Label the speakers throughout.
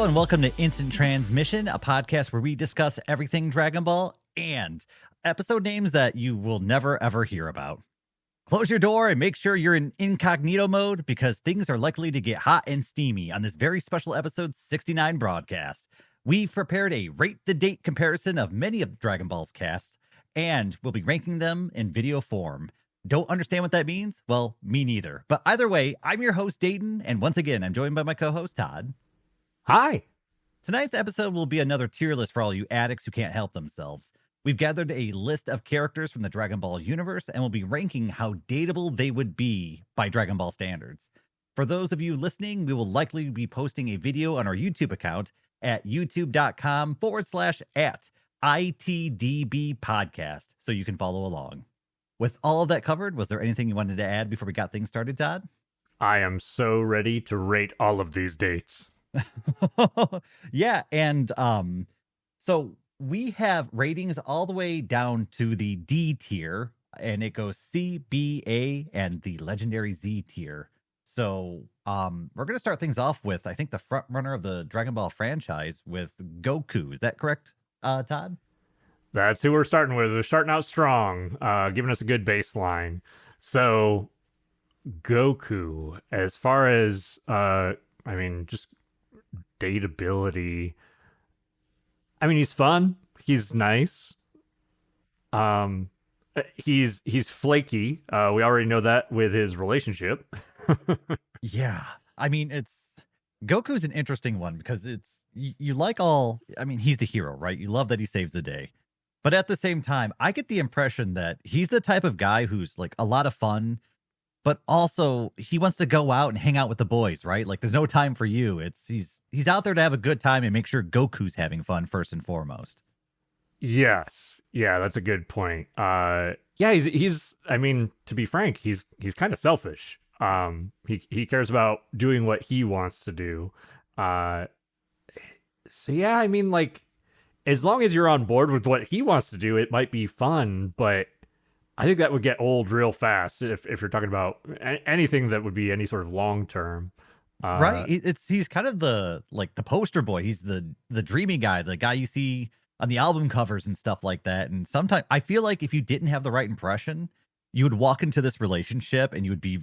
Speaker 1: Hello and welcome to Instant Transmission, a podcast where we discuss everything Dragon Ball and episode names that you will never ever hear about. Close your door and make sure you're in incognito mode because things are likely to get hot and steamy on this very special episode 69 broadcast. We've prepared a rate the date comparison of many of Dragon Ball's cast, and we'll be ranking them in video form. Don't understand what that means? Well, me neither. But either way, I'm your host, Dayton, and once again, I'm joined by my co-host, Todd.
Speaker 2: Hi.
Speaker 1: Tonight's episode will be another tier list for all you addicts who can't help themselves. We've gathered a list of characters from the Dragon Ball universe, and we'll be ranking how dateable they would be by Dragon Ball standards. For those of you listening, we will likely be posting a video on our YouTube account at youtube.com/@ITDB podcast, so you can follow along. With all of that covered, was there anything you wanted to add before we got things started, Todd?
Speaker 2: I am so ready to rate all of these dates.
Speaker 1: Yeah, and so we have ratings all the way down to the D tier, and it goes C, B, A, and the legendary Z tier. So we're going to start things off with, I think, the front runner of the Dragon Ball franchise with Goku. Is that correct, Todd?
Speaker 2: That's who we're starting with. We're starting out strong, giving us a good baseline. So Goku, as far as, just dateability, he's fun. He's nice. He's flaky. We already know that with his relationship.
Speaker 1: Yeah. Goku's an interesting one because you like he's the hero, right? You love that he saves the day. But at the same time, I get the impression that he's the type of guy who's like a lot of fun, but also he wants to go out and hang out with the boys, right? Like there's no time for you. He's out there to have a good time and make sure Goku's having fun first and foremost.
Speaker 2: Yes. Yeah, that's a good point. He's to be frank, he's kind of selfish. He cares about doing what he wants to do. As long as you're on board with what he wants to do, it might be fun, but I think that would get old real fast if you're talking about anything that would be any sort of long term.
Speaker 1: Right. He's kind of the poster boy. He's the dreamy guy, the guy you see on the album covers and stuff like that. And sometimes I feel like if you didn't have the right impression, you would walk into this relationship and you would be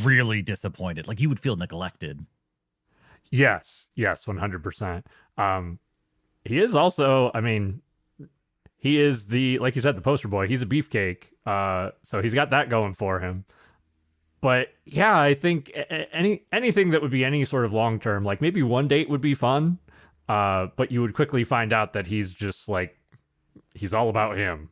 Speaker 1: really disappointed. Like you would feel neglected.
Speaker 2: Yes, 100%. He is also, he is like you said, the poster boy. He's a beefcake. So he's got that going for him. But yeah, I think anything that would be any sort of long term, like maybe one date would be fun. But you would quickly find out that he's just he's all about him.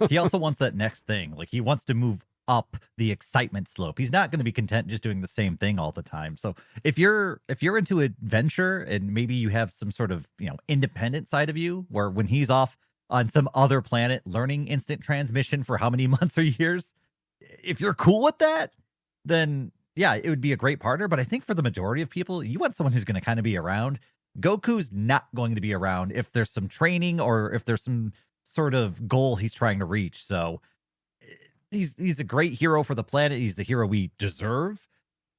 Speaker 1: He also wants that next thing. Like he wants to move up the excitement slope. He's not going to be content just doing the same thing all the time. So if you're into adventure and maybe you have some sort of, independent side of you where when he's off on some other planet learning instant transmission for how many months or years, if you're cool with that, then yeah, it would be a great partner. But I think for the majority of people, you want someone who's going to kind of be around. Goku's not going to be around if there's some training or if there's some sort of goal he's trying to reach. So he's a great hero for the planet. He's the hero we deserve.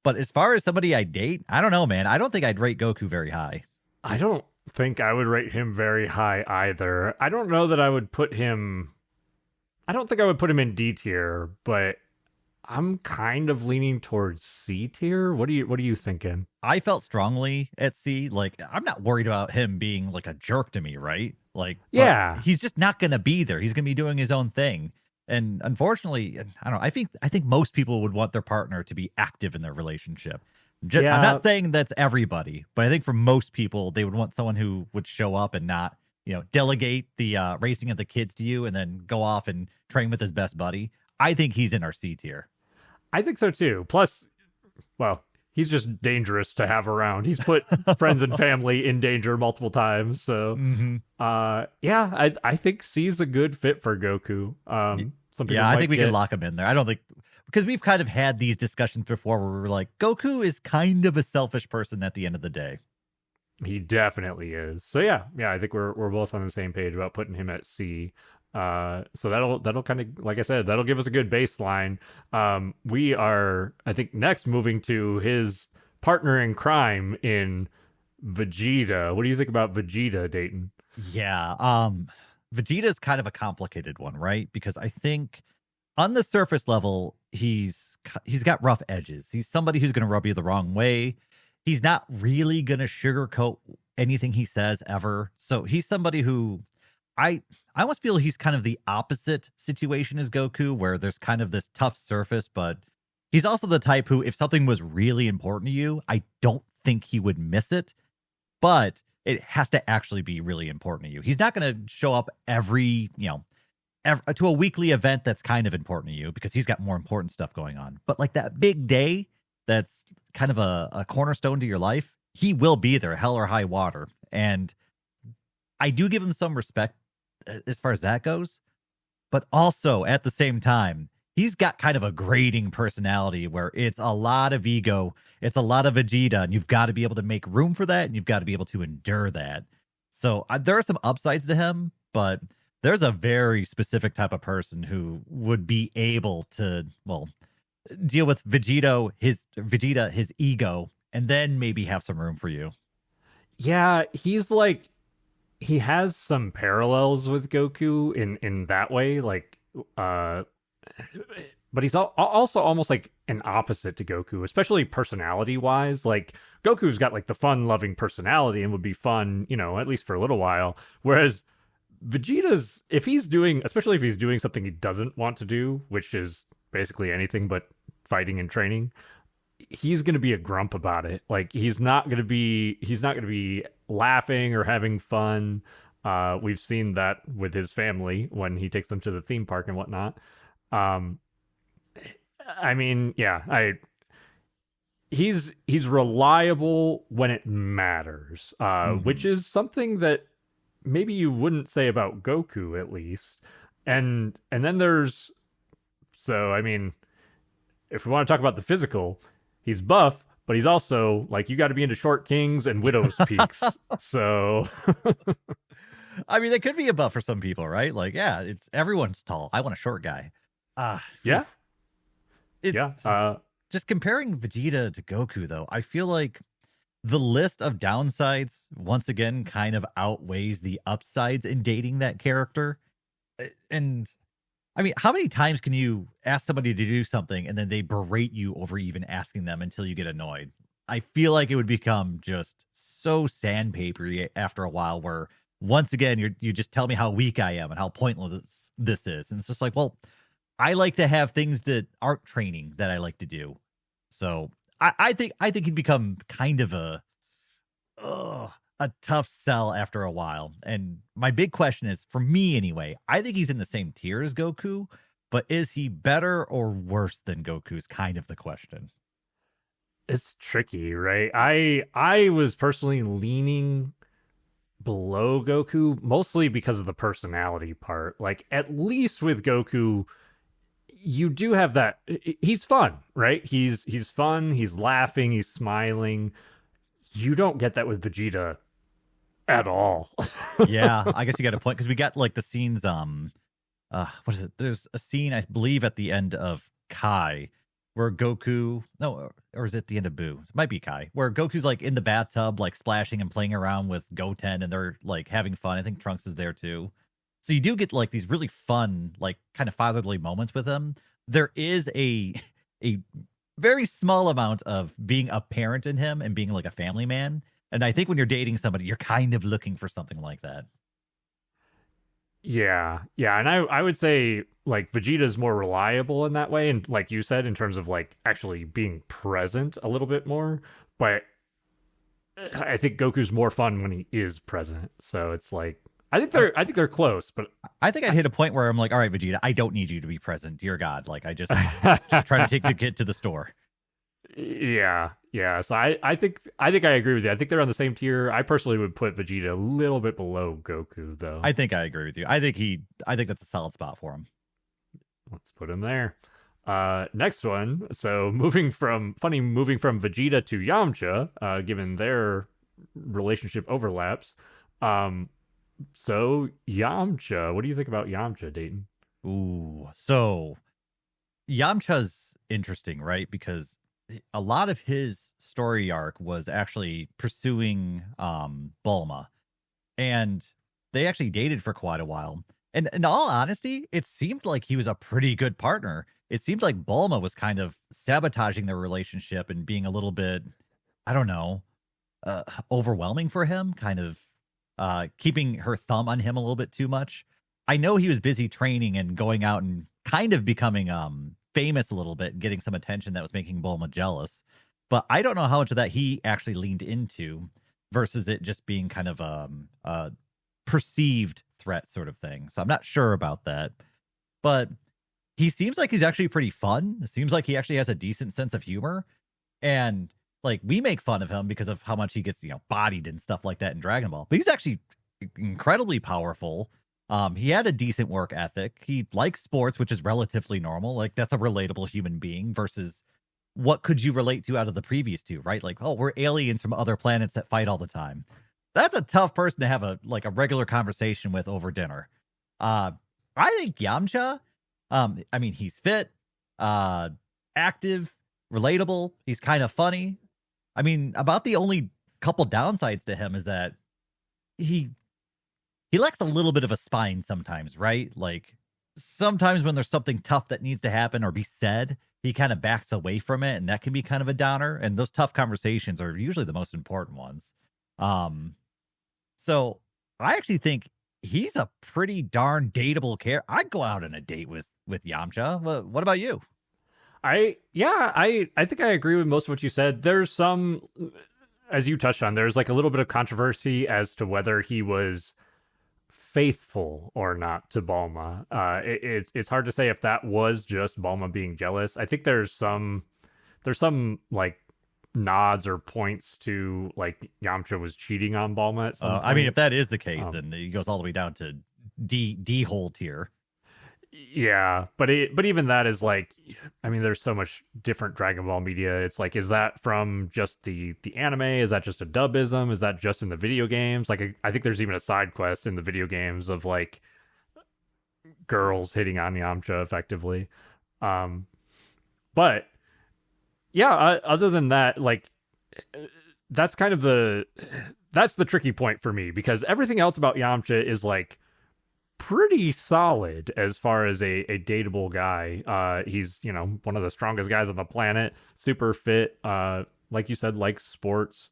Speaker 1: But as far as somebody I date, I don't know, man. I don't think I'd rate Goku very high.
Speaker 2: I don't think I would rate him very high either. I don't know that I would put him... I don't think I would put him in D tier, but I'm kind of leaning towards C tier. What are you thinking?
Speaker 1: I felt strongly at C. Like, I'm not worried about him being like a jerk to me, right? Like, yeah, he's just not going to be there. He's going to be doing his own thing. And unfortunately, I don't know. I think most people would want their partner to be active in their relationship. I'm not saying that's everybody, but I think for most people, they would want someone who would show up and not, delegate the raising of the kids to you and then go off and train with his best buddy. I think he's in our C tier.
Speaker 2: I think so too. Plus, well, he's just dangerous to have around. He's put friends and family in danger multiple times. So, I think C's a good fit for Goku.
Speaker 1: I think we can lock him in there. I don't think, because we've kind of had these discussions before where we're like, Goku is kind of a selfish person at the end of the day.
Speaker 2: He definitely is. So yeah, I think we're both on the same page about putting him at C. So that'll kind of, like I said, that'll give us a good baseline. We are, I think, next moving to his partner in crime in Vegeta. What do you think about Vegeta, Dayton?
Speaker 1: Yeah. Vegeta's kind of a complicated one, right? Because I think on the surface level, he's got rough edges. He's somebody who's going to rub you the wrong way. He's not really going to sugarcoat anything he says ever. So he's somebody who I almost feel he's kind of the opposite situation as Goku, where there's kind of this tough surface, but he's also the type who, if something was really important to you, I don't think he would miss it, but it has to actually be really important to you. He's not going to show up to a weekly event that's kind of important to you because he's got more important stuff going on. But like that big day that's kind of a cornerstone to your life, he will be there, hell or high water. And I do give him some respect as far as that goes. But also at the same time, he's got kind of a grating personality where it's a lot of ego, it's a lot of Vegeta, and you've got to be able to make room for that, and you've got to be able to endure that. So there are some upsides to him, but there's a very specific type of person who would be able to, well, deal with Vegeta, his ego, and then maybe have some room for you.
Speaker 2: Yeah, he's like he has some parallels with Goku in that way, like uh but he's also almost like an opposite to Goku, especially personality wise. Like Goku's got like the fun loving personality and would be fun, at least for a little while. Whereas Vegeta's, especially if he's doing something he doesn't want to do, which is basically anything but fighting and training, he's going to be a grump about it. Like he's not going to be laughing or having fun. We've seen that with his family when he takes them to the theme park and whatnot. Um, I mean, yeah, he's reliable when it matters, which is something that maybe you wouldn't say about Goku at least. And then I mean, if we want to talk about the physical, he's buff, but he's also like you got to be into short kings and widow's peaks. So
Speaker 1: I mean, they could be a buff for some people, right? Like, yeah, it's everyone's tall. I want a short guy.
Speaker 2: Yeah,
Speaker 1: it's
Speaker 2: yeah.
Speaker 1: just comparing Vegeta to Goku, though. I feel like the list of downsides once again kind of outweighs the upsides in dating that character. And I mean, how many times can you ask somebody to do something and then they berate you over even asking them until you get annoyed? I feel like it would become just so sandpapery after a while where once again you just tell me how weak I am and how pointless this is. And it's just like, well, I like to have things that aren't training that I like to do. So I think he'd become kind of a tough sell after a while. And my big question is, for me anyway, I think he's in the same tier as Goku, but is he better or worse than Goku is kind of the question.
Speaker 2: It's tricky, right? I was personally leaning below Goku mostly because of the personality part. Like at least with Goku, you do have that. He's fun, right? He's fun. He's laughing. He's smiling. You don't get that with Vegeta at all.
Speaker 1: Yeah, I guess you got a point because we got like the scenes. What is it? There's a scene I believe at the end of Kai where Goku, no, or is it the end of Boo? It might be Kai, where Goku's like in the bathtub, like splashing and playing around with Goten, and they're like having fun. I think Trunks is there too. So you do get like these really fun, like kind of fatherly moments with him. There is a very small amount of being a parent in him and being like a family man. And I think when you're dating somebody, you're kind of looking for something like that.
Speaker 2: Yeah, yeah, and I would say like Vegeta's more reliable in that way, and like you said, in terms of like actually being present a little bit more. But I think Goku's more fun when he is present. So it's like I think they're close, but
Speaker 1: I think I'd hit a point where I'm like, all right, Vegeta, I don't need you to be present. Dear God. Like just trying to take the kid to the store.
Speaker 2: yeah, yeah. So I think I agree with you. I think they're on the same tier. I personally would put Vegeta a little bit below Goku, though.
Speaker 1: I think I agree with you. I think that's a solid spot for him.
Speaker 2: Let's put him there. Next one. So moving from Vegeta to Yamcha, given their relationship overlaps. So Yamcha, what do you think about Yamcha, Dayton?
Speaker 1: Ooh. So Yamcha's interesting, right? Because a lot of his story arc was actually pursuing Bulma, and they actually dated for quite a while. And in all honesty, it seemed like he was a pretty good partner. It seemed like Bulma was kind of sabotaging their relationship and being a little bit, I don't know, overwhelming for him, kind of keeping her thumb on him a little bit too much. I know he was busy training and going out and kind of becoming famous a little bit, getting some attention that was making Bulma jealous. But I don't know how much of that he actually leaned into versus it just being kind of a perceived threat sort of thing. So I'm not sure about that. But he seems like he's actually pretty fun. It seems like he actually has a decent sense of humor. And like we make fun of him because of how much he gets, bodied and stuff like that in Dragon Ball. But he's actually incredibly powerful. He had a decent work ethic. He likes sports, which is relatively normal. Like that's a relatable human being versus what could you relate to out of the previous two, right? Like, oh, we're aliens from other planets that fight all the time. That's a tough person to have a regular conversation with over dinner. I think Yamcha, I mean, he's fit, active, relatable. He's kind of funny. I mean, about the only couple downsides to him is that he lacks a little bit of a spine sometimes, right? Like sometimes when there's something tough that needs to happen or be said, he kind of backs away from it, and that can be kind of a downer. And those tough conversations are usually the most important ones. So I actually think he's a pretty darn dateable character. I'd go out on a date with Yamcha. What about you?
Speaker 2: I think I agree with most of what you said. There's some, as you touched on, there's like a little bit of controversy as to whether he was faithful or not to Bulma. It's hard to say if that was just Bulma being jealous. I think there's some like nods or points to like Yamcha was cheating on Bulma at some point.
Speaker 1: I mean, if that is the case, then he goes all the way down to D hole tier.
Speaker 2: Yeah, but even that is like, I mean, there's so much different Dragon Ball media. It's like, is that from just the anime? Is that just a dubism? Is that just in the video games? Like, I think there's even a side quest in the video games of like girls hitting on Yamcha effectively. But yeah, other than that, like that's kind of that's the tricky point for me because everything else about Yamcha is like pretty solid as far as a dateable guy. He's, one of the strongest guys on the planet, super fit, like you said, likes sports.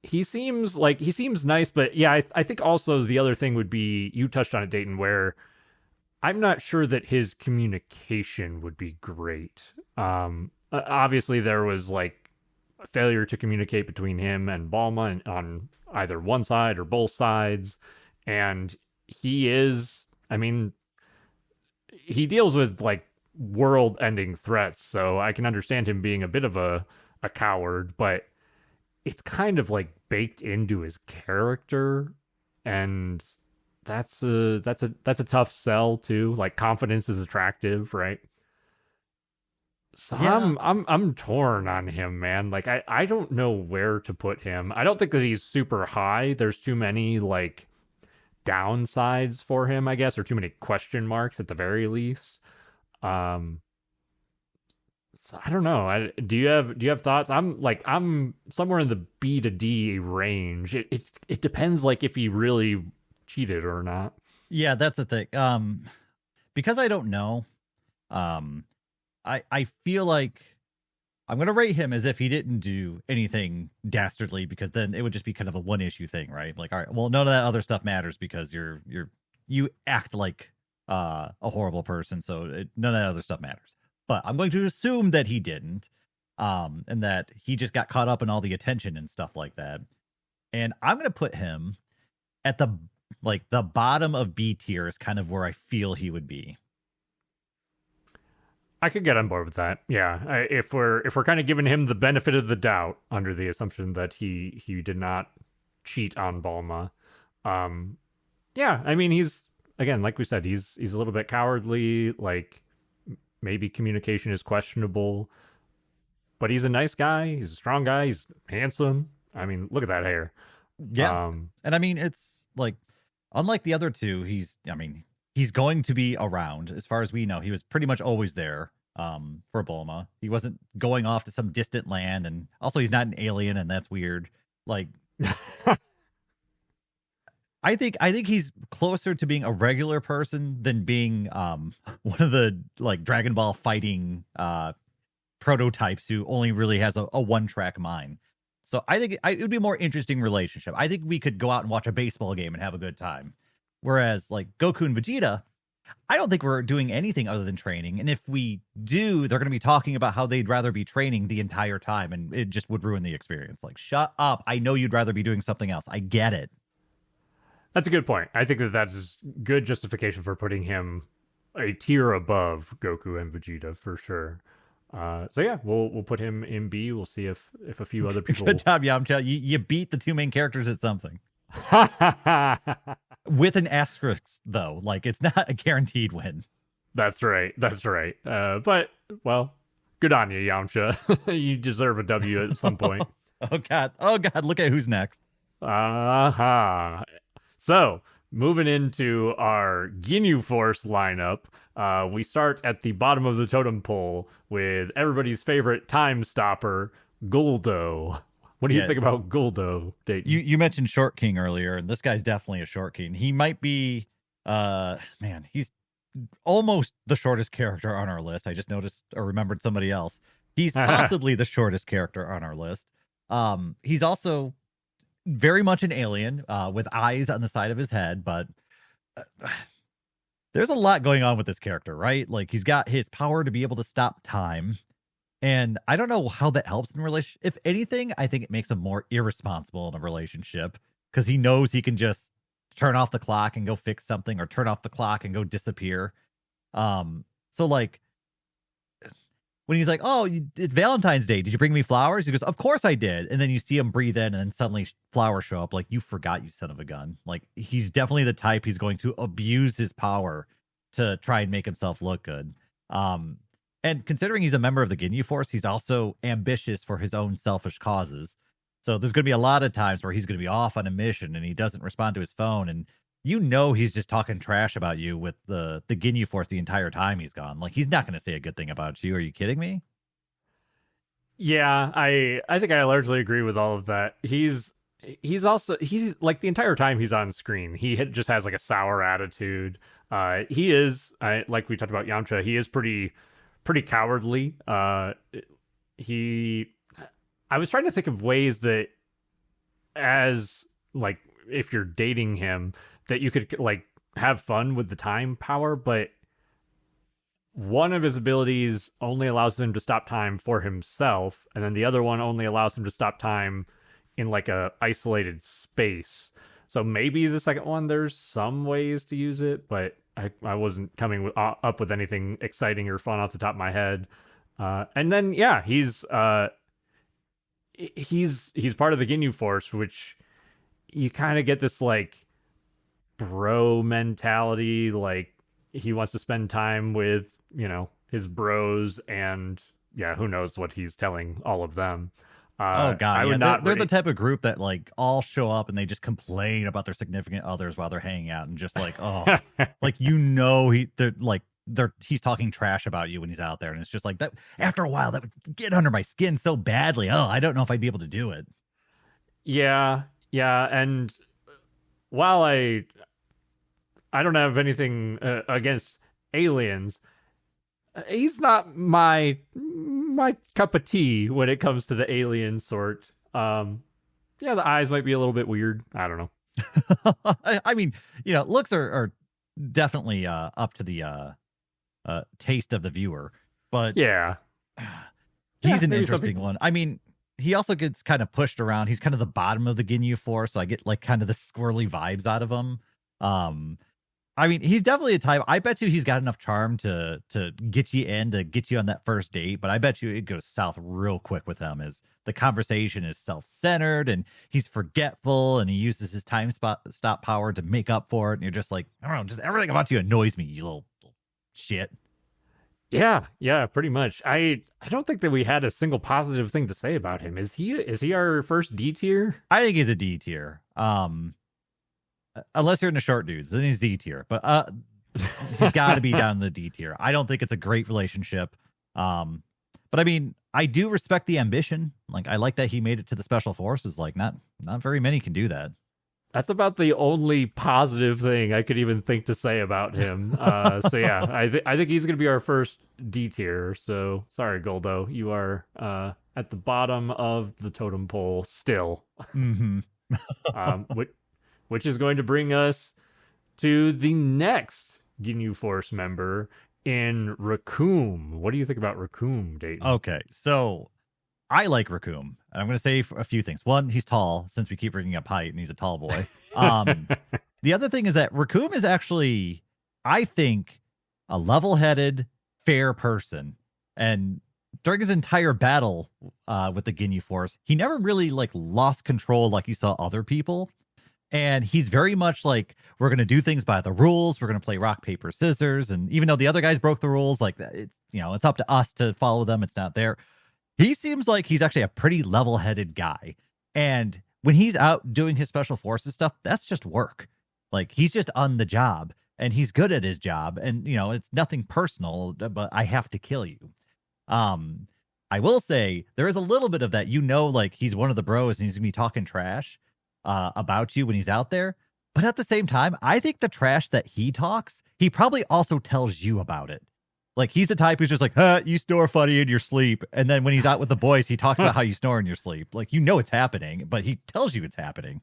Speaker 2: He seems nice, but yeah, I think also the other thing would be, you touched on it, Dayton, where I'm not sure that his communication would be great. Obviously there was like a failure to communicate between him and Bulma on either one side or both sides. And he is, I mean, he deals with like world ending threats. So I can understand him being a bit of a coward, but it's kind of like baked into his character. And that's a tough sell too. Like confidence is attractive, right? So yeah. I'm torn on him, man. Like I don't know where to put him. I don't think that he's super high. There's too many like downsides for him, I guess, or too many question marks at the very least. So I don't know. Do you have thoughts? I'm somewhere in the B to D range. It depends like if he really cheated or not.
Speaker 1: Yeah, that's the thing. Because I don't know, I feel like I'm gonna rate him as if he didn't do anything dastardly, because then it would just be kind of a one issue thing, right? Like, all right, well, none of that other stuff matters because you act like a horrible person, so none of that other stuff matters. But I'm going to assume that he didn't, and that he just got caught up in all the attention and stuff like that. And I'm gonna put him at the bottom of B tier is kind of where I feel he would be.
Speaker 2: I could get on board with that. Yeah, if we're kind of giving him the benefit of the doubt under the assumption that he did not cheat on Bulma. Yeah, I mean, he's, again, like we said, he's a little bit cowardly, like maybe communication is questionable, but he's a nice guy, he's a strong guy, he's handsome. I mean, look at that hair.
Speaker 1: Yeah. And I mean, it's like, unlike the other two, he's going to be around. As far as we know, he was pretty much always there. for Bulma. He wasn't going off to some distant land, and also he's not an alien, and that's weird. Like, I think he's closer to being a regular person than being one of the like Dragon Ball fighting prototypes who only really has a one-track mind. So I think it would be a more interesting relationship. I think we could go out and watch a baseball game and have a good time. Whereas like Goku and Vegeta, I don't think we're doing anything other than training. And if we do, they're going to be talking about how they'd rather be training the entire time, and it just would ruin the experience. Like, shut up. I know you'd rather be doing something else. I get it.
Speaker 2: That's a good point. I think that that's good justification for putting him a tier above Goku and Vegeta for sure. So yeah, we'll put him in B. We'll see if a few other people.
Speaker 1: Good job, Yamcha. You beat the two main characters at something. With an asterisk, though. Like, it's not a guaranteed win.
Speaker 2: That's right. But, well, good on you, Yamcha. You deserve a W at some point.
Speaker 1: Oh, God. Look at who's next.
Speaker 2: So, moving into our Ginyu Force lineup, we start at the bottom of the totem pole with everybody's favorite time stopper, Guldo. What do you think about Guldo, Dayton?
Speaker 1: You mentioned Short King earlier, and this guy's definitely a Short King. He might be, he's almost the shortest character on our list. I just noticed or remembered somebody else. He's possibly the shortest character on our list. He's also very much an alien with eyes on the side of his head, but there's a lot going on with this character, right? Like, he's got his power to be able to stop time. And I don't know how that helps in a relationship. If anything, I think it makes him more irresponsible in a relationship because he knows he can just turn off the clock and go fix something, or turn off the clock and go disappear. So like when he's like, "Oh, it's Valentine's Day. Did you bring me flowers?" He goes, "Of course I did." And then you see him breathe in, and then suddenly flowers show up. Like, you forgot, you son of a gun. Like, he's definitely the type he's going to abuse his power to try and make himself look good. And considering he's a member of the Ginyu Force, he's also ambitious for his own selfish causes. So there's going to be a lot of times where he's going to be off on a mission and he doesn't respond to his phone. And you know he's just talking trash about you with the Ginyu Force the entire time he's gone. Like, he's not going to say a good thing about you. Are you kidding me?
Speaker 2: Yeah, I think I largely agree with all of that. He's like, the entire time he's on screen, he just has like a sour attitude. He is, like we talked about Yamcha, he is pretty cowardly. I was trying to think of ways that, as like, if you're dating him, that you could like have fun with the time power, but one of his abilities only allows him to stop time for himself, and then the other one only allows him to stop time in like a isolated space. So maybe the second one, there's some ways to use it, but I wasn't coming up with anything exciting or fun off the top of my head. And then, yeah, he's part of the Ginyu Force, which you kind of get this like bro mentality. Like, he wants to spend time with, his bros, and yeah, who knows what he's telling all of them.
Speaker 1: Oh God, they're the type of group that like all show up and they just complain about their significant others while they're hanging out, and just like, oh, like, he's talking trash about you when he's out there, and it's just like that. After a while, that would get under my skin so badly. Oh, I don't know if I'd be able to do it.
Speaker 2: Yeah, and while I don't have anything against aliens, he's not my cup of tea when it comes to the alien sort. Yeah, the eyes might be a little bit weird. I don't know.
Speaker 1: I mean, looks are definitely up to the taste of the viewer, but
Speaker 2: yeah,
Speaker 1: he's an interesting one. I mean, he also gets kind of pushed around. He's kind of the bottom of the Ginyu Force, so I get like kind of the squirrely vibes out of him. I mean, he's definitely a type. I bet you he's got enough charm to get you in, to get you on that first date. But I bet you it goes south real quick with him, as the conversation is self-centered and he's forgetful, and he uses his stop power to make up for it. And you're just like, I don't know, just everything about you annoys me, you little shit.
Speaker 2: Yeah, pretty much. I don't think that we had a single positive thing to say about him. Is he our first D tier?
Speaker 1: I think he's a D tier. Unless you're in the short dudes, then he's Z tier. But he's got to be down in the D tier. I don't think it's a great relationship. Um, but I mean, I do respect the ambition. Like, I like that he made it to the special forces. Like, not very many can do that.
Speaker 2: That's about the only positive thing I could even think to say about him. So yeah, I think he's going to be our first D tier. So sorry, Goldo, you are at the bottom of the totem pole still.
Speaker 1: Hmm.
Speaker 2: um, which, which is going to bring us to the next Ginyu Force member in Raccoon. What do you think about Raccoon, Dayton?
Speaker 1: Okay, so I like Raccoon, and I'm going to say a few things. One, he's tall, since we keep bringing up height, and he's a tall boy. The other thing is that Raccoon is actually, I think, a level-headed, fair person. And during his entire battle with the Ginyu Force, he never really like lost control like you saw other people. And he's very much like, we're going to do things by the rules. We're going to play rock, paper, scissors. And even though the other guys broke the rules, like it's, it's up to us to follow them. It's not there. He seems like he's actually a pretty level-headed guy. And when he's out doing his special forces stuff, that's just work. Like, he's just on the job and he's good at his job. And, it's nothing personal, but I have to kill you. I will say there is a little bit of that, like he's one of the bros and he's gonna be talking trash about you when he's out there. But at the same time, I think the trash that he talks, he probably also tells you about it. Like, he's the type who's just like, you snore funny in your sleep. And then when he's out with the boys, he talks about how you snore in your sleep. Like, it's happening, but he tells you it's happening.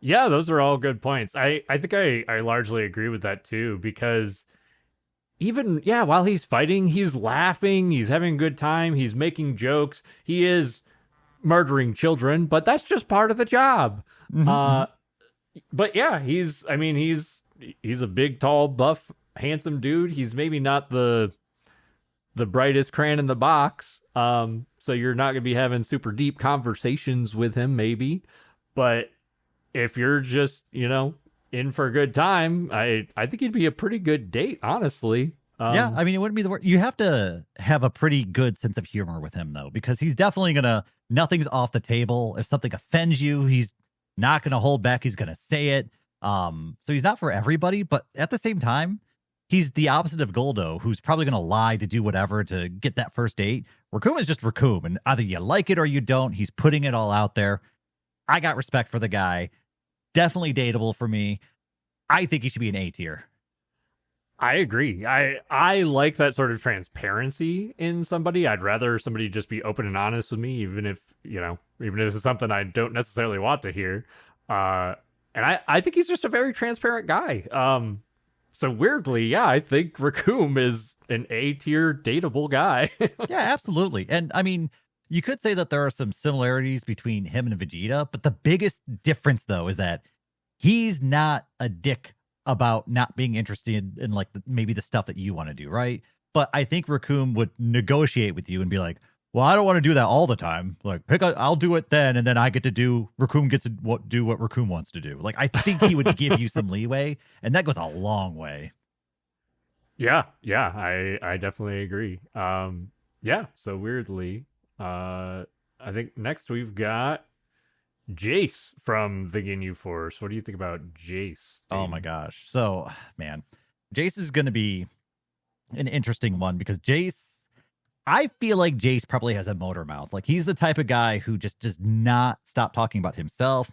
Speaker 2: Yeah, those are all good points. I think I largely agree with that too, because even, yeah, while he's fighting, he's laughing, he's having a good time, he's making jokes, he is murdering children, but that's just part of the job.
Speaker 1: Mm-hmm.
Speaker 2: But yeah, he's a big, tall, buff, handsome dude. He's maybe not the brightest crayon in the box. So you're not gonna be having super deep conversations with him, maybe. But if you're just, in for a good time, I think he'd be a pretty good date, honestly.
Speaker 1: Yeah, I mean, it wouldn't be the worst. You have to have a pretty good sense of humor with him, though, because he's definitely nothing's off the table. If something offends you, he's not gonna hold back. He's gonna say it. So he's not for everybody, but at the same time, he's the opposite of Goldo, who's probably gonna lie to do whatever to get that first date. Raccoon is just Raccoon, and either you like it or you don't. He's putting it all out there. I got respect for the guy. Definitely dateable for me. I think he should be an A tier.
Speaker 2: I agree. I like that sort of transparency in somebody. I'd rather somebody just be open and honest with me, even if it's something I don't necessarily want to hear. And I think he's just a very transparent guy. So weirdly, yeah, I think Raccoon is an A tier dateable guy.
Speaker 1: Yeah, absolutely. And I mean, you could say that there are some similarities between him and Vegeta, but the biggest difference, though, is that he's not a dick about not being interested in like maybe the stuff that you want to do, right? But I think Raccoon would negotiate with you and be like, well, I don't want to do that all the time. Like, I'll do it then, and then I get to do, Raccoon gets to do what Raccoon wants to do. Like, I think he would give you some leeway, and that goes a long way.
Speaker 2: Yeah, I definitely agree. Yeah, so weirdly, I think next we've got Jace from the Ginyu Force. What do you think about Jace?
Speaker 1: Oh my gosh. So, man, Jace is going to be an interesting one because I feel like Jace probably has a motor mouth. Like, he's the type of guy who just does not stop talking about himself,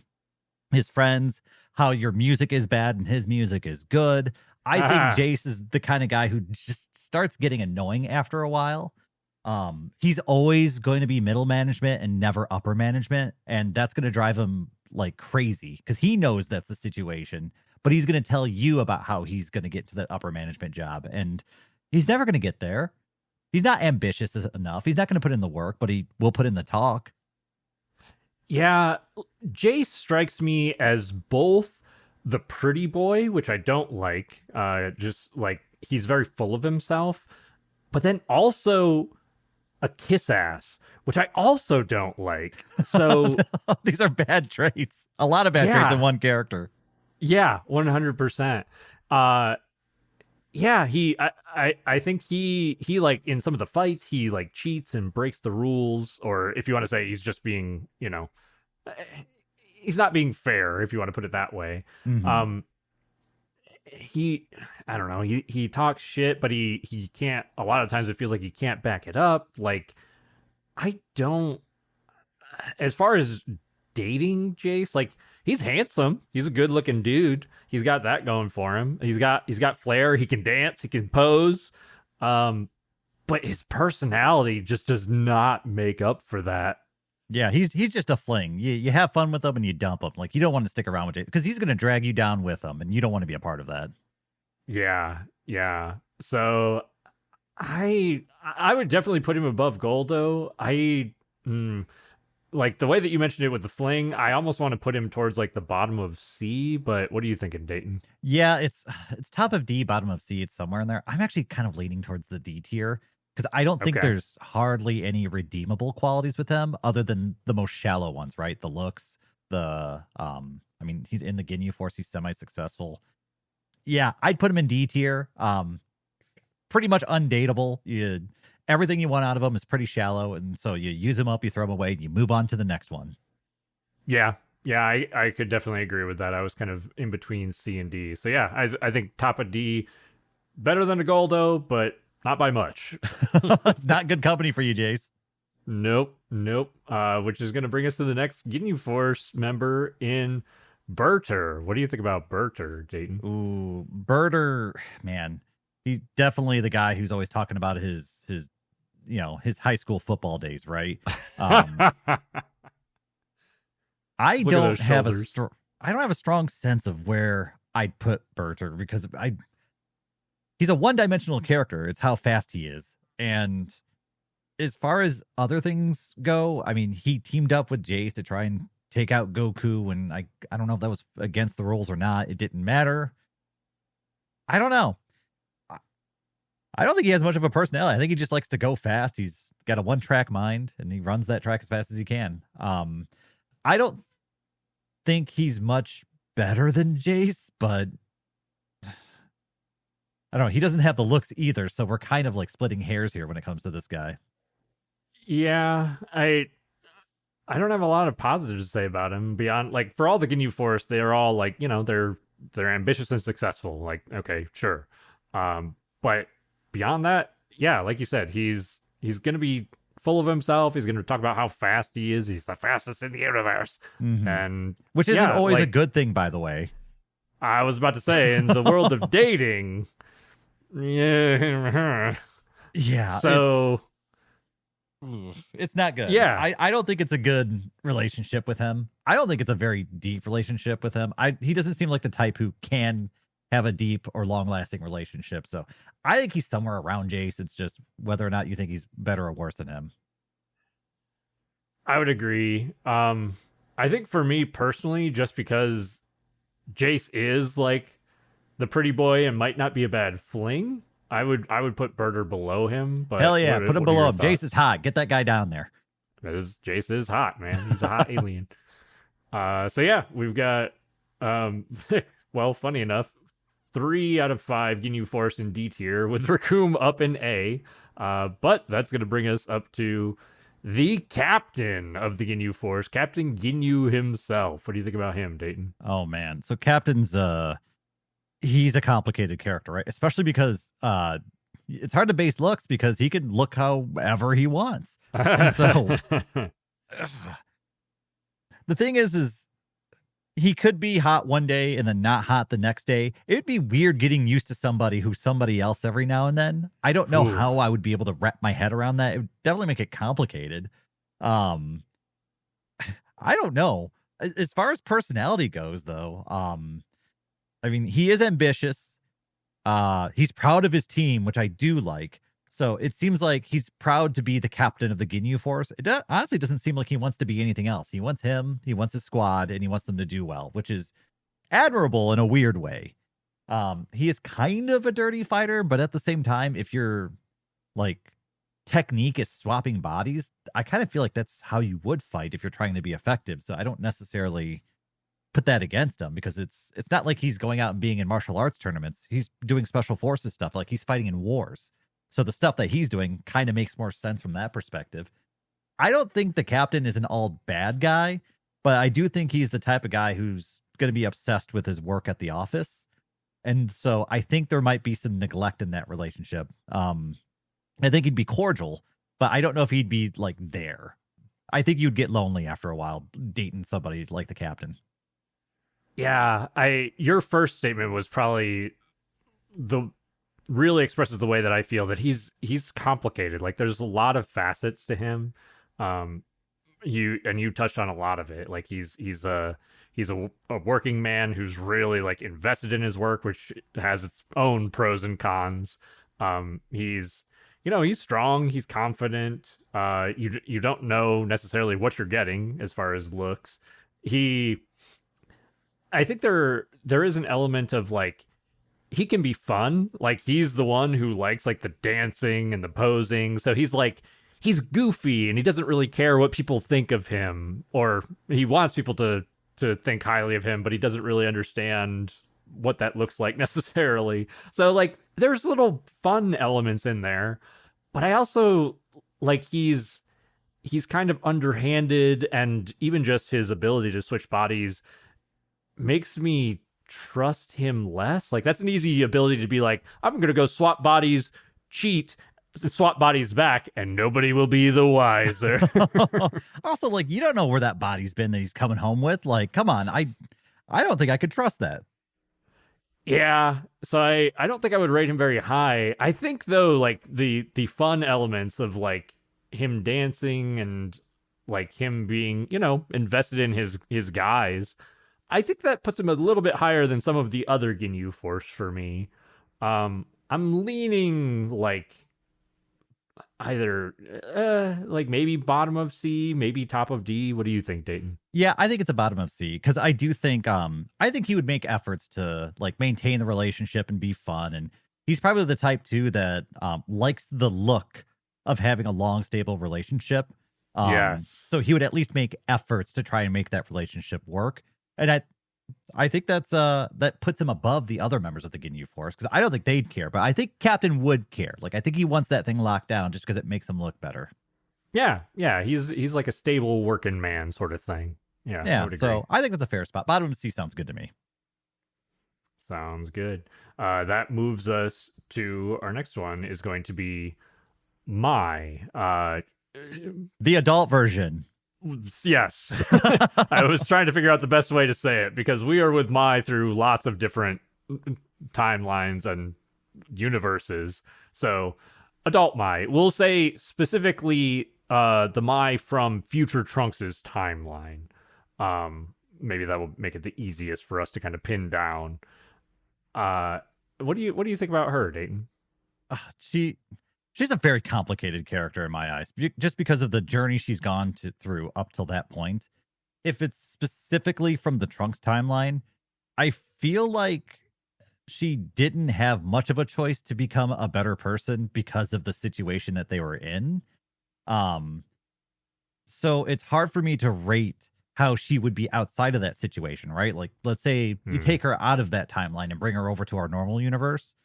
Speaker 1: his friends, how your music is bad and his music is good. I think Jace is the kind of guy who just starts getting annoying after a while. He's always going to be middle management and never upper management, and that's going to drive him like crazy because he knows that's the situation, but he's going to tell you about how he's going to get to that upper management job, and he's never going to get there. He's not ambitious enough. He's not going to put in the work, but he will put in the talk.
Speaker 2: Yeah, Jace strikes me as both the pretty boy, which I don't like, just like he's very full of himself, but then also a kiss ass, which I also don't like. So
Speaker 1: these are bad traits. A lot of bad traits in one character.
Speaker 2: Yeah, 100%. Yeah, I think he like in some of the fights he like cheats and breaks the rules, or if you want to say he's just being, he's not being fair, if you want to put it that way.
Speaker 1: Mm-hmm.
Speaker 2: he I don't know, he talks shit, but he can't, a lot of times it feels like he can't back it up. Like I don't, as far as dating Jace, like he's handsome. He's a good looking dude. He's got that going for him. He's got flair. He can dance. He can pose. But his personality just does not make up for that.
Speaker 1: Yeah, he's just a fling. You have fun with him and you dump him. Like you don't want to stick around with it because he's going to drag you down with him, and you don't want to be a part of that.
Speaker 2: Yeah, yeah. So I would definitely put him above Goldo. Like the way that you mentioned it with the fling, I almost want to put him towards like the bottom of C. But what are you thinking, Dayton?
Speaker 1: Yeah, it's top of D, bottom of C. It's somewhere in there. I'm actually kind of leaning towards the D tier because I don't think
Speaker 2: Okay.
Speaker 1: there's hardly any redeemable qualities with him other than the most shallow ones, right? The looks, I mean, he's in the Ginyu Force. He's semi-successful. Yeah, I'd put him in D tier. Pretty much undateable. Everything you want out of him is pretty shallow, and so you use him up, you throw him away, and you move on to the next one.
Speaker 2: Yeah, yeah, I could definitely agree with that. I was kind of in between C and D. So yeah, I think top of D, better than a Goldo, but not by much.
Speaker 1: It's not good company for you, Jace.
Speaker 2: Nope, nope. Which is going to bring us to the next Ginyu Force member in Berter. What do you think about Berter, Dayton?
Speaker 1: Ooh, Birder, man, he's definitely the guy who's always talking about his his high school football days, right? I
Speaker 2: Look at
Speaker 1: don't
Speaker 2: those
Speaker 1: have
Speaker 2: shoulders.
Speaker 1: I don't have a strong sense of where I'd put Berter because he's a one-dimensional character. It's how fast he is. And as far as other things go, I mean, he teamed up with Jace to try and take out Goku, and I don't know if that was against the rules or not. It didn't matter. I don't know. I don't think he has much of a personality. I think he just likes to go fast. He's got a one-track mind, and he runs that track as fast as he can. I don't think he's much better than Jace, but I don't know. He doesn't have the looks either, so we're kind of like splitting hairs here when it comes to this guy.
Speaker 2: Yeah, I don't have a lot of positives to say about him beyond, like, for all the Ginyu Force, they're all like, they're ambitious and successful. Like, okay, sure. But beyond that, yeah, like you said, he's gonna be full of himself. He's gonna talk about how fast he is. He's the fastest in the universe, and
Speaker 1: Which isn't
Speaker 2: yeah,
Speaker 1: always a
Speaker 2: like,
Speaker 1: good thing, by the way.
Speaker 2: I was about to say, in the world of dating, yeah.
Speaker 1: Yeah.
Speaker 2: So
Speaker 1: It's not good.
Speaker 2: yeah,
Speaker 1: I don't think it's a good relationship with him. I don't think it's a very deep relationship with him. He doesn't seem like the type who can have a deep or long-lasting relationship. So I think he's somewhere around Jace. It's just whether or not you think he's better or worse than him.
Speaker 2: I would agree. I think for me personally, just because Jace is like the pretty boy and might not be a bad fling, I would put Berter below him. But
Speaker 1: Hell yeah, put him below him.
Speaker 2: Jace
Speaker 1: Jace is hot. Get that guy down there.
Speaker 2: Jace is hot, man. He's a hot alien. So yeah, we've got well, funny enough, 3 out of 5 Ginyu Force in D tier with Raccoon up in A. But that's gonna bring us up to the captain of the Ginyu Force, Captain Ginyu himself. What do you think about him, Dayton?
Speaker 1: Oh man. So Captain's he's a complicated character, right? Especially because it's hard to base looks because he can look however he wants. And so the thing is he could be hot one day and then not hot the next day. It'd be weird getting used to somebody who's somebody else every now and then. I don't know how I would be able to wrap my head around that. It would definitely make it complicated. I don't know. As far as personality goes, though, I mean, he is ambitious. He's proud of his team, which I do like. So it seems like he's proud to be the captain of the Ginyu Force. Honestly doesn't seem like he wants to be anything else. He wants he wants his squad, and he wants them to do well, which is admirable in a weird way. He is kind of a dirty fighter, but at the same time, if your like technique is swapping bodies, I kind of feel like that's how you would fight if you're trying to be effective. So I don't necessarily put that against him because it's not like he's going out and being in martial arts tournaments. He's doing special forces stuff, like he's fighting in wars. So the stuff that he's doing kind of makes more sense from that perspective. I don't think the captain is an all bad guy, but I do think he's the type of guy who's going to be obsessed with his work at the office. And so I think there might be some neglect in that relationship. I think he'd be cordial, but I don't know if he'd be like there. I think you'd get lonely after a while dating somebody like the captain.
Speaker 2: Yeah, I your first statement was probably the really expresses the way that I feel that he's complicated. Like there's a lot of facets to him. Um you touched on a lot of it. Like he's a working man who's really like invested in his work, which has its own pros and cons. He's he's strong, he's confident. You don't know necessarily what you're getting as far as looks. He I think there is an element of like he can be fun. Like he's the one who likes like the dancing and the posing. So he's goofy and he doesn't really care what people think of him, or he wants people to think highly of him, but he doesn't really understand what that looks like necessarily. So like there's little fun elements in there, but I also like he's kind of underhanded, and even just his ability to switch bodies makes me trust him less. Like that's an easy ability to be like, I'm gonna go swap bodies, cheat, swap bodies back, and nobody will be the wiser.
Speaker 1: Also, like you don't know where that body's been that he's coming home with. Like, come on, I don't think I could trust that.
Speaker 2: Yeah, so I don't think I would rate him very high. I think though, like the fun elements of like him dancing and like him being invested in his guys, I think that puts him a little bit higher than some of the other Ginyu Force for me. I'm leaning like either like maybe bottom of C, maybe top of D. What do you think, Dayton?
Speaker 1: Yeah, I think it's a bottom of C because I think he would make efforts to like maintain the relationship and be fun, and he's probably the type too that likes the look of having a long stable relationship.
Speaker 2: Yes.
Speaker 1: So he would at least make efforts to try and make that relationship work, and I think that puts him above the other members of the Ginyu Force because I don't think they'd care, but I think Captain would care. Like I think he wants that thing locked down just because it makes him look better.
Speaker 2: Yeah, he's like a stable working man sort of thing. Yeah,
Speaker 1: Yeah.
Speaker 2: I would agree.
Speaker 1: So I think that's a fair spot. Bottom of C sounds good to me.
Speaker 2: Sounds good. That moves us to our next one is going to be my
Speaker 1: The adult version.
Speaker 2: yes. I was trying to figure out the best way to say it because we are with Mai through lots of different timelines and universes. So adult Mai, we'll say specifically the Mai from future Trunks's timeline. Maybe that will make it the easiest for us to kind of pin down. What do you think about her, Dayton?
Speaker 1: She's a very complicated character in my eyes, just because of the journey she's gone through up till that point. If it's specifically from the Trunks timeline, I feel like she didn't have much of a choice to become a better person because of the situation that they were in. So it's hard for me to rate how she would be outside of that situation, right? Like, let's say you take her out of that timeline and bring her over to our normal universe.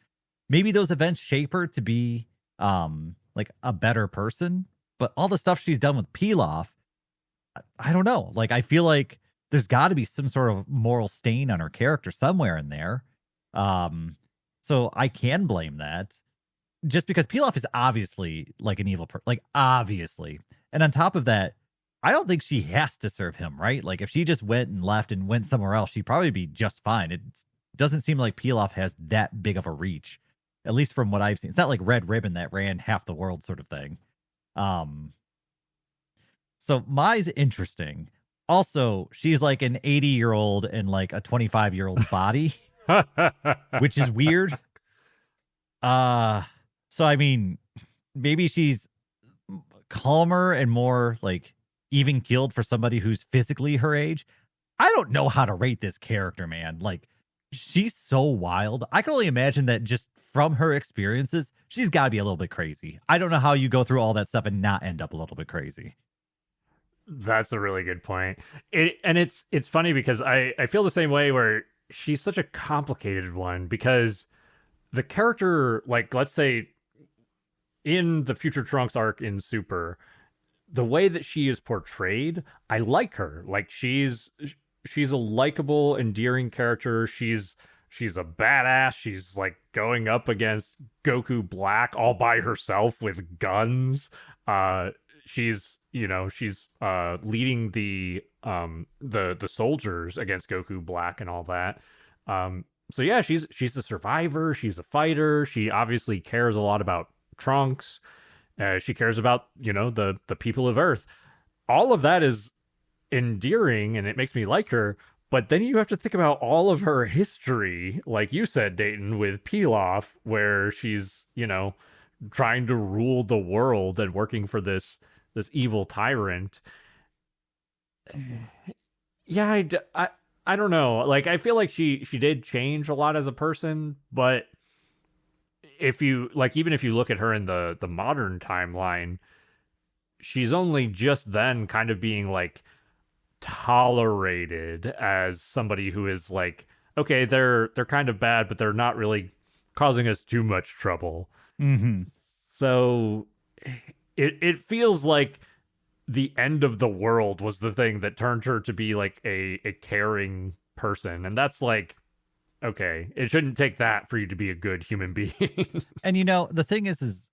Speaker 1: Maybe those events shape her to be like a better person, but all the stuff she's done with Pilaf, I don't know. Like I feel like there's got to be some sort of moral stain on her character somewhere in there. So I can blame that just because Pilaf is obviously like an evil person, like obviously. And on top of that, I don't think she has to serve him, right? Like if she just went and left and went somewhere else, she'd probably be just fine. It doesn't seem like Pilaf has that big of a reach, at least from what I've seen. It's not like Red Ribbon that ran half the world sort of thing. So Mai's interesting. Also, she's like an 80-year-old in like a 25-year-old body, which is weird. So I mean, maybe she's calmer and more like even keeled for somebody who's physically her age. I don't know how to rate this character, man. Like she's so wild. I can only imagine that just from her experiences, she's got to be a little bit crazy. I don't know how you go through all that stuff and not end up a little bit crazy.
Speaker 2: That's a really good point. It's funny because I feel the same way where she's such a complicated one because the character, like let's say in the Future Trunks arc in Super, the way that she is portrayed, I like her. Like she's a likable, endearing character. She's She's a badass. She's like going up against Goku Black all by herself with guns. She's leading the soldiers against Goku Black and all that. So yeah, she's a survivor. She's a fighter. She obviously cares a lot about Trunks. She cares about the people of Earth. All of that is endearing, and it makes me like her. But then you have to think about all of her history, like you said, Dayton, with Pilaf, where she's trying to rule the world and working for this evil tyrant. Yeah, I don't know. Like, I feel like she did change a lot as a person, but if you like, even if you look at her in the modern timeline, she's only just then kind of being like tolerated as somebody who is like, okay, they're kind of bad, but they're not really causing us too much trouble.
Speaker 1: Mm-hmm.
Speaker 2: So it feels like the end of the world was the thing that turned her to be like a caring person, and that's like, okay, it shouldn't take that for you to be a good human being.
Speaker 1: And the thing is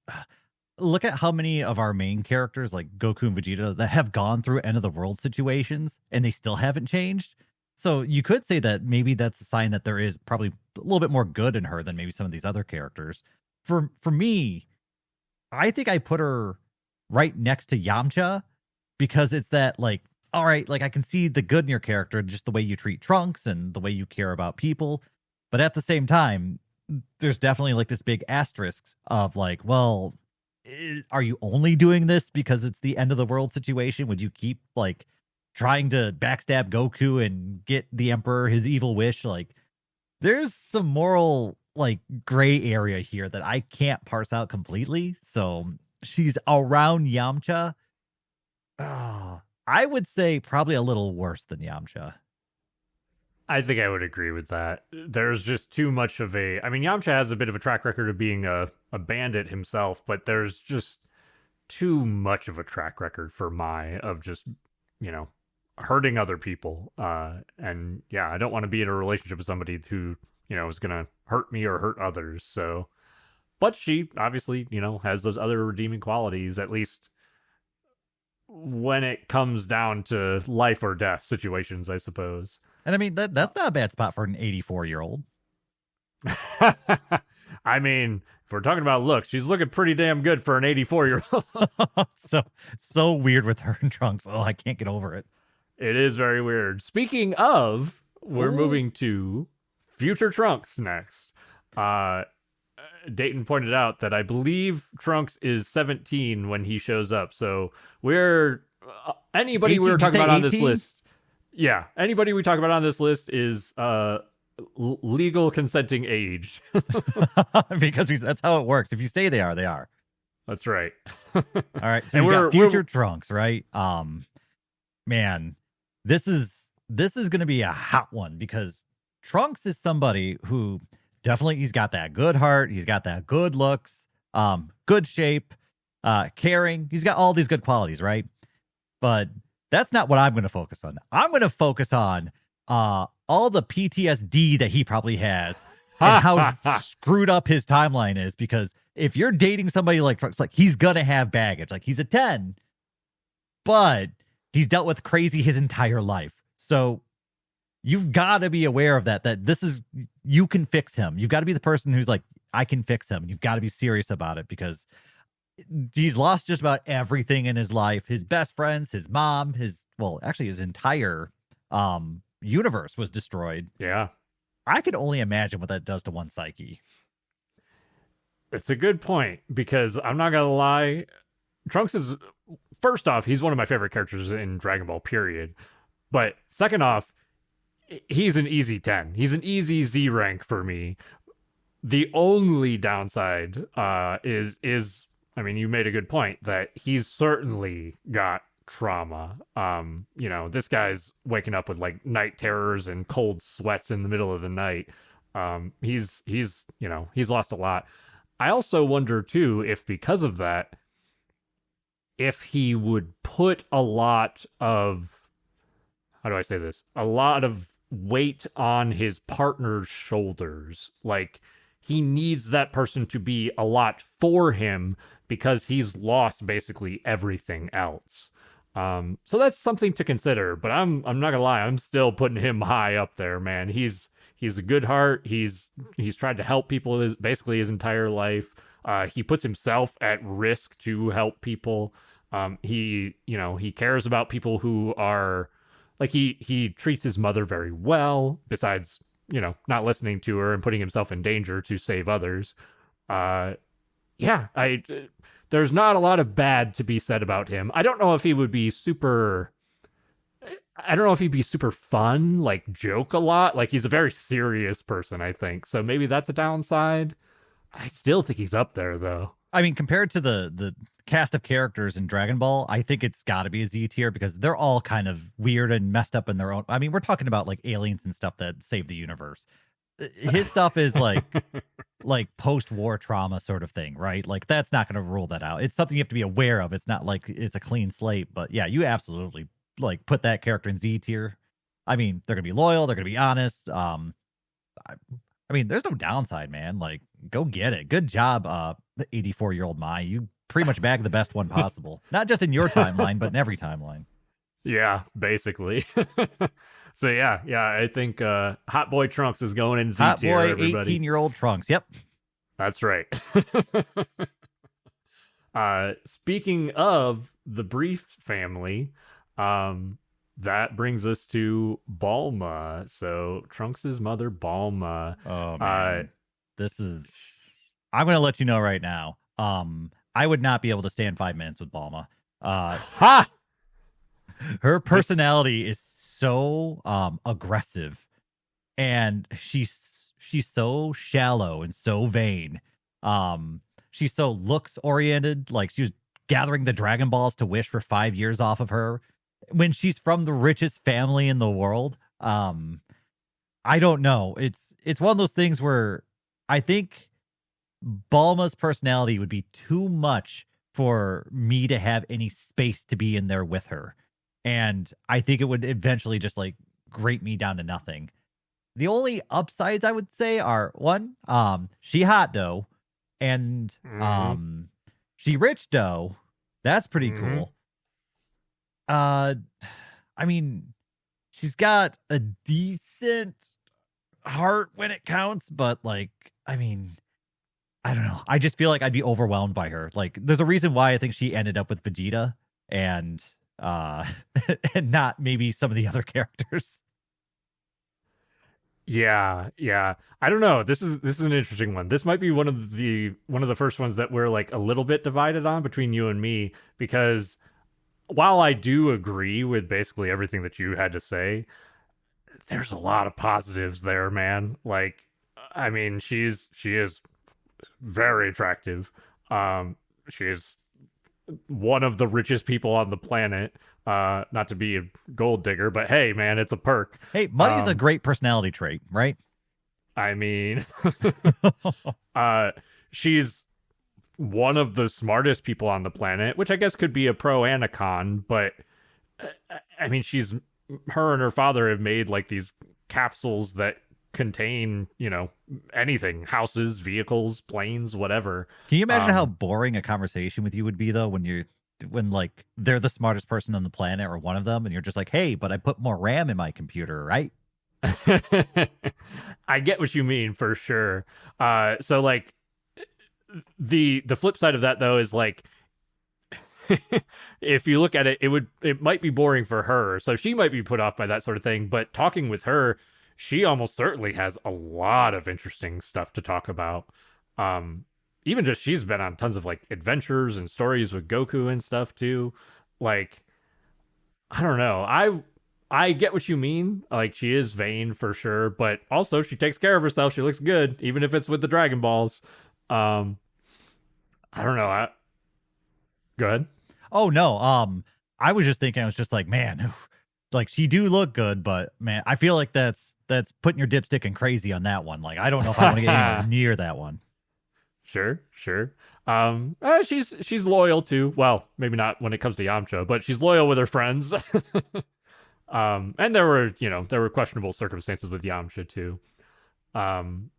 Speaker 1: look at how many of our main characters like Goku and Vegeta that have gone through end of the world situations and they still haven't changed. So you could say that maybe that's a sign that there is probably a little bit more good in her than maybe some of these other characters. For me, I think I put her right next to Yamcha because it's that like, all right, like I can see the good in your character, just the way you treat Trunks and the way you care about people. But at the same time, there's definitely like this big asterisk of like, well, are you only doing this because it's the end of the world situation? Would you keep like trying to backstab Goku and get the Emperor his evil wish? Like, there's some moral like gray area here that I can't parse out completely. So she's around Yamcha. I would say probably a little worse than Yamcha.
Speaker 2: I think I would agree with that. There's just too much of a. I mean, Yamcha has a bit of a track record of being a bandit himself, but there's just too much of a track record for Mai of just, hurting other people. And yeah, I don't want to be in a relationship with somebody who, is going to hurt me or hurt others. So, but she obviously, has those other redeeming qualities, at least when it comes down to life or death situations, I suppose.
Speaker 1: And I mean, that's not a bad spot for an 84-year-old.
Speaker 2: I mean, if we're talking about looks, she's looking pretty damn good for an 84-year-old.
Speaker 1: so weird with her and Trunks. Oh, I can't get over it.
Speaker 2: It is very weird. Speaking of, we're moving to future Trunks next. Dayton pointed out that I believe Trunks is 17 when he shows up. So we're anybody
Speaker 1: 18,
Speaker 2: we're talking about on
Speaker 1: 18?
Speaker 2: this list. Yeah, anybody we talk about on this list is legal consenting age.
Speaker 1: Because that's how it works. If you say they are, they are.
Speaker 2: That's right.
Speaker 1: All right, so we got future Trunks, right? Man, this is going to be a hot one because Trunks is somebody who definitely he's got that good heart, he's got that good looks, good shape, caring. He's got all these good qualities, right? But that's not what I'm going to focus on. I'm going to focus on all the PTSD that he probably has and how screwed up his timeline is. Because if you're dating somebody like Trunks, like he's going to have baggage. Like he's a 10, but he's dealt with crazy his entire life. So you've got to be aware of that this is, you can fix him. You've got to be the person who's like, I can fix him. You've got to be serious about it because he's lost just about everything in his life. His best friends, his mom, his entire universe was destroyed.
Speaker 2: Yeah.
Speaker 1: I could only imagine what that does to one's psyche.
Speaker 2: It's a good point because I'm not going to lie. Trunks is, first off, he's one of my favorite characters in Dragon Ball, period. But second off, he's an easy 10. He's an easy Z rank for me. The only downside is I mean, you made a good point that he's certainly got trauma. This guy's waking up with like night terrors and cold sweats in the middle of the night. He's lost a lot. I also wonder too if because of that, if he would put a lot of, how do I say this? A lot of weight on his partner's shoulders. Like, he needs that person to be a lot for him because he's lost basically everything else. So that's something to consider. But I'm not gonna lie, I'm still putting him high up there, man. He's a good heart. He's tried to help people basically his entire life. He puts himself at risk to help people. He cares about people who are like he treats his mother very well. Besides, not listening to her and putting himself in danger to save others. Yeah, there's not a lot of bad to be said about him. I don't know if he would be super. I don't know if he'd be super fun, like joke a lot. Like, he's a very serious person, I think. So maybe that's a downside. I still think he's up there, though.
Speaker 1: I mean, compared to the cast of characters in Dragon Ball, I think it's got to be a Z tier because they're all kind of weird and messed up in their own. I mean, we're talking about like aliens and stuff that save the universe. His stuff is like post-war trauma sort of thing, right? Like, that's not going to rule that out. It's something you have to be aware of. It's not like it's a clean slate, but yeah, you absolutely like put that character in Z tier. I mean, they're going to be loyal, they're going to be honest. I mean, there's no downside, man. Like, go get it. Good job, the 84-year-old Mai. You pretty much bagged the best one possible. Not just in your timeline, but in every timeline.
Speaker 2: Yeah, basically. So yeah, I think Hot Boy Trunks is going in Z
Speaker 1: Hot
Speaker 2: tier,
Speaker 1: boy,
Speaker 2: everybody.
Speaker 1: 18-year-old Trunks. Yep.
Speaker 2: That's right. Speaking of the Brief family, that brings us to Balma. So Trunks' mother, Balma.
Speaker 1: Oh man, I'm gonna let you know right now. I would not be able to stand 5 minutes with Balma.
Speaker 2: Ha!
Speaker 1: Her personality is so aggressive, and she's so shallow and so vain. She's so looks oriented. Like, she was gathering the Dragon Balls to wish for 5 years off of her when she's from the richest family in the world. I don't know. It's one of those things where I think Balma's personality would be too much for me to have any space to be in there with her. And I think it would eventually just like grate me down to nothing. The only upsides I would say are, one, she hot dough, and she rich dough. That's pretty cool. I mean, she's got a decent heart when it counts, but like, I mean, I don't know. I just feel like I'd be overwhelmed by her. Like, there's a reason why I think she ended up with Vegeta and and not maybe some of the other characters.
Speaker 2: Yeah. I don't know. This is an interesting one. This might be one of the first ones that we're like a little bit divided on between you and me, because while I do agree with basically everything that you had to say, there's a lot of positives there, man. Like, I mean, she is very attractive. She is one of the richest people on the planet. Not to be a gold digger, but hey, man, it's a perk.
Speaker 1: Hey, money's a great personality trait, right?
Speaker 2: I mean, she's one of the smartest people on the planet, which I guess could be a pro and a con, but I mean, her and her father have made like these capsules that contain, anything, houses, vehicles, planes, whatever.
Speaker 1: Can you imagine how boring a conversation with you would be though when like they're the smartest person on the planet or one of them, and you're just like, hey, but I put more RAM in my computer, right?
Speaker 2: I get what you mean, for sure. So like the flip side of that though is like, if you look at it, it might be boring for her, so she might be put off by that sort of thing. But talking with her, she almost certainly has a lot of interesting stuff to talk about. Even just she's been on tons of like adventures and stories with Goku and stuff too. Like, I don't know. I get what you mean. Like, she is vain for sure, but also she takes care of herself. She looks good, even if it's with the Dragon Balls. I don't know. Go ahead.
Speaker 1: Oh no. I was just thinking, I was just like, man, like, she do look good, but man, I feel like that's putting your dipstick in crazy on that one. Like, I don't know if I want to get anywhere near that one.
Speaker 2: Sure. She's loyal too. Well, maybe not when it comes to Yamcha, but she's loyal with her friends. And there were, there were questionable circumstances with Yamcha too. Um,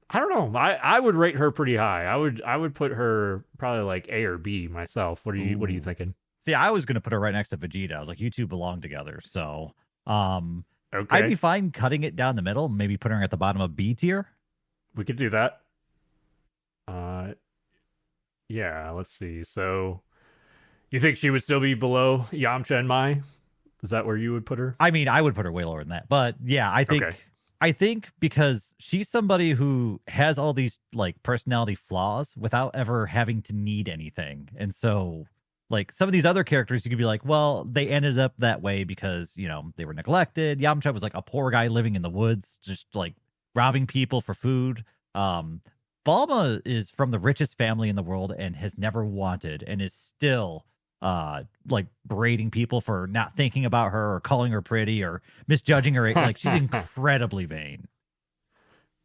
Speaker 2: I don't know. I would rate her pretty high. I would put her probably like A or B myself. What are you
Speaker 1: Ooh.
Speaker 2: thinking?
Speaker 1: See, I was gonna put her right next to Vegeta. I was like, you two belong together. So, um, I'd be
Speaker 2: Okay,
Speaker 1: fine cutting it down the middle, maybe putting her at the bottom of B tier.
Speaker 2: we could do that. Uh, yeah. Let's see. So, you think she would still be below Yamcha and Mai? Is that where you would put her?
Speaker 1: I mean, I would put her way lower than that, but yeah,
Speaker 2: Okay.
Speaker 1: I think because she's somebody who has all these like personality flaws without ever having to need anything. And so like some of these other characters you could be like, well, they ended up that way because, they were neglected. Yamcha was like a poor guy living in the woods, just like robbing people for food. Um Balma is from the richest family in the world and has never wanted and is still like berating people for not thinking about her or calling her pretty or misjudging her. Like she's incredibly vain.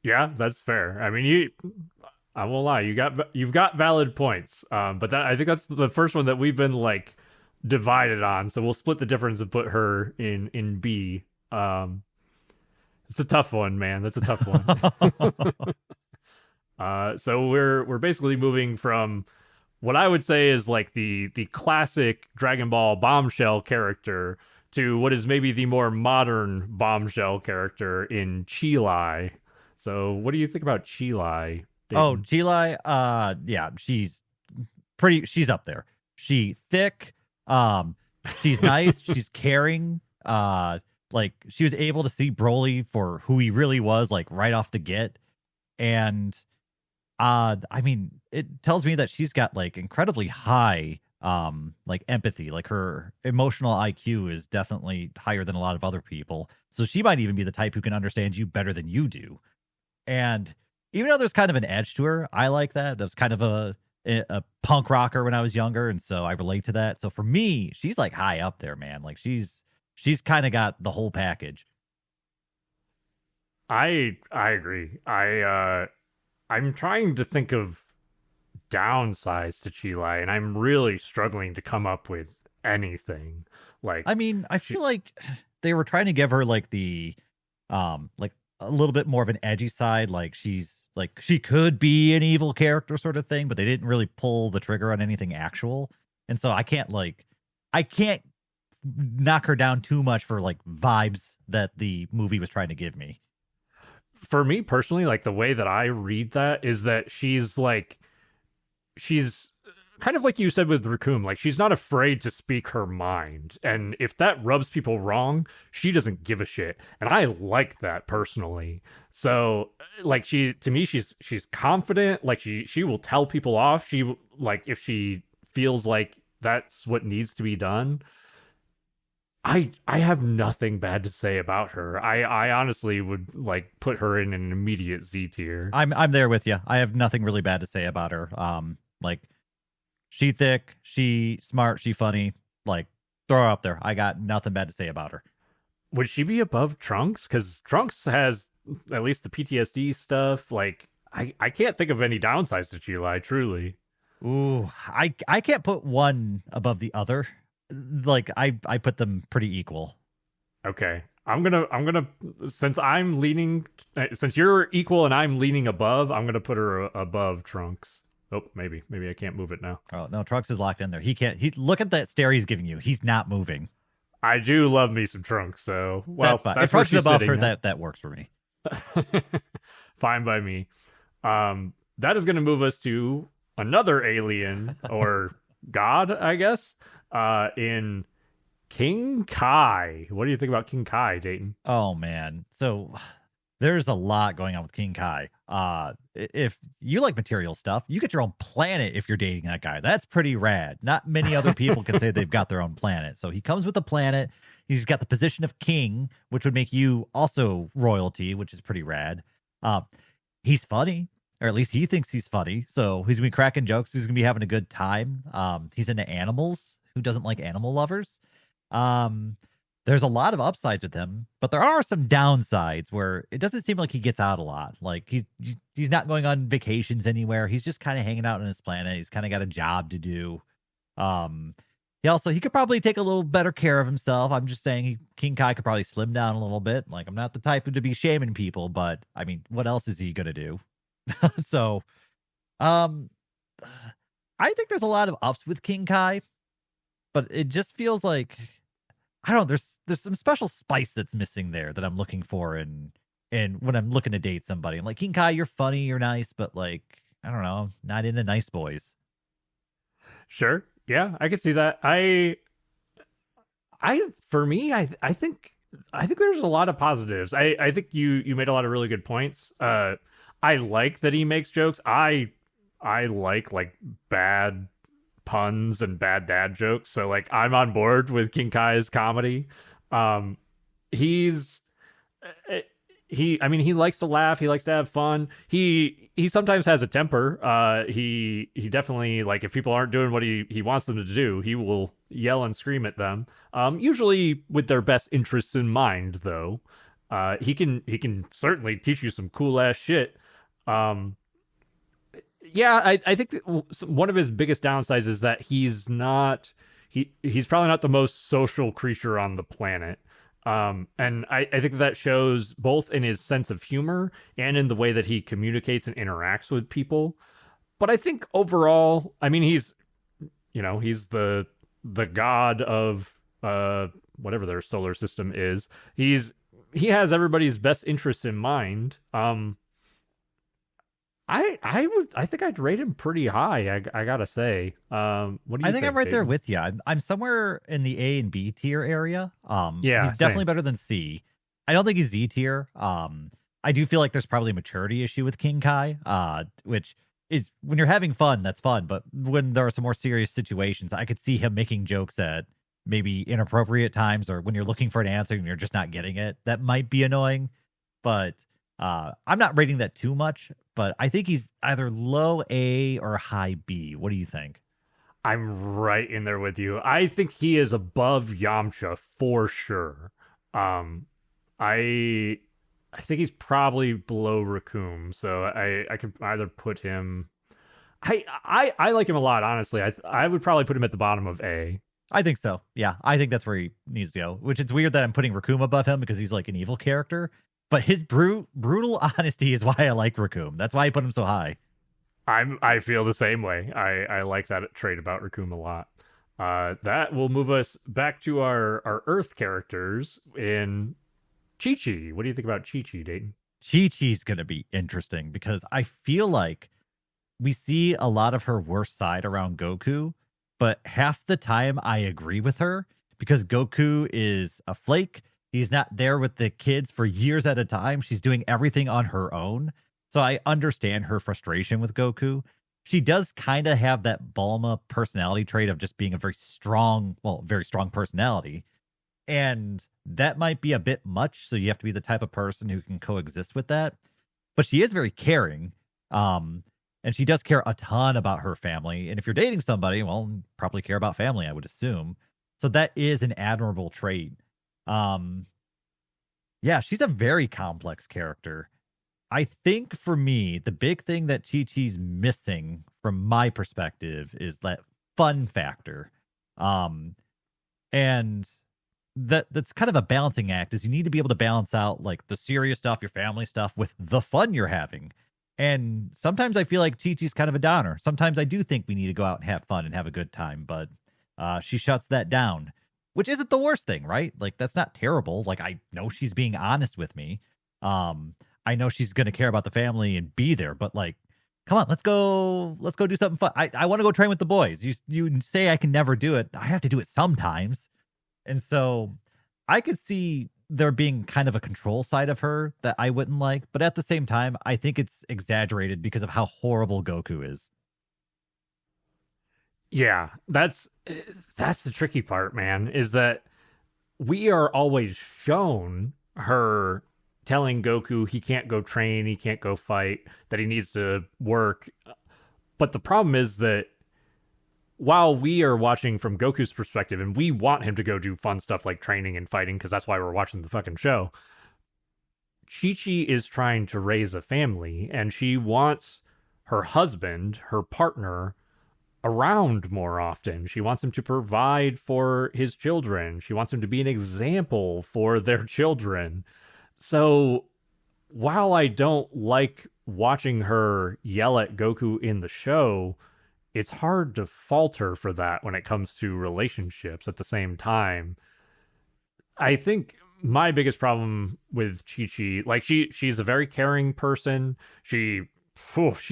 Speaker 2: Yeah, that's fair. I mean, I won't lie, you've got valid points. But that I think that's the first one that we've been like divided on. So we'll split the difference and put her in B. It's a tough one, man. That's a tough one. So we're basically moving from what I would say is like the classic Dragon Ball bombshell character to what is maybe the more modern bombshell character in Chilai. So what do you think about Chilai,
Speaker 1: Oh,
Speaker 2: Dayton?
Speaker 1: Chilai, yeah, she's up there. She thick, um, she's nice, she's caring. Like she was able to see Broly for who he really was, like right off the get. And I mean, it tells me that she's got like incredibly high like empathy. Like her emotional IQ is definitely higher than a lot of other people. So she might even be the type who can understand you better than you do. And even though there's kind of an edge to her, I like that. That was kind of a punk rocker when I was younger, and so I relate to that. So for me, she's like high up there, man. Like she's kind of got the whole package.
Speaker 2: I agree. I'm trying to think of downsides to Chilai, and I'm really struggling to come up with anything. Like
Speaker 1: I mean, I
Speaker 2: she
Speaker 1: feel like they were trying to give her like the like a little bit more of an edgy side. Like she's like she could be an evil character sort of thing, but they didn't really pull the trigger on anything actual. And so I can't knock her down too much for like vibes that the movie was trying to give me.
Speaker 2: For me personally, like the way that I read that is that she's kind of like you said with Raccoon, like she's not afraid to speak her mind. And if that rubs people wrong, she doesn't give a shit. And I like that personally. So like she to me she's confident, like she will tell people off. She like if she feels like that's what needs to be done. I have nothing bad to say about her. I honestly would like put her in an immediate Z tier.
Speaker 1: I'm there with you. I have nothing really bad to say about her. Like she thick, she smart, she funny. Like throw her up there. I got nothing bad to say about her.
Speaker 2: Would she be above Trunks? Because Trunks has at least the PTSD stuff. Like I can't think of any downsides to Chilai, truly.
Speaker 1: Ooh, I can't put one above the other. Like I put them pretty equal.
Speaker 2: Okay. I'm gonna since you're equal and I'm leaning above, I'm gonna put her above Trunks. Oh, maybe I can't move it now.
Speaker 1: Oh no, Trunks is locked in there. He can't. He look at that stare he's giving you. He's not moving.
Speaker 2: I do love me some Trunks, so well,
Speaker 1: That's fine.
Speaker 2: that's
Speaker 1: If
Speaker 2: where
Speaker 1: Trunks is
Speaker 2: she's
Speaker 1: above
Speaker 2: sitting
Speaker 1: her,
Speaker 2: now.
Speaker 1: that works for me.
Speaker 2: Fine by me. That is gonna move us to another alien or god, I guess. In King Kai. What do you think about King Kai, Dayton?
Speaker 1: Oh man, so there's a lot going on with King Kai. If you like material stuff, you get your own planet if you're dating that guy. That's pretty rad. Not many other people can say they've got their own planet. So he comes with a planet. He's got the position of king, which would make you also royalty, which is pretty rad. Uh, he's funny, or at least he thinks he's funny. So he's gonna be cracking jokes. He's gonna be having a good time. He's into animals. Who doesn't like animal lovers? Um, there's a lot of upsides with him, but there are some downsides where it doesn't seem like he gets out a lot. Like he's not going on vacations anywhere. He's just kind of hanging out on his planet. He's kind of got a job to do. Um, He could probably take a little better care of himself. I'm just saying King Kai could probably slim down a little bit. Like, I'm not the type to be shaming people, but I mean, what else is he gonna do? So, um, I think there's a lot of ups with King Kai, but it just feels like I don't know. There's some special spice that's missing there that I'm looking for in when I'm looking to date somebody. I'm like, King Kai, you're funny, you're nice, but like, I don't know, not into nice boys.
Speaker 2: Sure. Yeah, I could see that. For me, I think there's a lot of positives. I think you made a lot of really good points. I like that he makes jokes. I like bad puns and bad dad jokes. So like I'm on board with King Kai's comedy. Um he's eh, I mean he likes to laugh, he likes to have fun. He sometimes has a temper. He definitely, like, if people aren't doing what he wants them to do, he will yell and scream at them. Usually with their best interests in mind though. He can certainly teach you some cool ass shit. Um yeah, I think that one of his biggest downsides is that he's probably not the most social creature on the planet. And I think that shows both in his sense of humor and in the way that he communicates and interacts with people. But I think overall, I mean, he's the god of whatever their solar system is. He has everybody's best interests in mind. I think I'd rate him pretty high. I gotta say. What do you
Speaker 1: I think
Speaker 2: think,
Speaker 1: I'm right there
Speaker 2: Dayton?
Speaker 1: with you. I'm somewhere in the A and B tier area.
Speaker 2: Yeah,
Speaker 1: He's definitely
Speaker 2: same.
Speaker 1: better than C. I don't think he's Z tier. I do feel like there's probably a maturity issue with King Kai, which is when you're having fun, that's fun. But when there are some more serious situations, I could see him making jokes at maybe inappropriate times, or when you're looking for an answer and you're just not getting it. That might be annoying. But I'm not rating that too much. But I think he's either low A or high B. What do you think?
Speaker 2: I'm right in there with you. I think he is above Yamcha for sure. Um, I I think he's probably below Raccoon, so I could either put him. I like him a lot, honestly. I would probably put him at the bottom of A.
Speaker 1: I think so. Yeah, I think that's where he needs to go. Which it's weird that I'm putting Raccoon above him because he's like an evil character. But his brutal honesty is why I like Raccoon. That's why I put him so high.
Speaker 2: I feel the same way. I like that trait about Raccoon a lot. That will move us back to our Earth characters in Chi Chi. What do you think about Chi Chi, Dayton?
Speaker 1: Chi Chi's gonna be interesting because I feel like we see a lot of her worst side around Goku, but half the time I agree with her because Goku is a flake. He's not there with the kids for years at a time. She's doing everything on her own. So I understand her frustration with Goku. She does kind of have that Bulma personality trait of just being a very strong personality. And that might be a bit much. So you have to be the type of person who can coexist with that. But she is very caring. Um, and she does care a ton about her family. And if you're dating somebody, well, you probably care about family, I would assume. So that is an admirable trait. Um, yeah, she's a very complex character. I think for me, the big thing that Chi Chi's missing from my perspective is that fun factor. Um, and that's kind of a balancing act is you need to be able to balance out like the serious stuff, your family stuff with the fun you're having. And sometimes I feel like Chi Chi's kind of a downer. Sometimes I do think we need to go out and have fun and have a good time, but she shuts that down, which isn't the worst thing, right? Like that's not terrible. Like I know she's being honest with me. I know she's going to care about the family and be there, but like, come on, let's go do something fun. I want to go train with the boys. You say I can never do it. I have to do it sometimes. And so I could see there being kind of a control side of her that I wouldn't like, but at the same time, I think it's exaggerated because of how horrible Goku is.
Speaker 2: Yeah, that's the tricky part, man, is that we are always shown her telling Goku he can't go train, he can't go fight, that he needs to work. But the problem is that while we are watching from Goku's perspective and we want him to go do fun stuff like training and fighting because that's why we're watching the fucking show, Chi Chi is trying to raise a family and she wants her husband, her partner, around more often. She wants him to provide for his children. She wants him to be an example for their children. So while I don't like watching her yell at Goku in the show, it's hard to fault her for that when it comes to relationships at the same time. I think my biggest problem with Chi Chi, like she's a very caring person. She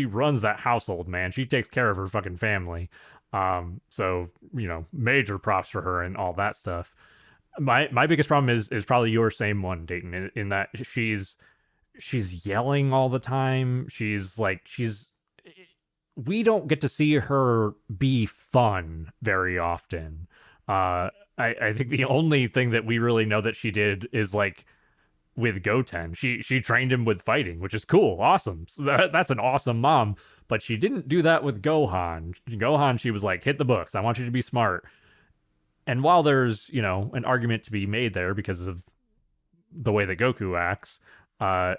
Speaker 2: runs that household, man. She takes care of her fucking family. So major props for her and all that stuff. My biggest problem is probably your same one, Dayton, in that she's yelling all the time. We don't get to see her be fun very often. I think the only thing that we really know that she did is like with Goten. She trained him with fighting, which is cool, awesome. So that's an awesome mom. But she didn't do that with Gohan. Gohan, she was like, hit the books. I want you to be smart. And while there's an argument to be made there because of the way that Goku acts, I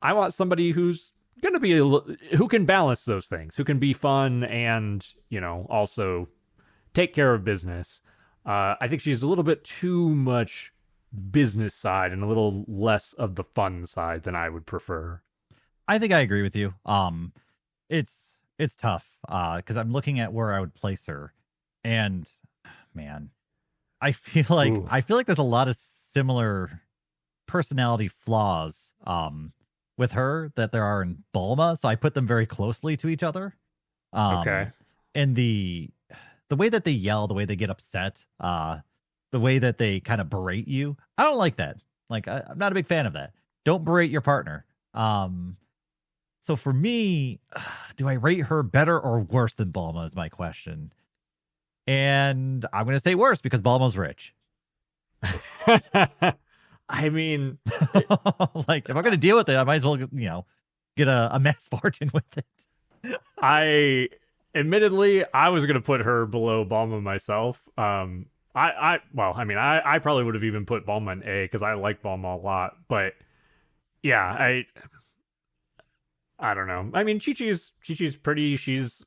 Speaker 2: want somebody who's gonna be who can balance those things, who can be fun and also take care of business. I think she's a little bit too much business side and a little less of the fun side than I would prefer.
Speaker 1: I think I agree with you. It's tough because I'm looking at where I would place her, and man, I feel like there's a lot of similar personality flaws with her that there are in Bulma, so I put them very closely to each other.
Speaker 2: Okay.
Speaker 1: And the way that they yell, the way they get upset, the way that they kind of berate you, I don't like that. Like I'm not a big fan of that. Don't berate your partner. So for me, do I rate her better or worse than Bulma is my question. And I'm going to say worse because Bulma's rich.
Speaker 2: I mean,
Speaker 1: like if I'm going to deal with it, I might as well, get a mass fortune with it.
Speaker 2: Admittedly, I was going to put her below Bulma myself. I probably would have even put Bulma in A because I like Bulma a lot. But yeah, I don't know. I mean, Chi-Chi's pretty. She's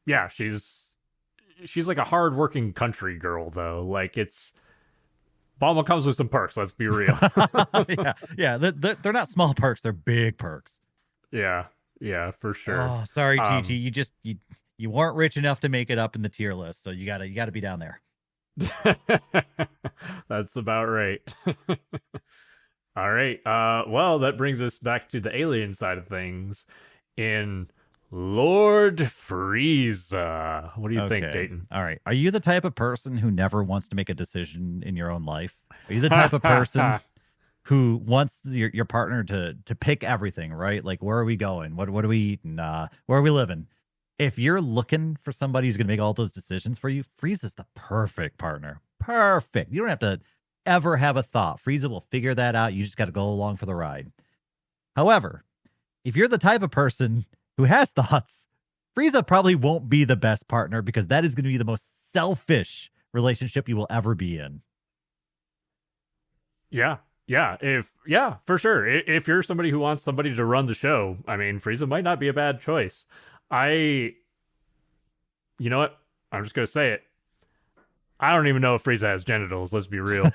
Speaker 2: like a hardworking country girl though. Like Bulma comes with some perks. Let's be real.
Speaker 1: yeah. They're not small perks. They're big perks.
Speaker 2: Yeah, for sure.
Speaker 1: Oh, sorry, Chi-Chi. You weren't rich enough to make it up in the tier list, so you gotta be down there.
Speaker 2: That's about right. All right. Well, that brings us back to the alien side of things in Lord Frieza. What do you think, Dayton?
Speaker 1: All right. Are you the type of person who never wants to make a decision in your own life? Are you the type of person who wants your partner to pick everything, right? Like, where are we going? What are we eating? Where are we living? If you're looking for somebody who's going to make all those decisions for you, Frieza's the perfect partner. Perfect. You don't have to ever have a thought. Frieza will figure that out. You just got to go along for the ride. However, if you're the type of person who has thoughts, Frieza probably won't be the best partner because that is going to be the most selfish relationship you will ever be in.
Speaker 2: Yeah, for sure. If you're somebody who wants somebody to run the show, I mean, Frieza might not be a bad choice. You know what? I'm just going to say it. I don't even know if Frieza has genitals. Let's be real.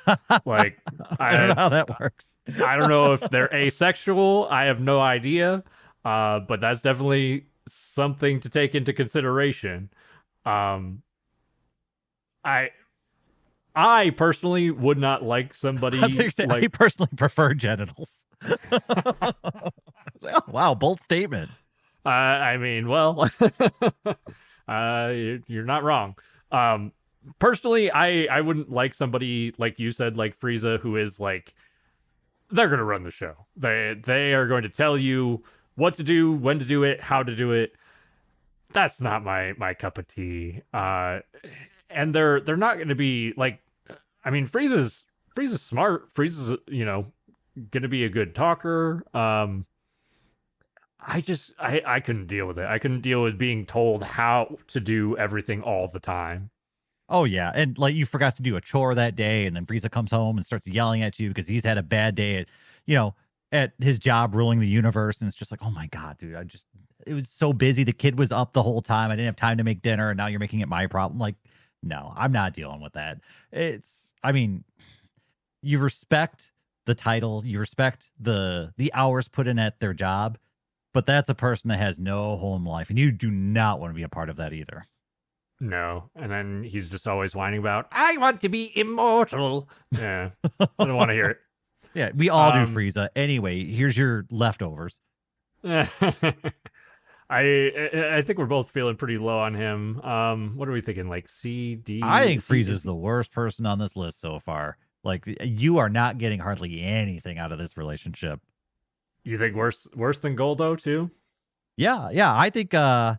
Speaker 2: Like,
Speaker 1: I don't know how that works.
Speaker 2: I don't know if they're asexual. I have no idea. But that's definitely something to take into consideration. I personally would not like somebody.
Speaker 1: I personally prefer genitals. Oh, wow, bold statement.
Speaker 2: I mean, well, you're not wrong. Personally, I wouldn't like somebody like you said, like Frieza, who is like, they're going to run the show. They are going to tell you what to do, when to do it, how to do it. That's not my cup of tea. And they're not going to be like, I mean, Frieza's smart. Frieza's, going to be a good talker. I couldn't deal with it. I couldn't deal with being told how to do everything all the time.
Speaker 1: Oh, yeah. And like you forgot to do a chore that day, and then Frieza comes home and starts yelling at you because he's had a bad day at his job ruling the universe. And it's just like, oh my God, dude, it was so busy. The kid was up the whole time. I didn't have time to make dinner, and now you're making it my problem. Like, no, I'm not dealing with that. I mean, you respect the title, you respect the hours put in at their job, but that's a person that has no home life, and you do not want to be a part of that either.
Speaker 2: No. And then he's just always whining about, I want to be immortal. Yeah. I don't want to hear it.
Speaker 1: Yeah, we all do, Frieza. Anyway, here's your leftovers.
Speaker 2: I think we're both feeling pretty low on him. What are we thinking? Like C, D?
Speaker 1: I think Frieza's the worst person on this list so far. Like, you are not getting hardly anything out of this relationship.
Speaker 2: You think worse than Goldo too?
Speaker 1: Yeah. I think I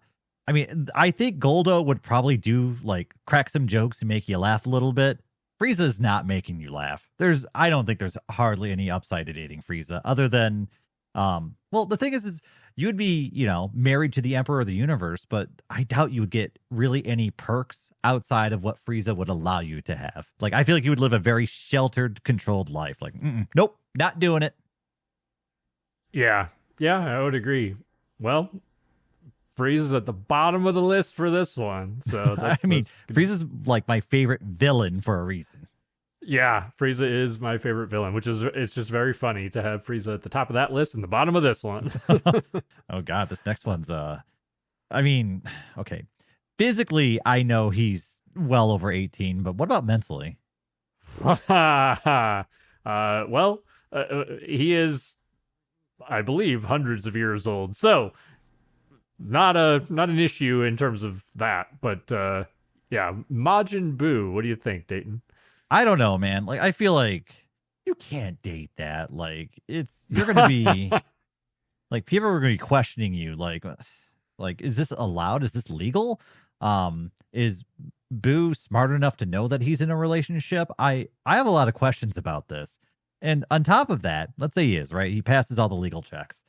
Speaker 1: think Goldo would probably do like crack some jokes and make you laugh a little bit. Frieza's not making you laugh. I don't think there's hardly any upside to dating Frieza other than well, the thing is you would be, married to the Emperor of the Universe, but I doubt you would get really any perks outside of what Frieza would allow you to have. Like, I feel like you would live a very sheltered, controlled life. Like, nope, not doing it.
Speaker 2: Yeah, I would agree. Well, Frieza's at the bottom of the list for this one. So
Speaker 1: Frieza's like my favorite villain for a reason.
Speaker 2: Yeah, Frieza is my favorite villain, it's just very funny to have Frieza at the top of that list and the bottom of this one.
Speaker 1: Oh God, this next one's okay. Physically, I know he's well over 18, but what about mentally?
Speaker 2: He is, I believe, hundreds of years old. So not an issue in terms of that, but yeah, Majin Buu. What do you think, Dayton?
Speaker 1: I don't know, man. Like, I feel like you can't date that. Like, you're gonna be like, people are gonna be questioning you. Like, is this allowed? Is this legal? Is Boo smart enough to know that he's in a relationship? I have a lot of questions about this. And on top of that, let's say he is, right? He passes all the legal checks.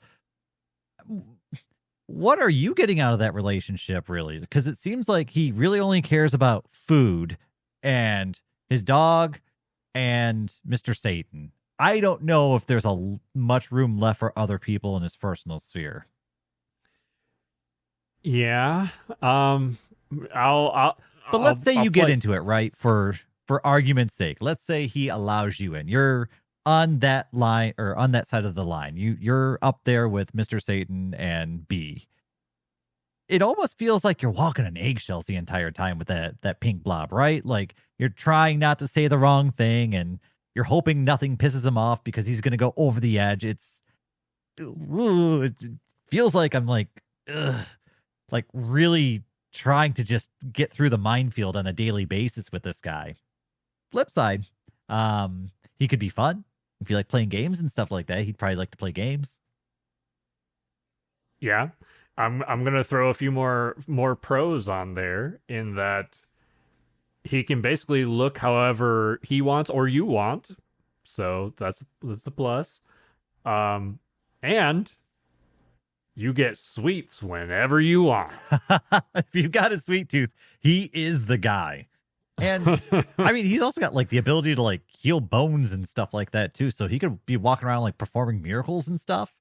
Speaker 1: What are you getting out of that relationship, really? Because it seems like he really only cares about food and his dog and Mr. Satan. I don't know if there's much room left for other people in his personal sphere.
Speaker 2: Yeah. But
Speaker 1: let's say you get into it, right? For argument's sake, let's say he allows you in. You're on that line, or on that side of the line. You're up there with Mr. Satan and B. It almost feels like you're walking on eggshells the entire time with that pink blob, right? Like, you're trying not to say the wrong thing, and you're hoping nothing pisses him off because he's going to go over the edge. It feels like I'm like really trying to just get through the minefield on a daily basis with this guy. Flip side, he could be fun. If you like playing games and stuff like that, he'd probably like to play games.
Speaker 2: Yeah. I'm gonna throw a few more pros on there, in that he can basically look however he wants or you want, so that's the plus. And you get sweets whenever you want.
Speaker 1: If you got a sweet tooth, he is the guy. And I mean, he's also got like the ability to like heal bones and stuff like that too. So he could be walking around like performing miracles and stuff.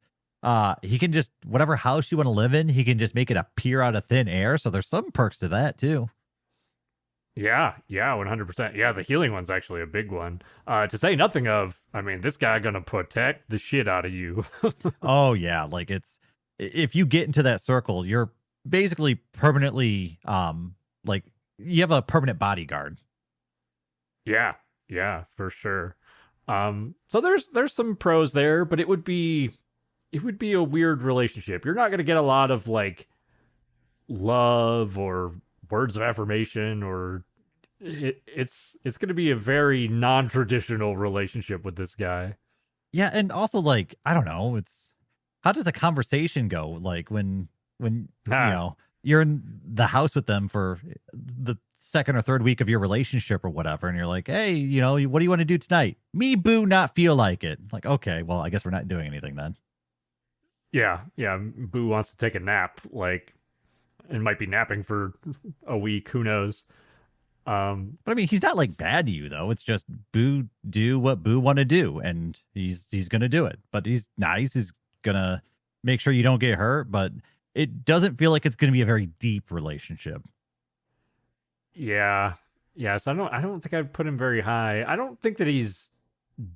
Speaker 1: He can just, whatever house you want to live in, he can just make it appear out of thin air. So there's some perks to that too.
Speaker 2: Yeah, 100%. Yeah, the healing one's actually a big one. To say nothing of, I mean, this guy gonna protect the shit out of you.
Speaker 1: Oh yeah, like if you get into that circle, you're basically permanently like you have a permanent bodyguard.
Speaker 2: Yeah, for sure. So there's some pros there, but it would be a weird relationship. You're not going to get a lot of like love or words of affirmation, or it's going to be a very non-traditional relationship with this guy.
Speaker 1: Yeah, and also like, I don't know, how does a conversation go? Like when you're in the house with them for the second or third week of your relationship or whatever, and you're like, hey, what do you want to do tonight? Me, Boo, not feel like it. Like, okay, well, I guess we're not doing anything then.
Speaker 2: Yeah. Boo wants to take a nap, like, and might be napping for a week. Who knows?
Speaker 1: But I mean, he's not like bad to you though. It's just Boo do what Boo want to do, and he's gonna do it. But he's nice. He's gonna make sure you don't get hurt. But it doesn't feel like it's going to be a very deep relationship.
Speaker 2: Yeah. Yes, I don't think I'd put him very high. I don't think that he's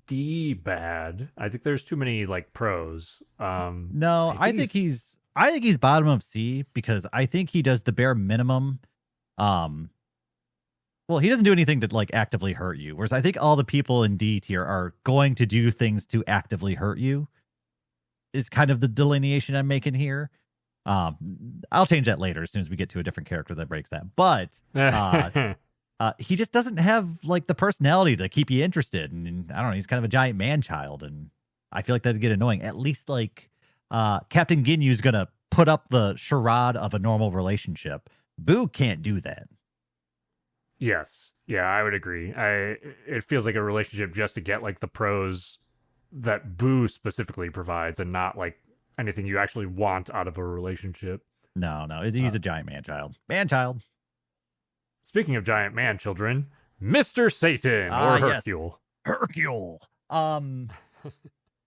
Speaker 2: D bad. I think there's too many like pros.
Speaker 1: No, I think he's bottom of C because I think he does the bare minimum. Um, well, he doesn't do anything to like actively hurt you, whereas I think all the people in D tier are going to do things to actively hurt you. Is kind of the delineation I'm making here. I'll change that later as soon as we get to a different character that breaks that. But he just doesn't have like the personality to keep you interested. And I don't know, he's kind of a giant man child, and I feel like that'd get annoying. At least like Captain Ginyu's gonna put up the charade of a normal relationship. Boo can't do that.
Speaker 2: Yes. Yeah, I would agree. It feels like a relationship just to get like the pros that Boo specifically provides and not like anything you actually want out of a relationship.
Speaker 1: No, he's a giant man child. Man child.
Speaker 2: Speaking of giant man children, Mr. Satan or Hercule.
Speaker 1: Yes. Hercule.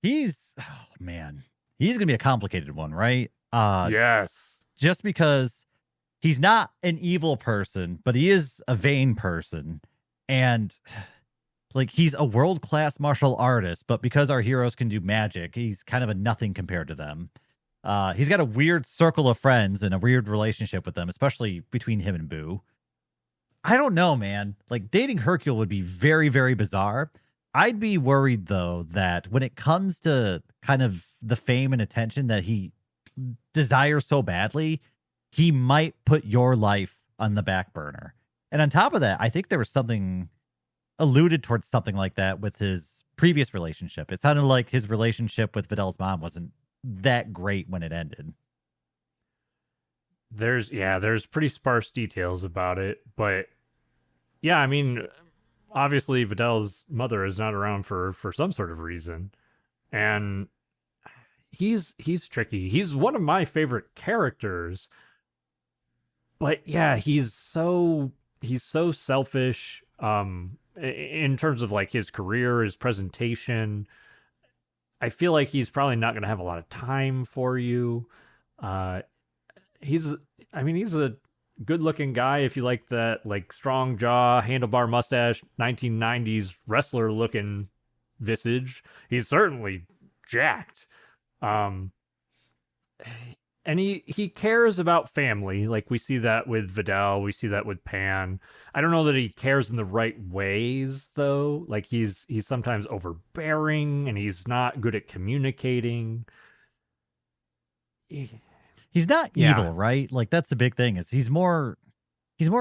Speaker 1: He's man. He's gonna be a complicated one, right?
Speaker 2: Yes.
Speaker 1: Just because he's not an evil person, but he is a vain person. And like he's a world-class martial artist, but because our heroes can do magic, he's kind of a nothing compared to them. He's got a weird circle of friends and a weird relationship with them, especially between him and Boo. I don't know, man. Like dating Hercule would be very, very bizarre. I'd be worried though that when it comes to kind of the fame and attention that he desires so badly, he might put your life on the back burner. And on top of that, I think there was something alluded towards something like that with his previous relationship. It sounded like his relationship with Vidal's mom wasn't that great when it ended.
Speaker 2: There's pretty sparse details about it, but yeah, I mean, obviously Vidal's mother is not around for some sort of reason, and he's tricky. He's one of my favorite characters, but yeah, he's so selfish. In terms of like his career, his presentation, I feel like he's probably not going to have a lot of time for you. He's a good-looking guy if you like that like strong jaw, handlebar mustache, 1990s wrestler-looking visage. He's certainly jacked. And he cares about family. Like we see that with Vidal, we see that with Pan. I don't know that he cares in the right ways though. Like he's sometimes overbearing and he's not good at communicating.
Speaker 1: He's not evil, right? Like that's the big thing is he's more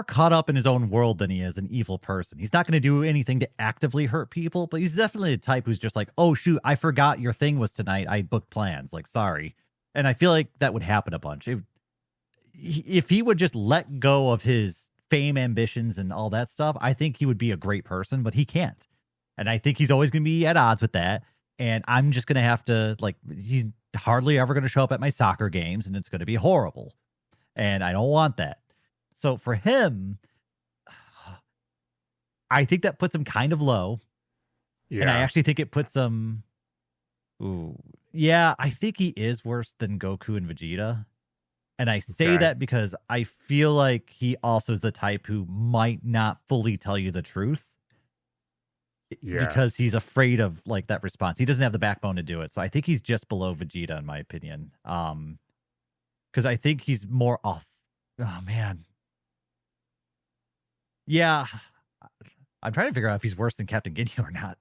Speaker 1: caught up in his own world than he is an evil person. He's not going to do anything to actively hurt people, but he's definitely the type who's just like, "Oh shoot, I forgot your thing was tonight. I booked plans. Like sorry." And I feel like that would happen a bunch. If he would just let go of his fame ambitions and all that stuff, I think he would be a great person, but he can't. And I think he's always going to be at odds with that. And I'm just going to have to, like, he's hardly ever going to show up at my soccer games and it's going to be horrible. And I don't want that. So for him, I think that puts him kind of low. Yeah. And I actually think it puts him... Ooh. Yeah, I think he is worse than Goku and Vegeta. And I say that because I feel like he also is the type who might not fully tell you the truth. Yeah. Because he's afraid of like that response. He doesn't have the backbone to do it. So I think he's just below Vegeta in my opinion. Because I think he's more off. Oh man. Yeah. I'm trying to figure out if he's worse than Captain Ginyu or not.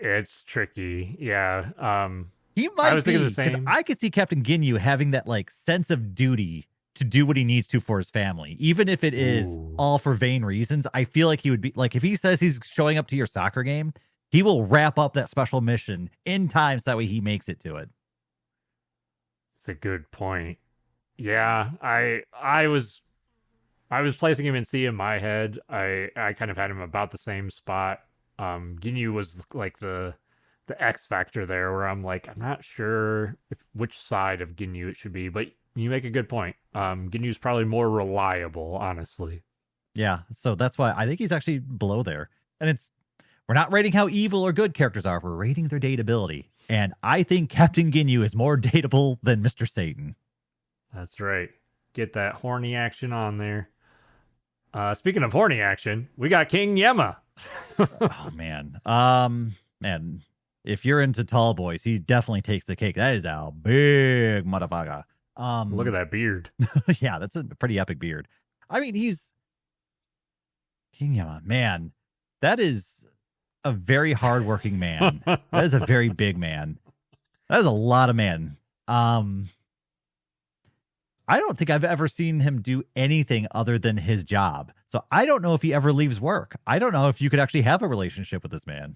Speaker 2: It's tricky. Yeah.
Speaker 1: He might
Speaker 2: I was thinking the same.
Speaker 1: I could see Captain Ginyu having that like sense of duty to do what he needs to for his family, even if it is all for vain reasons. I feel like he would be like, if he says he's showing up to your soccer game, he will wrap up that special mission in time so that way he makes it to it.
Speaker 2: It's a good point. Yeah, I was placing him in C in my head. I kind of had him about the same spot. Ginyu was like the X factor there, where I'm like, I'm not sure which side of Ginyu it should be, but you make a good point. Ginyu's probably more reliable, honestly.
Speaker 1: Yeah, so that's why I think he's actually below there. And we're not rating how evil or good characters are, we're rating their dateability. And I think Captain Ginyu is more dateable than Mr. Satan.
Speaker 2: That's right. Get that horny action on there. Speaking of horny action, we got King Yemma.
Speaker 1: Oh man. Man, if you're into tall boys, he definitely takes the cake. That is a big motherfucker.
Speaker 2: Look at that beard.
Speaker 1: Yeah, that's a pretty epic beard. I mean, he's King Yemma, man. That is a very hardworking man. That is a very big man. That is a lot of man. I don't think I've ever seen him do anything other than his job. So I don't know if he ever leaves work. I don't know if you could actually have a relationship with this man.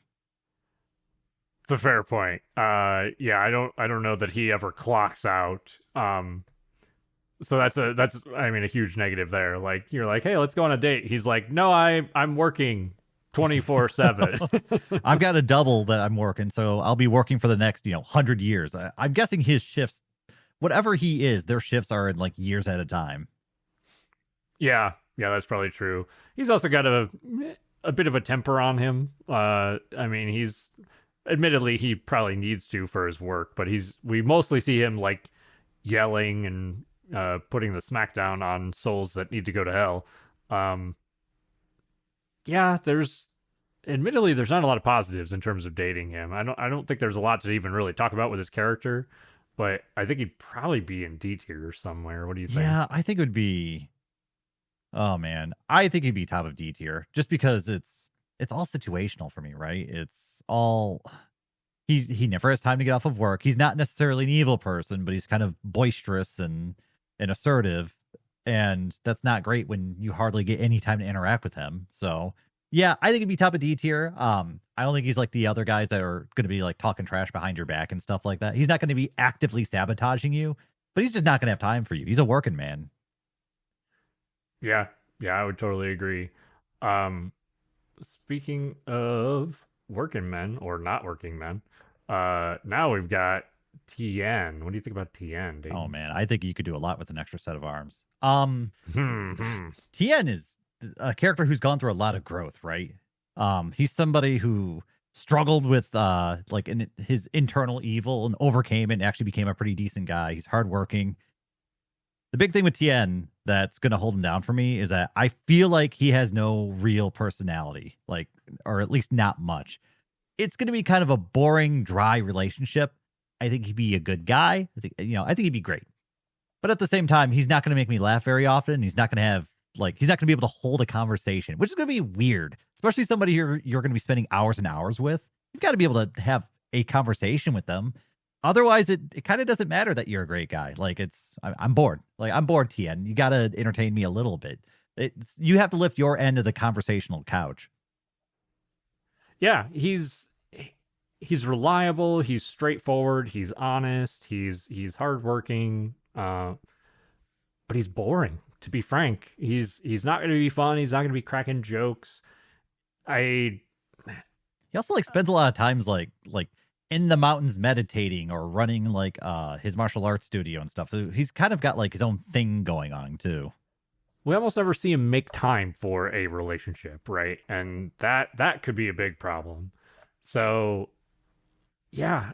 Speaker 2: It's a fair point. Yeah, I don't know that he ever clocks out. So that's a huge negative there. Like you're like, hey, let's go on a date. He's like, no, I'm working 24/7.
Speaker 1: I've got a double that I'm working, so I'll be working for the next 100 years. I'm guessing his shifts, whatever he is, their shifts are in like years at a time.
Speaker 2: Yeah, that's probably true. He's also got a bit of a temper on him. I mean, he's admittedly he probably needs to for his work, but we mostly see him like yelling and putting the smackdown on souls that need to go to hell. Yeah, there's not a lot of positives in terms of dating him. I don't think there's a lot to even really talk about with his character, but I think he'd probably be in D tier somewhere. What do you think?
Speaker 1: Yeah, I think it would be. Oh man, I think he'd be top of D tier just because it's all situational for me, right? It's all he never has time to get off of work. He's not necessarily an evil person, but he's kind of boisterous and assertive, and that's not great when you hardly get any time to interact with him. So yeah, I think it'd be top of D tier. I don't think he's like the other guys that are going to be like talking trash behind your back and stuff like that. He's not going to be actively sabotaging you, but he's just not going to have time for you. He's a working man.
Speaker 2: Yeah, I would totally agree. Speaking of working men or not working men, now we've got TN. What do you think about TN, Dayton?
Speaker 1: Oh man, I think you could do a lot with an extra set of arms. TN is a character who's gone through a lot of growth, right? He's somebody who struggled with his internal evil and overcame it and actually became a pretty decent guy. He's hardworking. The big thing with TN that's going to hold him down for me is that I feel like he has no real personality, or at least not much. It's going to be kind of a boring, dry relationship. I think he'd be a good guy. I think he'd be great. But at the same time, he's not going to make me laugh very often. He's not going to have he's not going to be able to hold a conversation, which is going to be weird, especially somebody you're going to be spending hours and hours with. You've got to be able to have a conversation with them. Otherwise, it kind of doesn't matter that you're a great guy. I'm bored. I'm bored, TN. You got to entertain me a little bit. You have to lift your end of the conversational couch.
Speaker 2: Yeah, he's reliable. He's straightforward. He's honest. He's hardworking. But he's boring. To be frank, he's not going to be fun. He's not going to be cracking jokes. He
Speaker 1: also spends a lot of times like in the mountains meditating or running his martial arts studio and stuff. So he's kind of got his own thing going on too.
Speaker 2: We almost never see him make time for a relationship, right? And that could be a big problem. So yeah,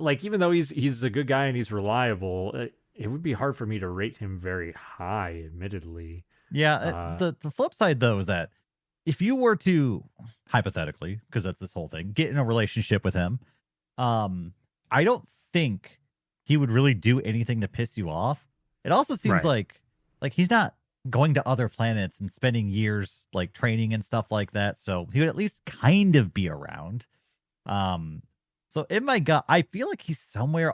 Speaker 2: even though he's a good guy and he's reliable, it would be hard for me to rate him very high, admittedly.
Speaker 1: Yeah, the flip side though is that if you were to hypothetically, because that's this whole thing, get in a relationship with him, I don't think he would really do anything to piss you off. It also seems
Speaker 2: right.
Speaker 1: like he's not going to other planets and spending years training and stuff like that. So he would at least kind of be around. So in my gut, I feel like he's somewhere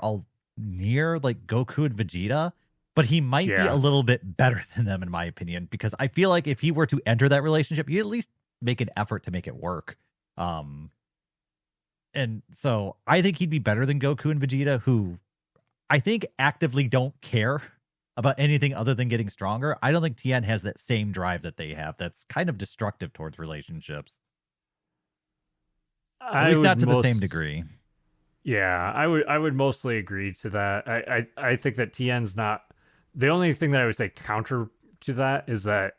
Speaker 1: near Goku and Vegeta, but he might be a little bit better than them in my opinion, because I feel like if he were to enter that relationship, you at least make an effort to make it work. And so I think he'd be better than Goku and Vegeta, who I think actively don't care about anything other than getting stronger. I don't think Tien has that same drive that they have. That's kind of destructive towards relationships. At least not to the same degree.
Speaker 2: Yeah, I would mostly agree to that. I think that Tien's not the only thing that I would say counter to that is that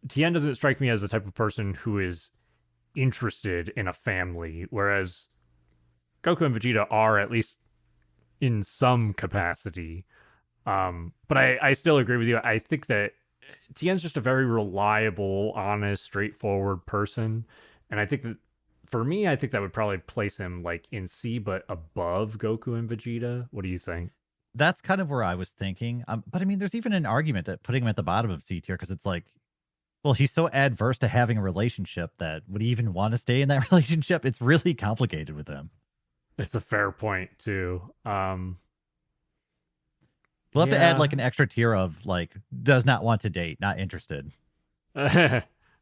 Speaker 2: Tien doesn't strike me as the type of person who is interested in a family, whereas Goku and Vegeta are at least in some capacity. But I still agree with you. I think that Tien's just a very reliable, honest, straightforward person, and I think that for me, I think that would probably place him like in C, but above Goku and Vegeta. What do you think?
Speaker 1: That's kind of where I was thinking. But I mean, there's even an argument at putting him at the bottom of C tier because it's like, well, he's so adverse to having a relationship that would he even want to stay in that relationship? It's really complicated with him.
Speaker 2: It's a fair point too.
Speaker 1: We'll have to
Speaker 2: Yeah,
Speaker 1: add like an extra tier of like does not want to date, not interested.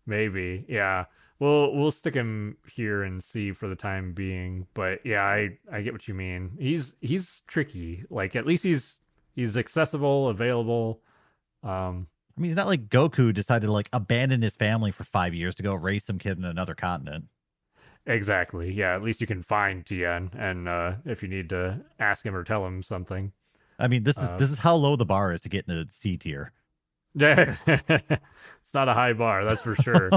Speaker 2: maybe. Yeah, we'll stick him here and see for the time being. But yeah, I get what you mean. He's tricky. Like at least he's accessible, available. Um,
Speaker 1: I mean, he's not like Goku decided to like abandon his family for 5 years to go raise some kid in another continent.
Speaker 2: exactly. Yeah, at least you can find Tien, and if you need to ask him or tell him something.
Speaker 1: I mean, this is
Speaker 2: Uh,
Speaker 1: this is how low the bar is to get into C tier.
Speaker 2: Yeah, it's not a high bar, that's for sure.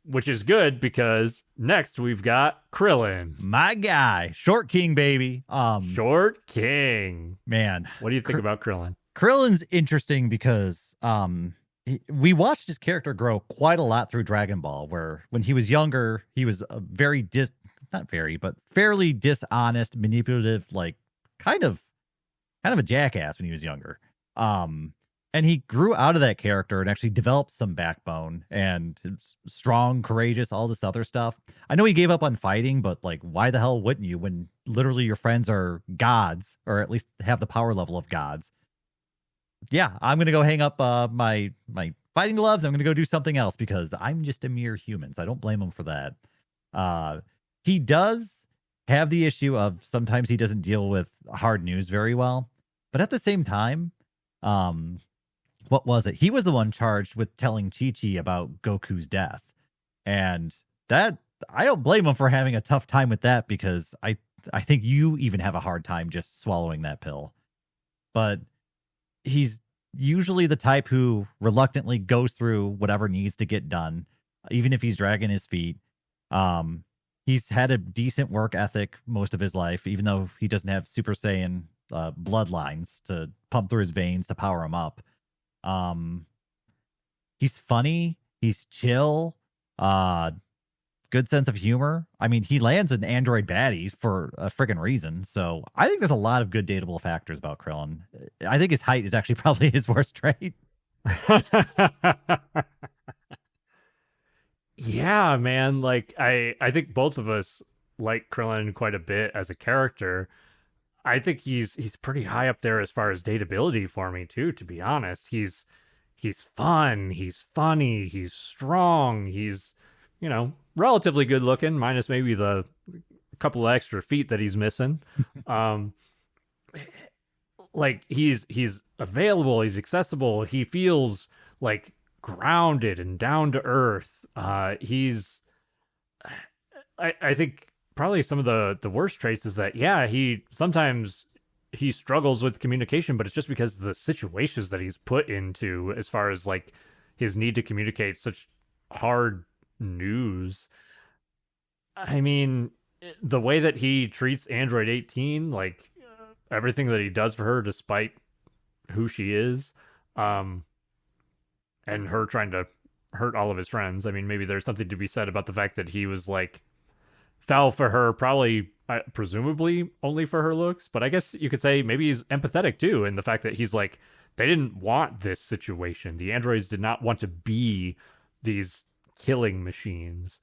Speaker 2: Which is good because next we've got Krillin,
Speaker 1: My guy, Short King, baby.
Speaker 2: Short King.
Speaker 1: Man,
Speaker 2: What do you think about Krillin?
Speaker 1: Krillin's interesting because we watched his character grow quite a lot through Dragon Ball, where when he was younger, he was a very not very, but fairly dishonest, manipulative, like kind of a jackass when he was younger. And he grew out of that character and actually developed some backbone and is strong, courageous, all this other stuff. I know he gave up on fighting, but like, why the hell wouldn't you when literally your friends are gods, or at least have the power level of gods? Yeah, I'm gonna go hang up my fighting gloves. I'm gonna go do something else because I'm just a mere human. So I don't blame him for that. He does have the issue of sometimes he doesn't deal with hard news very well, but at the same time, what was it? He was the one charged with telling Chi Chi about Goku's death, and that I don't blame him for having a tough time with that because I think you even have a hard time just swallowing that pill. But he's usually the type who reluctantly goes through whatever needs to get done, even if he's dragging his feet. He's had a decent work ethic most of his life, even though he doesn't have Super Saiyan bloodlines to pump through his veins to power him up. He's funny. He's chill. Good sense of humor. I mean, he lands an android baddie for a friggin' reason. So I think there's a lot of good dateable factors about Krillin. I think his height is actually probably his worst trait.
Speaker 2: Yeah, man. Like I think both of us like Krillin quite a bit as a character. I think he's pretty high up there as far as dateability for me too, to be honest. He's fun, he's funny, he's strong, he's, relatively good looking, minus maybe the couple of extra feet that he's missing. um like he's available, he's accessible, he feels like grounded and down to earth. He's I think probably some of the worst traits is that yeah, he sometimes he struggles with communication, but it's just because of the situations that he's put into as far as like his need to communicate such hard news. I mean, the way that he treats Android 18, like everything that he does for her despite who she is, and her trying to hurt all of his friends. I mean, maybe there's something to be said about the fact that he was like fell for her, probably presumably only for her looks, but I guess you could say maybe he's empathetic too, in the fact that he's like, they didn't want this situation. The androids did not want to be these killing machines.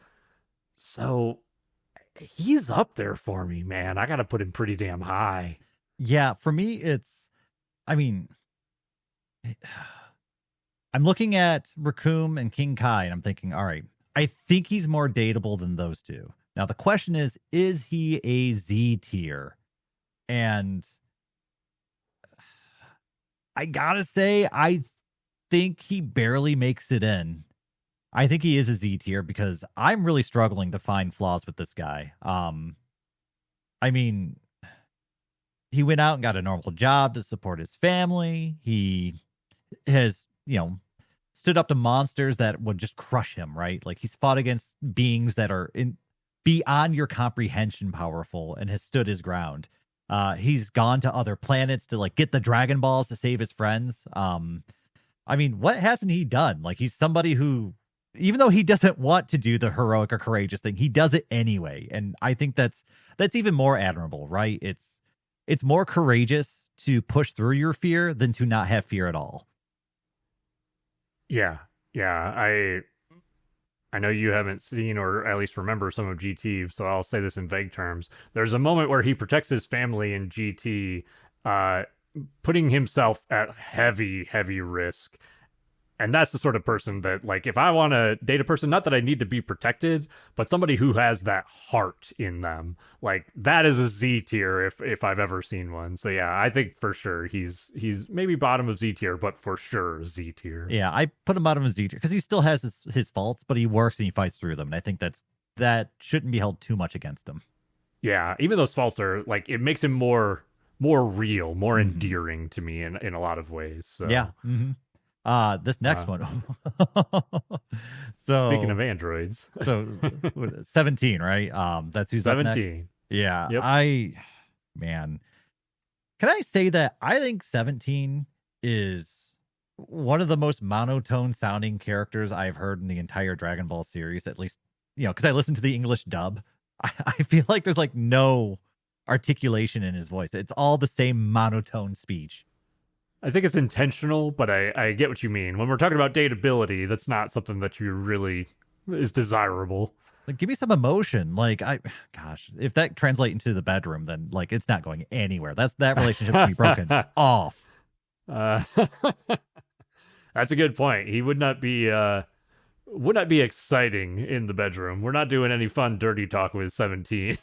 Speaker 2: So he's up there for me, man. I gotta put him pretty damn high.
Speaker 1: Yeah, for me, I mean, I'm looking at Raccoon and King Kai, and I'm thinking, all right, I think he's more dateable than those two. Now, the question is he a Z tier? And I gotta say, I think he barely makes it in. I think he is a Z tier because I'm really struggling to find flaws with this guy. I mean, he went out and got a normal job to support his family. He has, stood up to monsters that would just crush him, right? Like he's fought against beings that are beyond your comprehension powerful and has stood his ground. He's gone to other planets to like get the Dragon Balls to save his friends. I mean, what hasn't he done? Like, he's somebody who, even though he doesn't want to do the heroic or courageous thing, he does it anyway. And I think that's even more admirable, right? It's more courageous to push through your fear than to not have fear at all.
Speaker 2: Yeah. Yeah. I know you haven't seen or at least remember some of GT, so I'll say this in vague terms. There's a moment where he protects his family in GT, putting himself at heavy, heavy risk. And that's the sort of person that, like, if I want to date a person, not that I need to be protected, but somebody who has that heart in them, like, that is a Z tier if I've ever seen one. So yeah, I think for sure he's maybe bottom of Z tier, but for sure Z tier.
Speaker 1: Yeah, I put him bottom of Z tier because he still has his faults, but he works and he fights through them. And I think that shouldn't be held too much against him.
Speaker 2: Yeah, even those faults are like, it makes him more real, more endearing to me in a lot of ways. So
Speaker 1: yeah. This next one. So
Speaker 2: speaking of androids,
Speaker 1: so 17, right? That's who's
Speaker 2: 17.
Speaker 1: Up next? Yeah.
Speaker 2: Yep.
Speaker 1: Man, can I say that I think 17 is one of the most monotone sounding characters I've heard in the entire Dragon Ball series, at least, because I listened to the English dub. I feel like there's like no articulation in his voice. It's all the same monotone speech.
Speaker 2: I think it's intentional, but I get what you mean. When we're talking about dateability, that's not something that you really is desirable.
Speaker 1: Like, give me some emotion. Like, if that translates into the bedroom, then like it's not going anywhere. That relationship should be broken off.
Speaker 2: That's a good point. He would not be exciting in the bedroom. We're not doing any fun dirty talk with 17.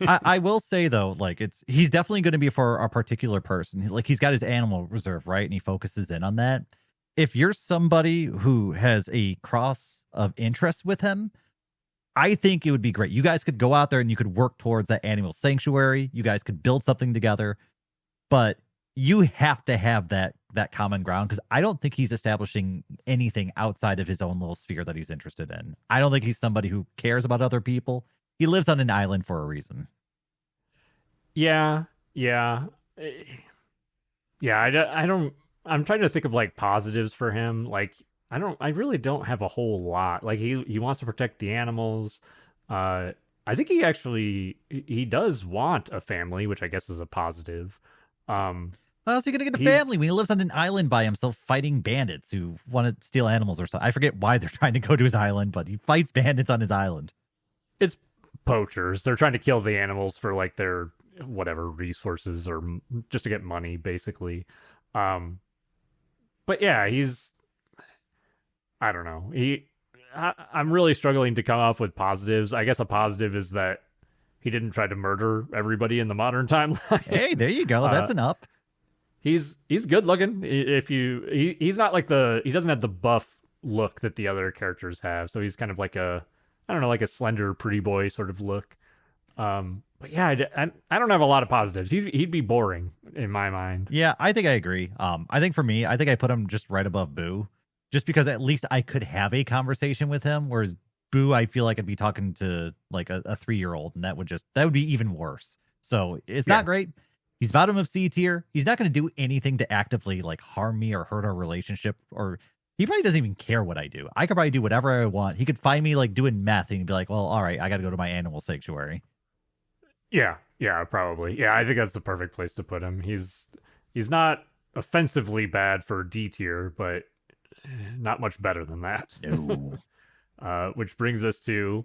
Speaker 1: I will say though, like he's definitely going to be for a particular person. Like, he's got his animal reserve, right? And he focuses in on that. If you're somebody who has a cross of interest with him, I think it would be great. You guys could go out there and you could work towards that animal sanctuary. You guys could build something together, but you have to have that common ground, because I don't think he's establishing anything outside of his own little sphere that he's interested in. I don't think he's somebody who cares about other people. He lives on an island for a reason.
Speaker 2: Yeah. I don't. I'm trying to think of like positives for him. Like, I really don't have a whole lot. Like, he wants to protect the animals. I think he does want a family, which I guess is a positive.
Speaker 1: How's he going to get a family when he lives on an island by himself fighting bandits who want to steal animals or something? I forget why they're trying to go to his island, but he fights bandits on his island.
Speaker 2: It's poachers. They're trying to kill the animals for like their whatever resources or just to get money, basically. But yeah, I don't know. I'm really struggling to come up with positives. I guess a positive is that he didn't try to murder everybody in the modern timeline.
Speaker 1: Hey, there you go. That's an up.
Speaker 2: He's good looking. He's not like he doesn't have the buff look that the other characters have. So he's kind of like like a slender, pretty boy sort of look. But yeah, I don't have a lot of positives. He'd be boring in my mind.
Speaker 1: Yeah, I think I agree. I think for me, I think I put him just right above Boo, just because at least I could have a conversation with him. Whereas Boo, I feel like I'd be talking to like a 3-year-old, and that would be even worse. So it's not great. He's bottom of C tier. He's not going to do anything to actively like harm me or hurt our relationship, or he probably doesn't even care what I do. I could probably do whatever I want. He could find me like doing meth and he'd be like, well, all right, I got to go to my animal sanctuary.
Speaker 2: Yeah, probably. Yeah, I think that's the perfect place to put him. He's not offensively bad for D tier, but not much better than that.
Speaker 1: No.
Speaker 2: Which brings us to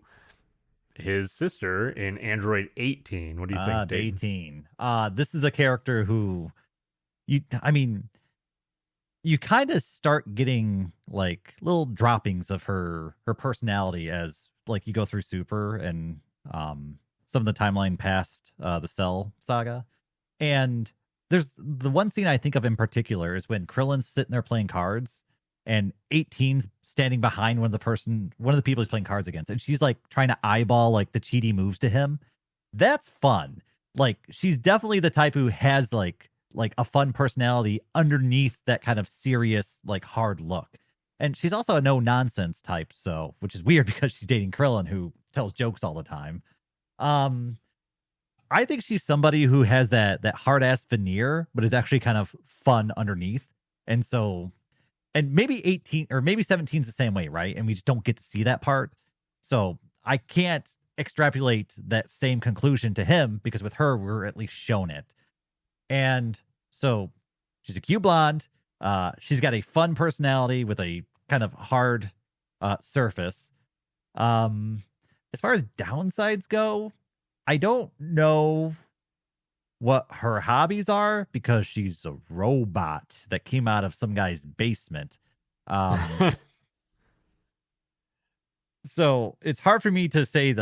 Speaker 2: his sister in Android 18. What do you think,
Speaker 1: Dayton? This is a character who you kind of start getting like little droppings of her personality as like you go through Super and some of the timeline past the Cell saga. And there's the one scene I think of in particular is when Krillin's sitting there playing cards and 18's standing behind one of the people he's playing cards against, and she's like trying to eyeball like the cheaty moves to him. That's fun. Like, she's definitely the type who has like a fun personality underneath that kind of serious, like hard look. And she's also a no nonsense type, so which is weird because she's dating Krillin, who tells jokes all the time. Um, I think she's somebody who has that hard ass veneer, but is actually kind of fun underneath. And so, and maybe 18 or maybe 17 is the same way, right? And we just don't get to see that part. So I can't extrapolate that same conclusion to him because with her, we're at least shown it. And so she's a cute blonde. She's got a fun personality with a kind of hard surface. As far as downsides go, I don't know what her hobbies are because she's a robot that came out of some guy's basement. Um, so it's hard for me to say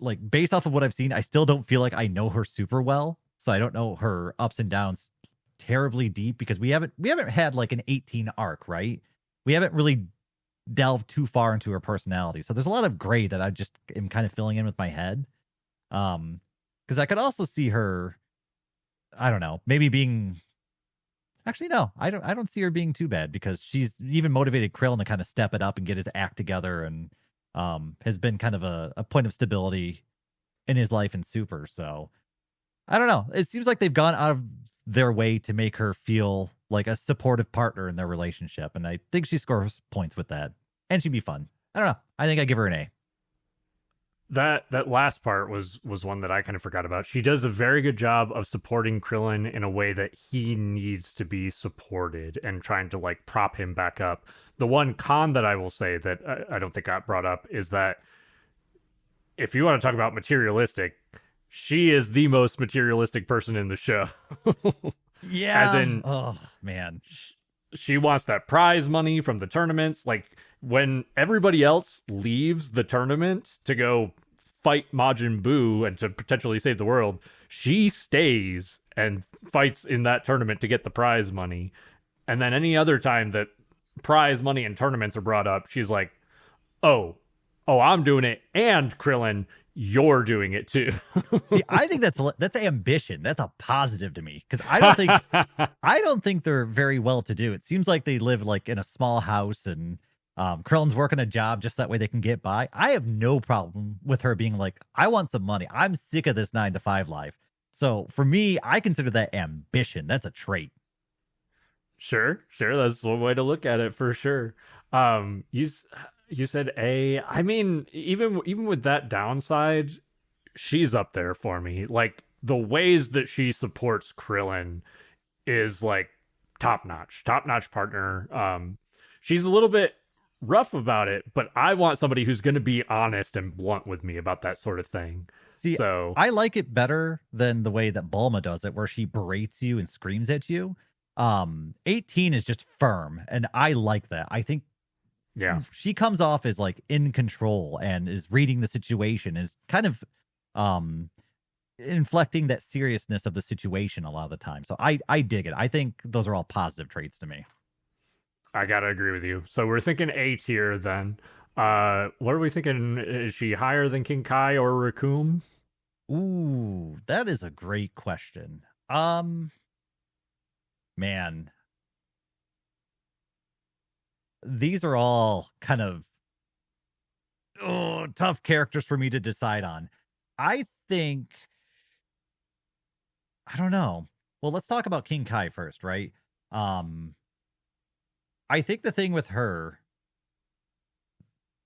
Speaker 1: like based off of what I've seen, I still don't feel like I know her super well. So I don't know her ups and downs terribly deep because we haven't had like an 18 arc, right? We haven't really delved too far into her personality. So there's a lot of gray that I just am kind of filling in with my head. Because I could also see her, I don't know, maybe being. Actually, no, I don't see her being too bad because she's even motivated Krillin to kind of step it up and get his act together, and has been kind of a point of stability in his life in Super. So I don't know. It seems like they've gone out of their way to make her feel like a supportive partner in their relationship, and I think she scores points with that, and she'd be fun. I don't know. I think I give her an A.
Speaker 2: That last part was one that I kind of forgot about. She does a very good job of supporting Krillin in a way that he needs to be supported and trying to like prop him back up. The one con that I will say that I don't think got brought up is that if you want to talk about materialistic, she is the most materialistic person in the show.
Speaker 1: Yeah.
Speaker 2: As in,
Speaker 1: oh man,
Speaker 2: she wants that prize money from the tournaments. Like when everybody else leaves the tournament to go fight Majin Buu and to potentially save the world, she stays and fights in that tournament to get the prize money. And then any other time that prize money and tournaments are brought up, she's like, oh, I'm doing it. And Krillin, you're doing it too.
Speaker 1: See, I think that's ambition. That's a positive to me because I don't think they're very well to do. It seems like they live like in a small house and Krillin's working a job just that way they can get by. I have no problem with her being like, I want some money. I'm sick of this 9 to 5 life. So for me, I consider that ambition. That's a trait.
Speaker 2: Sure. That's one way to look at it for sure. You said A. I mean, even with that downside, she's up there for me. Like the ways that she supports Krillin is like top notch partner. She's a little bit rough about it, but I want somebody who's going to be honest and blunt with me about that sort of thing.
Speaker 1: See,
Speaker 2: So
Speaker 1: I like it better than the way that Bulma does it, where she berates you and screams at you. 18 is just firm, and I like that. I think
Speaker 2: yeah,
Speaker 1: she comes off as like in control and is reading the situation, is kind of inflecting that seriousness of the situation a lot of the time. So I dig it. I think those are all positive traits to me.
Speaker 2: I gotta agree with you. So we're thinking A tier then. What are we thinking? Is she higher than King Kai or Raccoon?
Speaker 1: Ooh, that is a great question. Man, these are all kind of tough characters for me to decide on. I think I don't know. Well, let's talk about King Kai first, right? Um I think the thing with her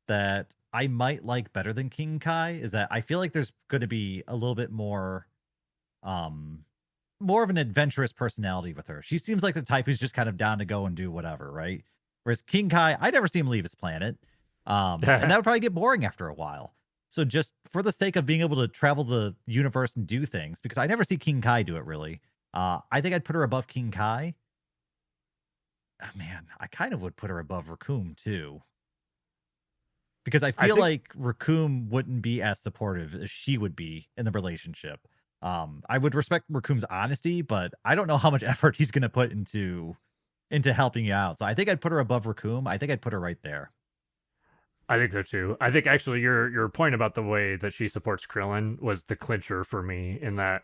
Speaker 1: that I might like better than King Kai is that I feel like there's going to be a little bit um more of an adventurous personality with her. She seems like the type who's just kind of down to go and do whatever, right? Whereas King Kai, I never see him leave his planet. And that would probably get boring after a while. So just for the sake of being able to travel the universe and do things, because I never see King Kai do it really. I think I'd put her above King Kai. Oh, man, I kind of would put her above Raccoon too. Because I feel like Raccoon wouldn't be as supportive as she would be in the relationship. I would respect Raccoon's honesty, but I don't know how much effort he's going to put into helping you out. So I think I'd put her above Raccoon. I think I'd put her right there.
Speaker 2: I think so too. I think actually your point about the way that she supports Krillin was the clincher for me in that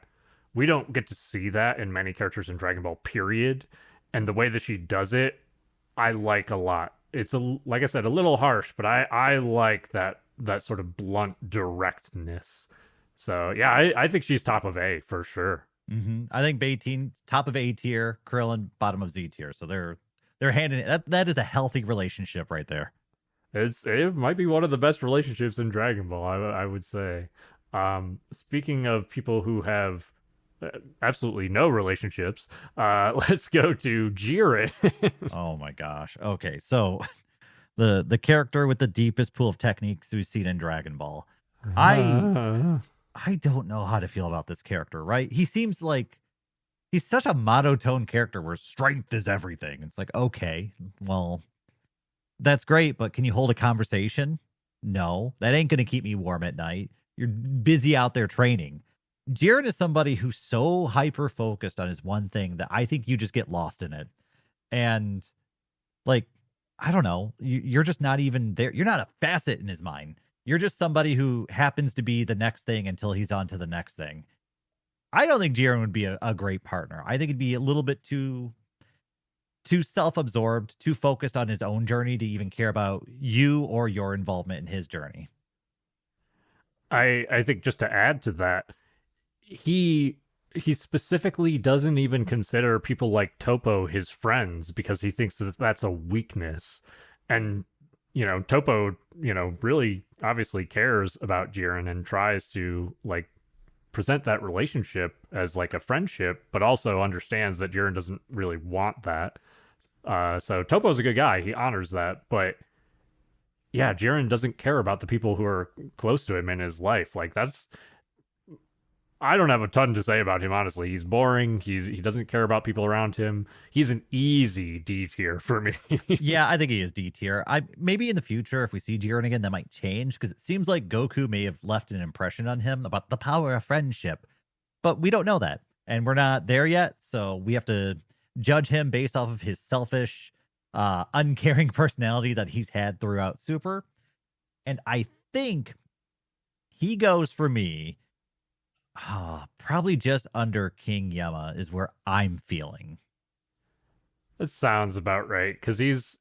Speaker 2: we don't get to see that in many characters in Dragon Ball, period. And the way that she does it, I like a lot. It's like I said, a little harsh, but I like that sort of blunt directness So yeah, I think she's top of A for sure.
Speaker 1: I think Bayteen top of A tier, Krillin bottom of Z tier. So they're handing that. That is a healthy relationship right there.
Speaker 2: It might be one of the best relationships in Dragon Ball, I would say. Speaking of people who have absolutely no relationships, let's go to Jiren.
Speaker 1: Oh my gosh. Okay, so the character with the deepest pool of techniques we've seen in Dragon Ball. I I don't know how to feel about this character, right? He seems like he's such a monotone character where strength is everything. It's like, okay, well, that's great, but can you hold a conversation? No, that ain't going to keep me warm at night. You're busy out there training. Jiren is somebody who's so hyper focused on his one thing that I think you just get lost in it. And like, I don't know, you're just not even there. You're not a facet in his mind. You're just somebody who happens to be the next thing until he's on to the next thing. I don't think Jiren would be a great partner. I think it'd be a little bit too self-absorbed, too focused on his own journey to even care about you or your involvement in his journey.
Speaker 2: I think just to add to that, he specifically doesn't even consider people like Topo his friends because he thinks that that's a weakness. And Topo, really obviously cares about Jiren and tries to like present that relationship as like a friendship, but also understands that Jiren doesn't really want that. So Topo's a good guy. He honors that. But yeah, Jiren doesn't care about the people who are close to him in his life. Like I don't have a ton to say about him, honestly. He's boring. He doesn't care about people around him. He's an easy D tier for me.
Speaker 1: Yeah, I think he is D tier. I maybe in the future, if we see Jiren again, that might change because it seems like Goku may have left an impression on him about the power of friendship, but we don't know that, and we're not there yet. So we have to judge him based off of his selfish, uncaring personality that he's had throughout Super. And I think he goes for me. Probably just under King Yama is where I'm feeling.
Speaker 2: That sounds about right because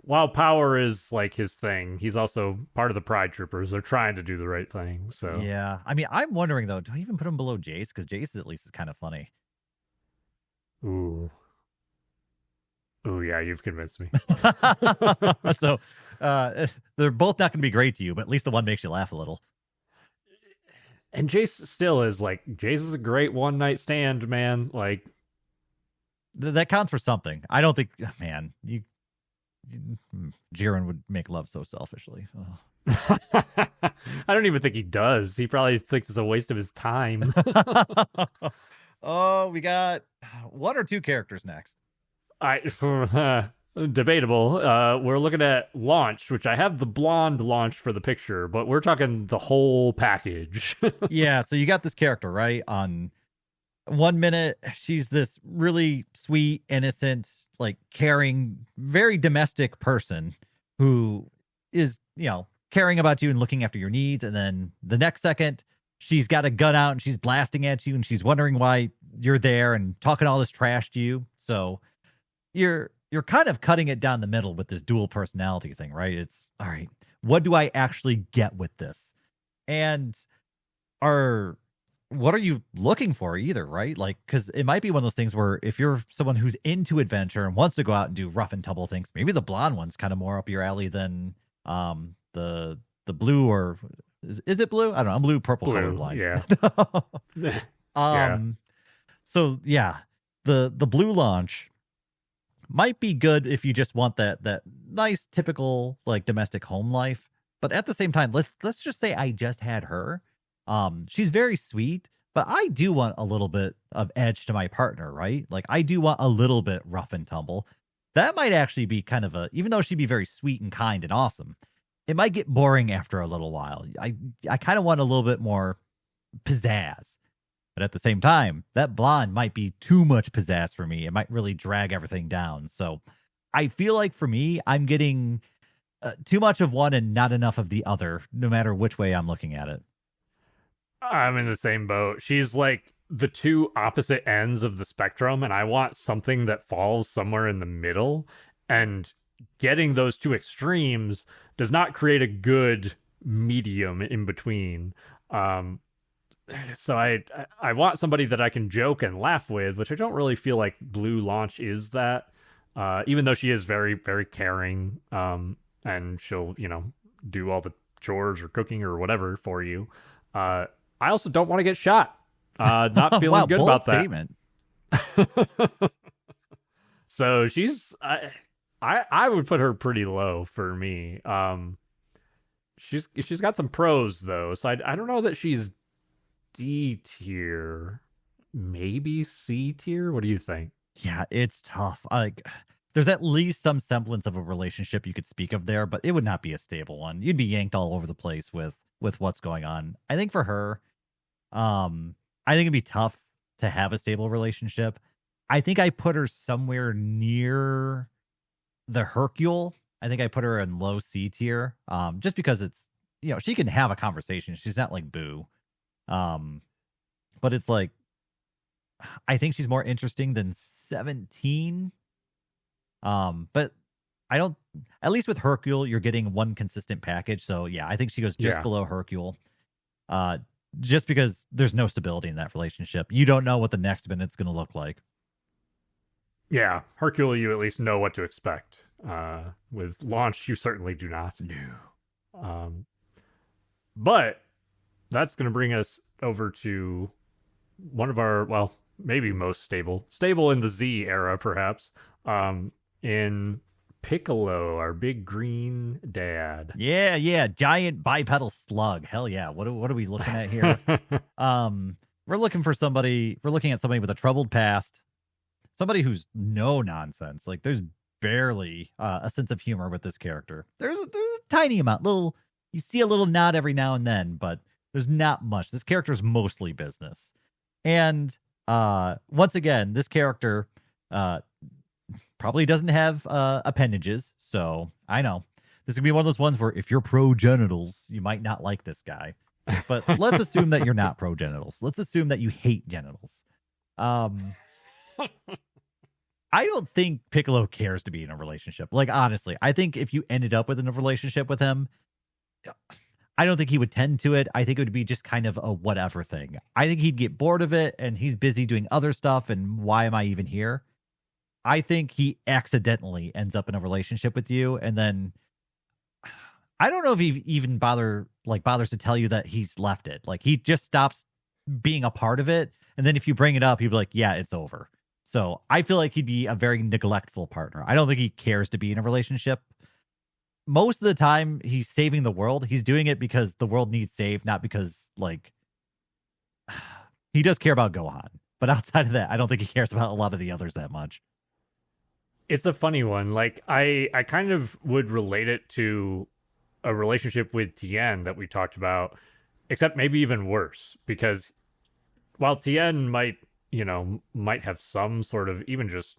Speaker 2: while power is like his thing, he's also part of the Pride Troopers. They're trying to do the right thing. So
Speaker 1: Yeah, I mean, I'm wondering though, do I even put him below Jace? Because Jace at least is kind of funny.
Speaker 2: ooh, ooh, yeah, you've convinced me.
Speaker 1: So they're both not going to be great to you, but at least the one makes you laugh a little.
Speaker 2: And Jace still is like Jace is a great one night stand, man. Like
Speaker 1: That counts for something. I don't think, man, Jiren would make love so selfishly.
Speaker 2: I don't even think he does. He probably thinks it's a waste of his time.
Speaker 1: Oh, we got one or two characters next.
Speaker 2: Debatable. We're looking at Launch, which I have the blonde Launch for the picture, but we're talking the whole package.
Speaker 1: Yeah, so you got this character, right? On 1 minute, she's this really sweet, innocent, like caring, very domestic person who is, caring about you and looking after your needs. And then the next second, she's got a gun out and she's blasting at you and she's wondering why you're there and talking all this trash to you. So you're kind of cutting it down the middle with this dual personality thing, right? It's all right. What do I actually get with this? And what are you looking for either, right? Like, because it might be one of those things where if you're someone who's into adventure and wants to go out and do rough and tumble things, maybe the blonde one's kind of more up your alley than the blue, or is it blue? I don't know. I'm blue purple colorblind.
Speaker 2: Yeah.
Speaker 1: Yeah. So yeah, the blue Launch might be good if you just want that nice typical like domestic home life. But at the same time, let's just say I just had her. She's very sweet, but I do want a little bit of edge to my partner, right? Like I do want a little bit rough and tumble. That might actually be kind of even though she'd be very sweet and kind and awesome, it might get boring after a little while. I kind of want a little bit more pizzazz. But at the same time, that blonde might be too much pizzazz for me. It might really drag everything down. So I feel like for me, I'm getting too much of one and not enough of the other, no matter which way I'm looking at it.
Speaker 2: I'm in the same boat. She's like the two opposite ends of the spectrum, and I want something that falls somewhere in the middle. And getting those two extremes does not create a good medium in between. Um, so I want somebody that I can joke and laugh with, which I don't really feel like Blue Launch is that. Even though she is very very caring, and she'll do all the chores or cooking or whatever for you. I also don't want to get shot. Not feeling
Speaker 1: Wow,
Speaker 2: good
Speaker 1: bold
Speaker 2: about that.
Speaker 1: statement.
Speaker 2: So I would put her pretty low for me. She's got some pros though, so I don't know that she's D tier, maybe C tier. What do you think?
Speaker 1: Yeah, it's tough. Like, there's at least some semblance of a relationship you could speak of there, but it would not be a stable one. You'd be yanked all over the place with what's going on. I think for her, I think it'd be tough to have a stable relationship. I think I put her somewhere near the Hercule. I think I put her in low C tier. Just because it's she can have a conversation. She's not like Boo. Um, but it's like I think she's more interesting than 17. But I don't. At least with Hercule, you're getting one consistent package. So yeah, I think she goes just
Speaker 2: Yeah.
Speaker 1: below Hercule. Just because there's no stability in that relationship. You don't know what the next minute's going to look like.
Speaker 2: Yeah, Hercule, you at least know what to expect. With Launch, you certainly do not.
Speaker 1: No.
Speaker 2: But that's going to bring us over to one of our, well, maybe most stable in the Z era, perhaps. In Piccolo, our big green dad.
Speaker 1: Yeah, giant bipedal slug. Hell yeah. What are we looking at here? We're looking at somebody with a troubled past, somebody who's no nonsense. Like there's barely a sense of humor with this character. There's a tiny amount, you see a little nod every now and then, but there's not much. This character is mostly business. And once again, this character probably doesn't have appendages. So I know this is gonna be one of those ones where if you're pro genitals, you might not like this guy. But let's assume that you're not pro genitals. Let's assume that you hate genitals. I don't think Piccolo cares to be in a relationship. Like, honestly, I think if you ended up in a relationship with him, I don't think he would tend to it. I think it would be just kind of a whatever thing. I think he'd get bored of it and he's busy doing other stuff. And why am I even here? I think he accidentally ends up in a relationship with you. And then I don't know if he even bothers to tell you that he's left it. Like he just stops being a part of it. And then if you bring it up, he'd be like, yeah, it's over. So I feel like he'd be a very neglectful partner. I don't think he cares to be in a relationship. Most of the time he's saving the world. He's doing it because the world needs saved, not because like he does care about Gohan. But outside of that, I don't think he cares about a lot of the others that much.
Speaker 2: It's a funny one. Like I kind of would relate it to a relationship with Tien that we talked about, except maybe even worse, because while Tien might have some sort of even just,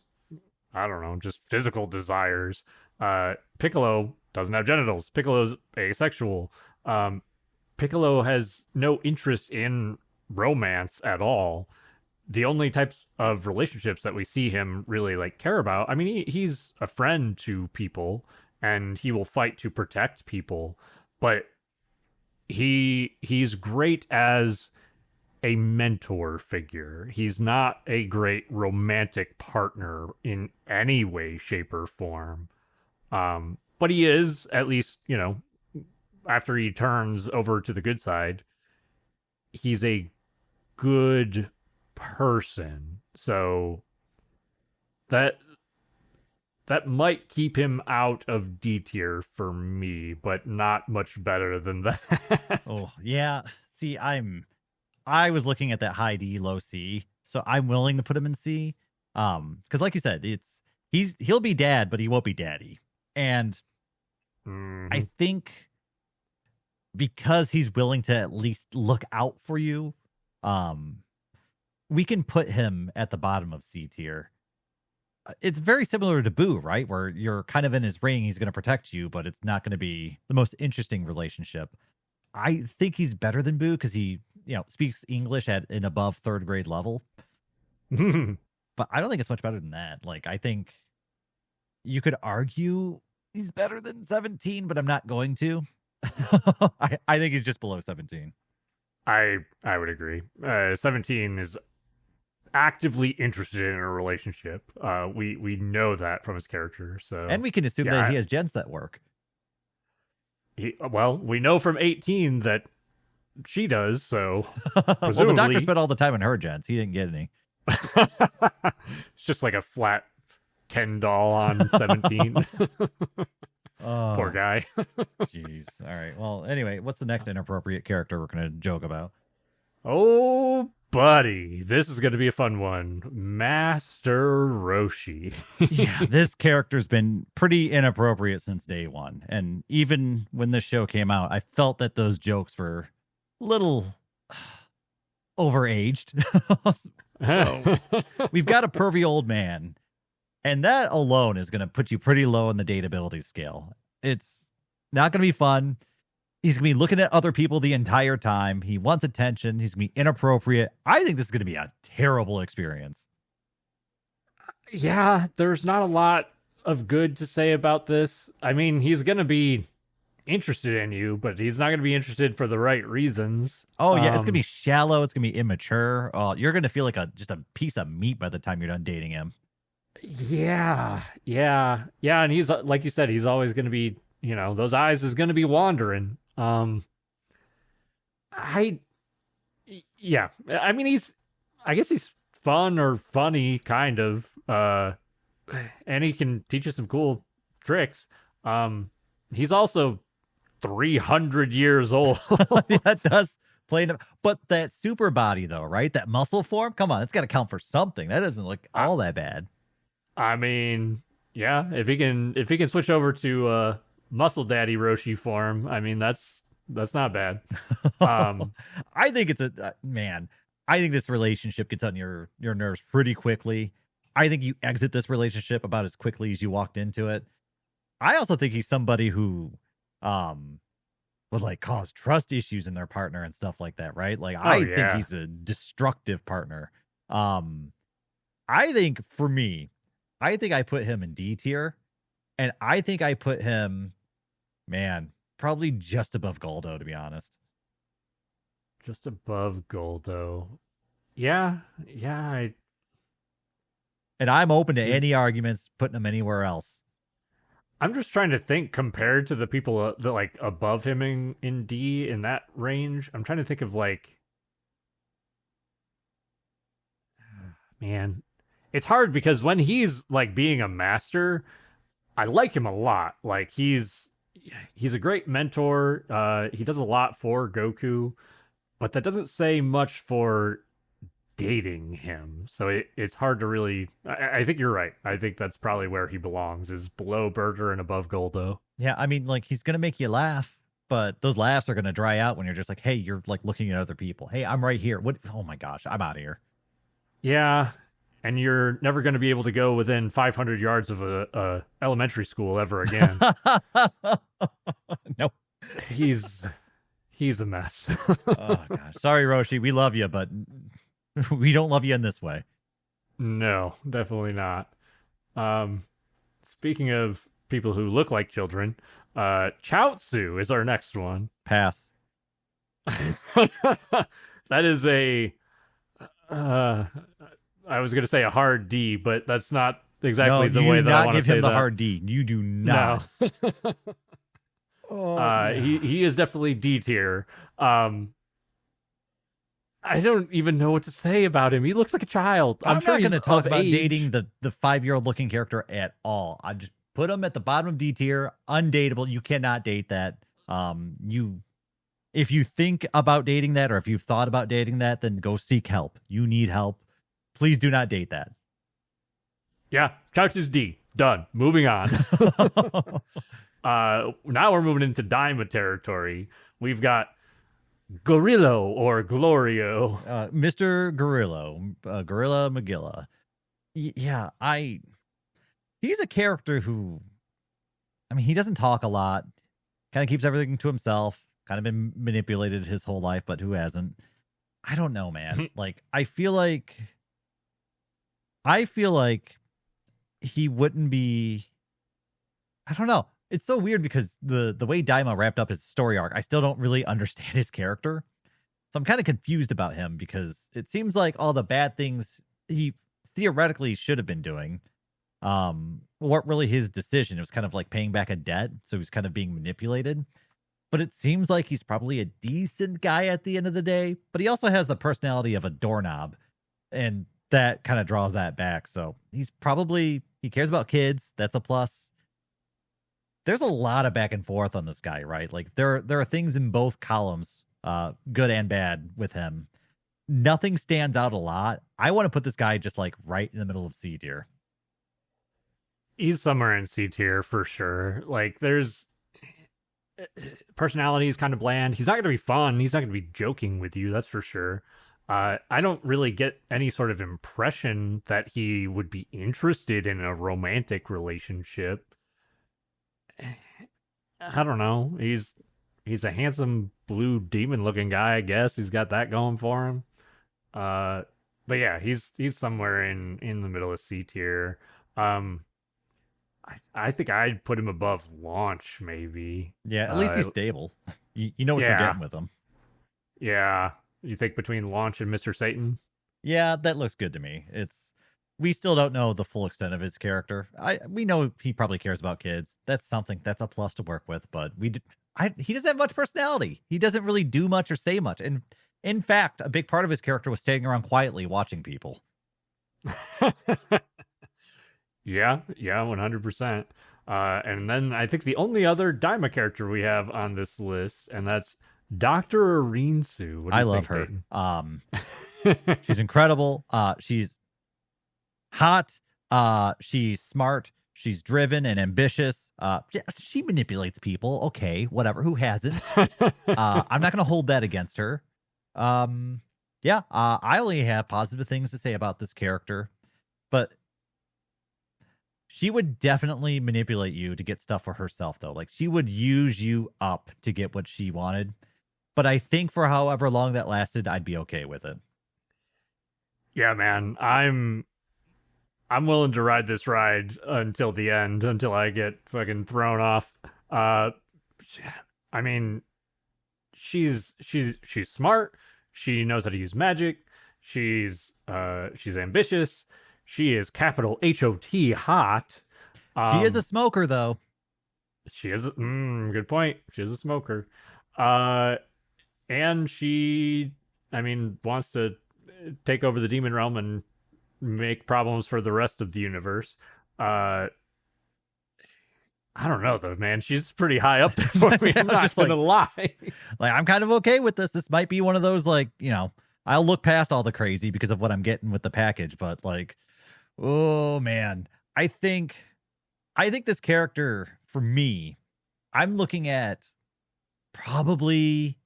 Speaker 2: I don't know, just physical desires, Piccolo doesn't have genitals. Piccolo's asexual. Piccolo has no interest in romance at all. The only types of relationships that we see him really like care about, I mean, he's a friend to people and he will fight to protect people, but he's great as a mentor figure. He's not a great romantic partner in any way, shape, or form. But he is, at least, after he turns over to the good side, he's a good person. So that might keep him out of D tier for me, but not much better than that.
Speaker 1: Oh, yeah. See, I was looking at that high D, low C, so I'm willing to put him in C. Because like you said, he'll be dad, but he won't be daddy. And I think because he's willing to at least look out for you, we can put him at the bottom of C tier. It's very similar to Boo, right? Where you're kind of in his ring, he's going to protect you, but it's not going to be the most interesting relationship. I think he's better than Boo because he, speaks English at an above third grade level. But I don't think it's much better than that. Like, I think you could argue he's better than 17, but I'm not going to. I think he's just below 17.
Speaker 2: I would agree. 17 is actively interested in a relationship. We know that from his character. So
Speaker 1: And we can assume
Speaker 2: yeah,
Speaker 1: that he has gens that work.
Speaker 2: well, we know from 18 that she does. So
Speaker 1: Well, the doctor
Speaker 2: presumably,
Speaker 1: spent all the time on her gens. He didn't get any.
Speaker 2: it's just like a flat Ken doll on 17.
Speaker 1: Oh,
Speaker 2: Poor guy.
Speaker 1: jeez. All right. Well, anyway, what's the next inappropriate character we're going to joke about?
Speaker 2: Oh, buddy, this is going to be a fun one. Master Roshi.
Speaker 1: Yeah, this character's been pretty inappropriate since day one. And even when this show came out, I felt that those jokes were a little overaged. So we've got a pervy old man, and that alone is going to put you pretty low on the dateability scale. It's not going to be fun. He's going to be looking at other people the entire time. He wants attention. He's going to be inappropriate. I think this is going to be a terrible experience.
Speaker 2: Yeah, there's not a lot of good to say about this. I mean, he's going to be interested in you, but he's not going to be interested for the right reasons.
Speaker 1: Oh, yeah. It's going to be shallow. It's going to be immature. You're going to feel like just a piece of meat by the time you're done dating him.
Speaker 2: Yeah. And he's, like you said, he's always going to be, those eyes is going to be wandering. I mean, I guess he's fun or funny, kind of. And he can teach you some cool tricks. He's also 300 years old.
Speaker 1: That does play in, but that super body though, right? That muscle form, come on, it's got to count for something. That doesn't look all that bad.
Speaker 2: I mean, yeah, if he can switch over to muscle daddy Roshi form, I mean, that's not bad.
Speaker 1: I think it's man, I think this relationship gets on your nerves pretty quickly. I think you exit this relationship about as quickly as you walked into it. I also think he's somebody who would like cause trust issues in their partner and stuff like that, right? Like I think he's a destructive partner. I think for me, I think I put him in D tier, and I think I put him, man, probably just above Goldo, to be honest.
Speaker 2: Just above Goldo. Yeah.
Speaker 1: And I'm open to any arguments putting him anywhere else.
Speaker 2: I'm just trying to think compared to the people that like above him in D in that range. I'm trying to think of like, man, it's hard because when he's like being a master, I like him a lot. Like he's a great mentor. He does a lot for Goku, but that doesn't say much for dating him. So it's hard to really. I think you're right. I think that's probably where he belongs, is below Burger and above Goldo.
Speaker 1: Yeah, I mean, like he's gonna make you laugh, but those laughs are gonna dry out when you're just like, hey, you're like looking at other people. Hey, I'm right here. What? Oh my gosh, I'm out of here.
Speaker 2: Yeah, and you're never going to be able to go within 500 yards of a elementary school ever again.
Speaker 1: Nope.
Speaker 2: He's a mess.
Speaker 1: Oh gosh, sorry, Roshi. We love you, but we don't love you in this way.
Speaker 2: No, definitely not. Speaking of people who look like children, Chaozu is our next one.
Speaker 1: Pass.
Speaker 2: That is a I was going to say a hard D, but that's not exactly the way that I want to say that. You do not give him
Speaker 1: the hard D. You do not.
Speaker 2: No. He is definitely D tier. I don't even know what to say about him. He looks like a child.
Speaker 1: I'm
Speaker 2: sure
Speaker 1: not
Speaker 2: he's
Speaker 1: going to talk about
Speaker 2: age.
Speaker 1: dating the 5-year-old looking character at all. I just put him at the bottom of D tier, undateable. You cannot date that. If you think about dating that, or if you've thought about dating that, then go seek help. You need help. Please do not date that.
Speaker 2: Yeah, Chaozu's D. Done. Moving on. Now we're moving into Daima territory. We've got Gorillo or Glorio.
Speaker 1: Mr. Gorillo. Gorilla Magilla. He's a character who, I mean, he doesn't talk a lot. Kind of keeps everything to himself. Kind of been manipulated his whole life, but who hasn't? I don't know, man. Like, I feel like he wouldn't be. I don't know. It's so weird because the way Daima wrapped up his story arc, I still don't really understand his character. So I'm kind of confused about him because it seems like all the bad things he theoretically should have been doing weren't really his decision. It was kind of like paying back a debt. So he's kind of being manipulated. But it seems like he's probably a decent guy at the end of the day. But he also has the personality of a doorknob. And that kind of draws that back. So he cares about kids. That's a plus. There's a lot of back and forth on this guy, right? Like there are things in both columns, good and bad with him. Nothing stands out a lot. I want to put this guy just like right in the middle of C tier.
Speaker 2: He's somewhere in C tier for sure. Like there's personality is kind of bland. He's not going to be fun. He's not going to be joking with you. That's for sure. I don't really get any sort of impression that he would be interested in a romantic relationship. I don't know. He's a handsome blue demon looking guy, I guess. He's got that going for him. But yeah, he's somewhere in the middle of C tier. I think I'd put him above Launch, maybe.
Speaker 1: Yeah, at least he's stable. You know what you're getting with him.
Speaker 2: Yeah. You think between Launch and Mr. Satan?
Speaker 1: Yeah, that looks good to me. We still don't know the full extent of his character. We know he probably cares about kids. That's something. That's a plus to work with. But he doesn't have much personality. He doesn't really do much or say much. And in fact, a big part of his character was staying around quietly watching people.
Speaker 2: Yeah, 100%. And then I think the only other Daima character we have on this list, and that's Dr. Arinsu.
Speaker 1: I love her. She's incredible. She's hot. She's smart. She's driven and ambitious. She manipulates people. Okay, whatever. Who hasn't? I'm not going to hold that against her. I only have positive things to say about this character, but she would definitely manipulate you to get stuff for herself, though. Like, she would use you up to get what she wanted. But I think for however long that lasted, I'd be okay with it.
Speaker 2: Yeah, man. I'm willing to ride this ride until the end, until I get fucking thrown off. I mean, she's smart. She knows how to use magic. She's ambitious. She is capital HOT hot.
Speaker 1: She is a smoker, though.
Speaker 2: She is. Good point. She is a smoker. And she, wants to take over the demon realm and make problems for the rest of the universe. I don't know, though, man. She's pretty high up there for me. I'm not just gonna lie.
Speaker 1: Like, I'm kind of okay with this. This might be one of those, like, I'll look past all the crazy because of what I'm getting with the package. But like, oh man, I think this character, for me, I'm looking at probably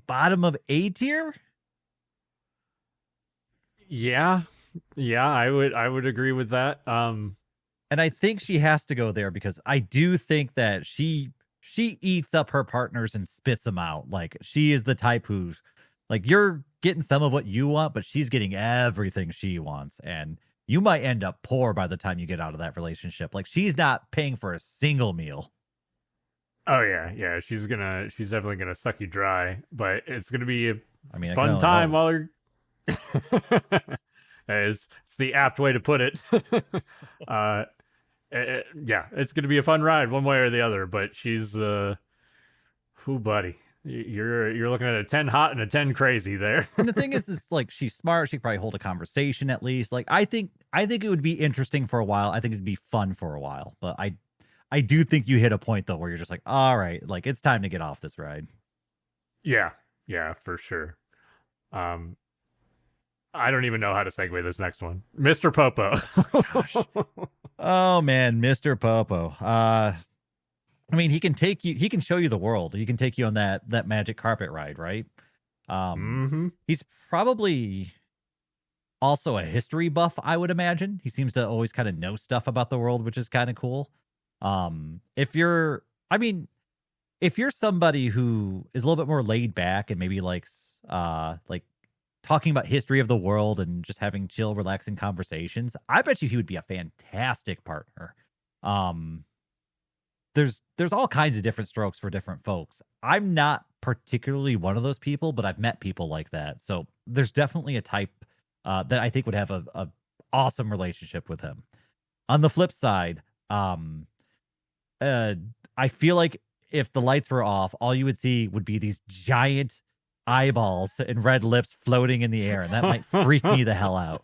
Speaker 1: bottom of A tier.
Speaker 2: Yeah, I would agree with that.
Speaker 1: And I think she has to go there because I do think that she eats up her partners and spits them out. Like, she is the type who's like, you're getting some of what you want, but she's getting everything she wants, and you might end up poor by the time you get out of that relationship. Like, she's not paying for a single meal.
Speaker 2: Oh yeah. She's definitely gonna suck you dry, but it's gonna be a fun time while you're. It's the apt way to put it. Yeah, it's gonna be a fun ride one way or the other. But she's, buddy, you're looking at a 10 hot and a 10 crazy there.
Speaker 1: And the thing is like, she's smart. She could probably hold a conversation at least. Like, I think it would be interesting for a while. I think it'd be fun for a while. But I do think you hit a point though where you're just like, all right, like, it's time to get off this ride.
Speaker 2: Yeah, for sure. I don't even know how to segue this next one. Mr. Popo.
Speaker 1: Gosh. Oh man, Mr. Popo. He can show you the world. He can take you on that magic carpet ride, right? He's probably also a history buff, I would imagine. He seems to always kind of know stuff about the world, which is kind of cool. If you're somebody who is a little bit more laid back and maybe likes like talking about history of the world and just having chill, relaxing conversations, I bet you he would be a fantastic partner. there's all kinds of different strokes for different folks. I'm not particularly one of those people, but I've met people like that. So there's definitely a type that I think would have a awesome relationship with him. On the flip side, I feel like if the lights were off, all you would see would be these giant eyeballs and red lips floating in the air, and that might freak me the hell out.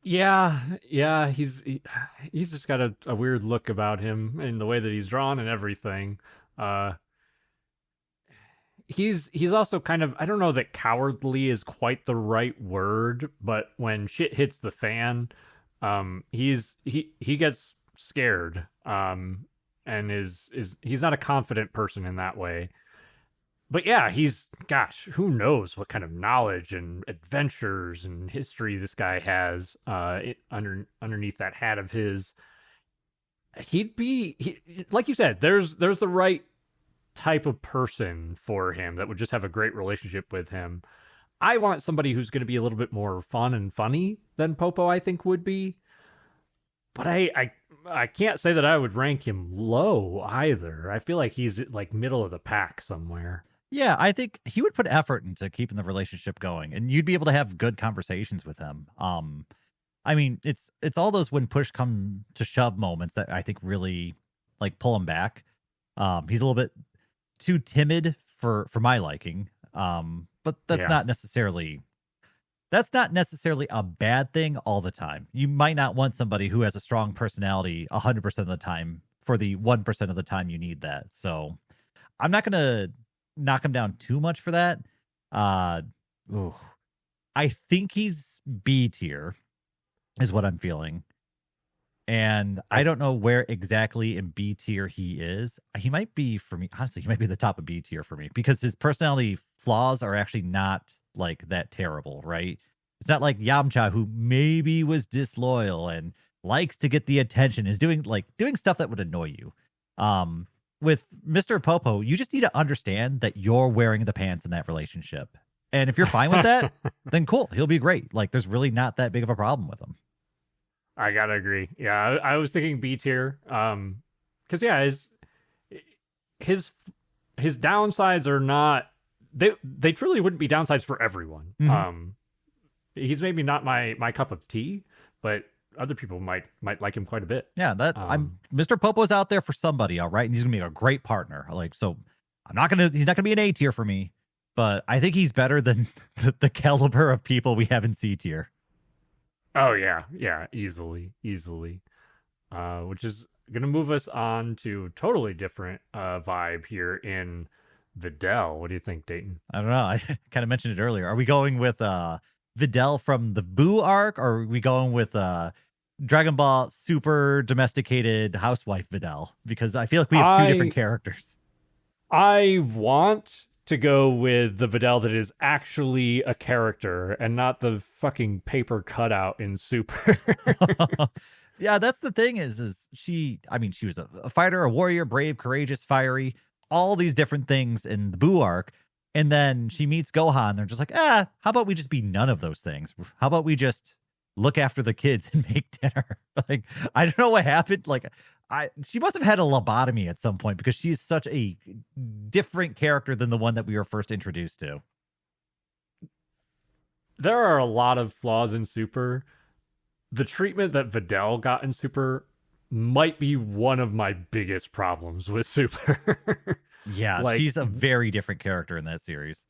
Speaker 2: Yeah, he's just got a weird look about him in the way that he's drawn and everything. He's also kind of, I don't know that cowardly is quite the right word, but when shit hits the fan, he gets scared, and he's not a confident person in that way. But yeah, gosh, who knows what kind of knowledge and adventures and history this guy has underneath that hat of his. Like you said, there's the right type of person for him that would just have a great relationship with him. I want somebody who's going to be a little bit more fun and funny than Popo, I think, would be. But I can't say that I would rank him low either. I feel like he's like middle of the pack somewhere.
Speaker 1: Yeah, I think he would put effort into keeping the relationship going, and you'd be able to have good conversations with him. I mean, it's all those when push come to shove moments that I think really like pull him back. He's a little bit too timid for my liking. But that's not necessarily a bad thing all the time. You might not want somebody who has a strong personality 100% of the time for the 1% of the time you need that. So I'm not going to knock him down too much for that. I think he's B tier is what I'm feeling. And I don't know where exactly in B tier he is. He might be, for me, honestly, he might be the top of B tier for me because his personality flaws are actually not like that terrible, right? It's not like Yamcha, who maybe was disloyal and likes to get the attention, is doing stuff that would annoy you. With Mr. Popo, you just need to understand that you're wearing the pants in that relationship. And if you're fine with that, then cool. He'll be great. Like, there's really not that big of a problem with him.
Speaker 2: I gotta agree. Yeah, I was thinking B tier. Because yeah, his downsides are not, they truly wouldn't be downsides for everyone. Mm-hmm. He's maybe not my cup of tea, but other people might like him quite a bit.
Speaker 1: Yeah, Mr. Popo's out there for somebody, all right, and he's gonna be a great partner. Like, so he's not gonna be an A tier for me, but I think he's better than the caliber of people we have in C tier.
Speaker 2: Oh yeah, easily. Which is gonna move us on to totally different vibe here in Videl. What do you think, Dayton?
Speaker 1: I don't know. I kind of mentioned it earlier. Are we going with Videl from the Boo arc, or are we going with Dragon Ball Super domesticated housewife Videl? Because I feel like we have two different characters.
Speaker 2: I want to go with the Videl that is actually a character and not the fucking paper cutout in Super.
Speaker 1: Yeah, that's the thing is she was a fighter, a warrior, brave, courageous, fiery, all these different things in the Boo arc. And then she meets Gohan. They're just like, how about we just be none of those things? How about we just look after the kids and make dinner? Like, I don't know what happened. Like, she must have had a lobotomy at some point because she's such a different character than the one that we were first introduced to.
Speaker 2: There are a lot of flaws in Super. The treatment that Videl got in Super might be one of my biggest problems with Super.
Speaker 1: Yeah, like, she's a very different character in that series.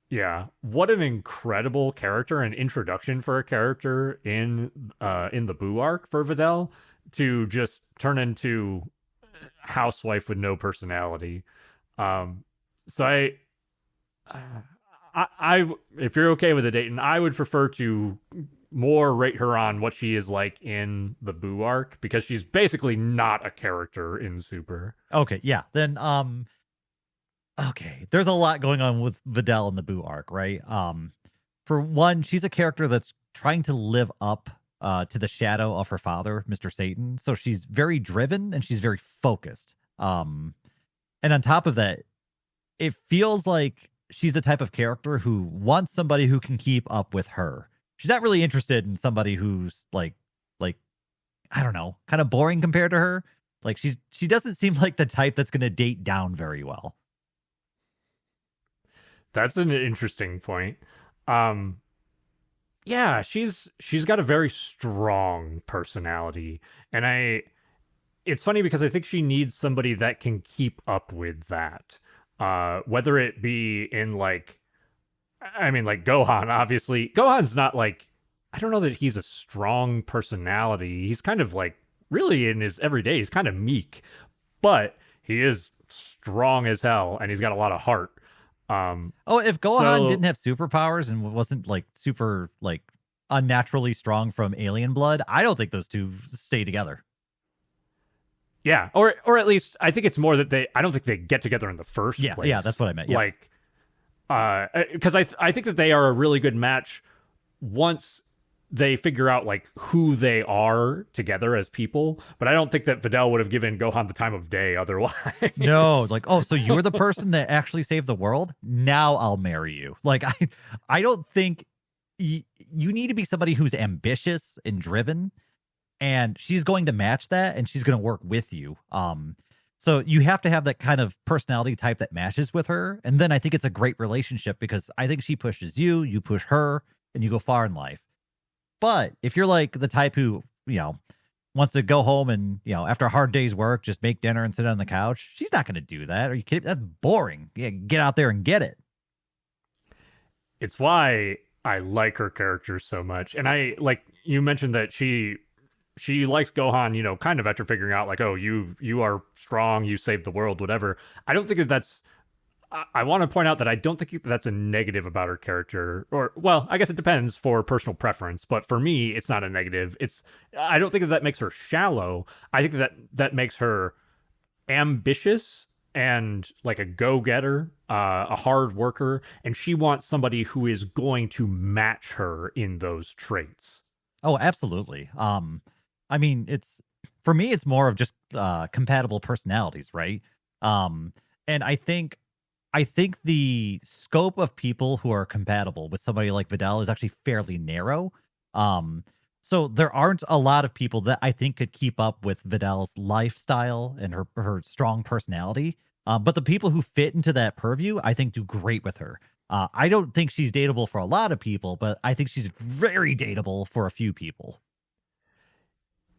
Speaker 2: Yeah, what an incredible character and introduction for a character in the Boo arc for Videl to just turn into housewife with no personality. So I if you're okay with it, Dayton, I would prefer to more rate her on what she is like in the Boo arc because she's basically not a character in Super.
Speaker 1: Okay, yeah, then okay, there's a lot going on with Videl in the Boo arc, right? For one, she's a character that's trying to live up to the shadow of her father, Mr. Satan. So she's very driven and she's very focused. And on top of that, it feels like she's the type of character who wants somebody who can keep up with her. She's not really interested in somebody who's like I don't know, kind of boring compared to her. Like she doesn't seem like the type that's going to date down very well.
Speaker 2: That's an interesting point. Um, yeah, she's got a very strong personality, and I it's funny because I think she needs somebody that can keep up with that. Whether it be in like, I mean, like Gohan, obviously. Gohan's not like, I don't know that he's a strong personality. He's kind of like, really in his everyday, he's kind of meek, but he is strong as hell and he's got a lot of heart.
Speaker 1: Oh, if Gohan
Speaker 2: So
Speaker 1: didn't have superpowers and wasn't like super like unnaturally strong from alien blood, I don't think those two stay together.
Speaker 2: yeah, or at least I think it's more that I don't think they get together in the first
Speaker 1: Yeah,
Speaker 2: place.
Speaker 1: yeah, that's what I meant. Yeah.
Speaker 2: Like, because I think that they are a really good match once they figure out like who they are together as people. But I don't think that Videl would have given Gohan the time of day otherwise.
Speaker 1: No, like, oh, so you're the person that actually saved the world? Now I'll marry you. Like, I don't think you need to be somebody who's ambitious and driven, and she's going to match that, and she's going to work with you. So you have to have that kind of personality type that matches with her, and then I think it's a great relationship because I think she pushes you, you push her, and you go far in life. But if you're like the type who, wants to go home and, after a hard day's work, just make dinner and sit on the couch, she's not going to do that. Are you kidding? That's boring. Yeah, get out there and get it.
Speaker 2: It's why I like her character so much. And I like you mentioned that she likes Gohan, kind of after figuring out like, oh, you are strong, you saved the world, whatever. I don't think that that's. I want to point out that I don't think that's a negative about her character, or well, I guess it depends for personal preference. But for me, it's not a negative. I don't think that makes her shallow. I think that makes her ambitious and like a go-getter, a hard worker, and she wants somebody who is going to match her in those traits.
Speaker 1: Oh, absolutely. I mean, for me, it's more of just compatible personalities, right? And I think the scope of people who are compatible with somebody like Videl is actually fairly narrow. So there aren't a lot of people that I think could keep up with Videl's lifestyle and her strong personality. But the people who fit into that purview, I think, do great with her. I don't think she's dateable for a lot of people, but I think she's very dateable for a few people.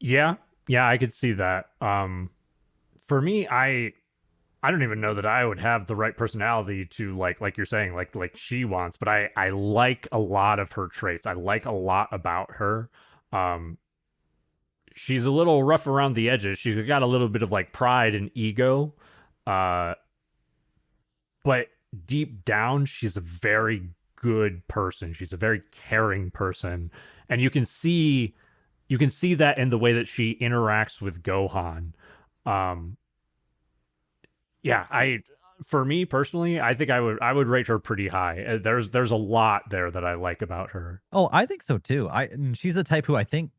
Speaker 2: Yeah, I could see that. For me, I don't even know that I would have the right personality to like you're saying, like she wants, but I like a lot of her traits. I like a lot about her. She's a little rough around the edges. She's got a little bit of like pride and ego. But deep down, she's a very good person. She's a very caring person. And you can see that in the way that she interacts with Gohan. Yeah, for me personally, I think I would rate her pretty high. There's a lot there that I like about her.
Speaker 1: Oh, I think so too. And she's the type who I think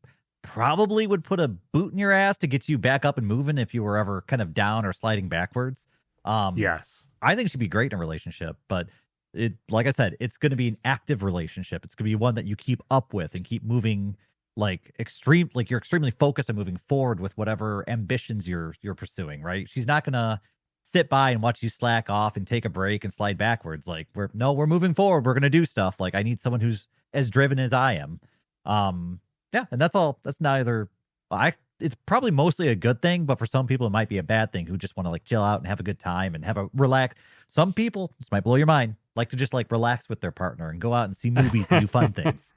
Speaker 1: probably would put a boot in your ass to get you back up and moving if you were ever kind of down or sliding backwards.
Speaker 2: Yes.
Speaker 1: I think she'd be great in a relationship, but like I said, it's going to be an active relationship. It's going to be one that you keep up with and keep moving like you're extremely focused on moving forward with whatever ambitions you're pursuing, right? She's not going to sit by and watch you slack off and take a break and slide backwards. Like we're moving forward. We're going to do stuff. Like I need someone who's as driven as I am. Yeah. And that's all. That's neither. It's probably mostly a good thing, but for some people it might be a bad thing who just want to like chill out and have a good time and have a relax. Some people, this might blow your mind, like to just like relax with their partner and go out and see movies and do fun things.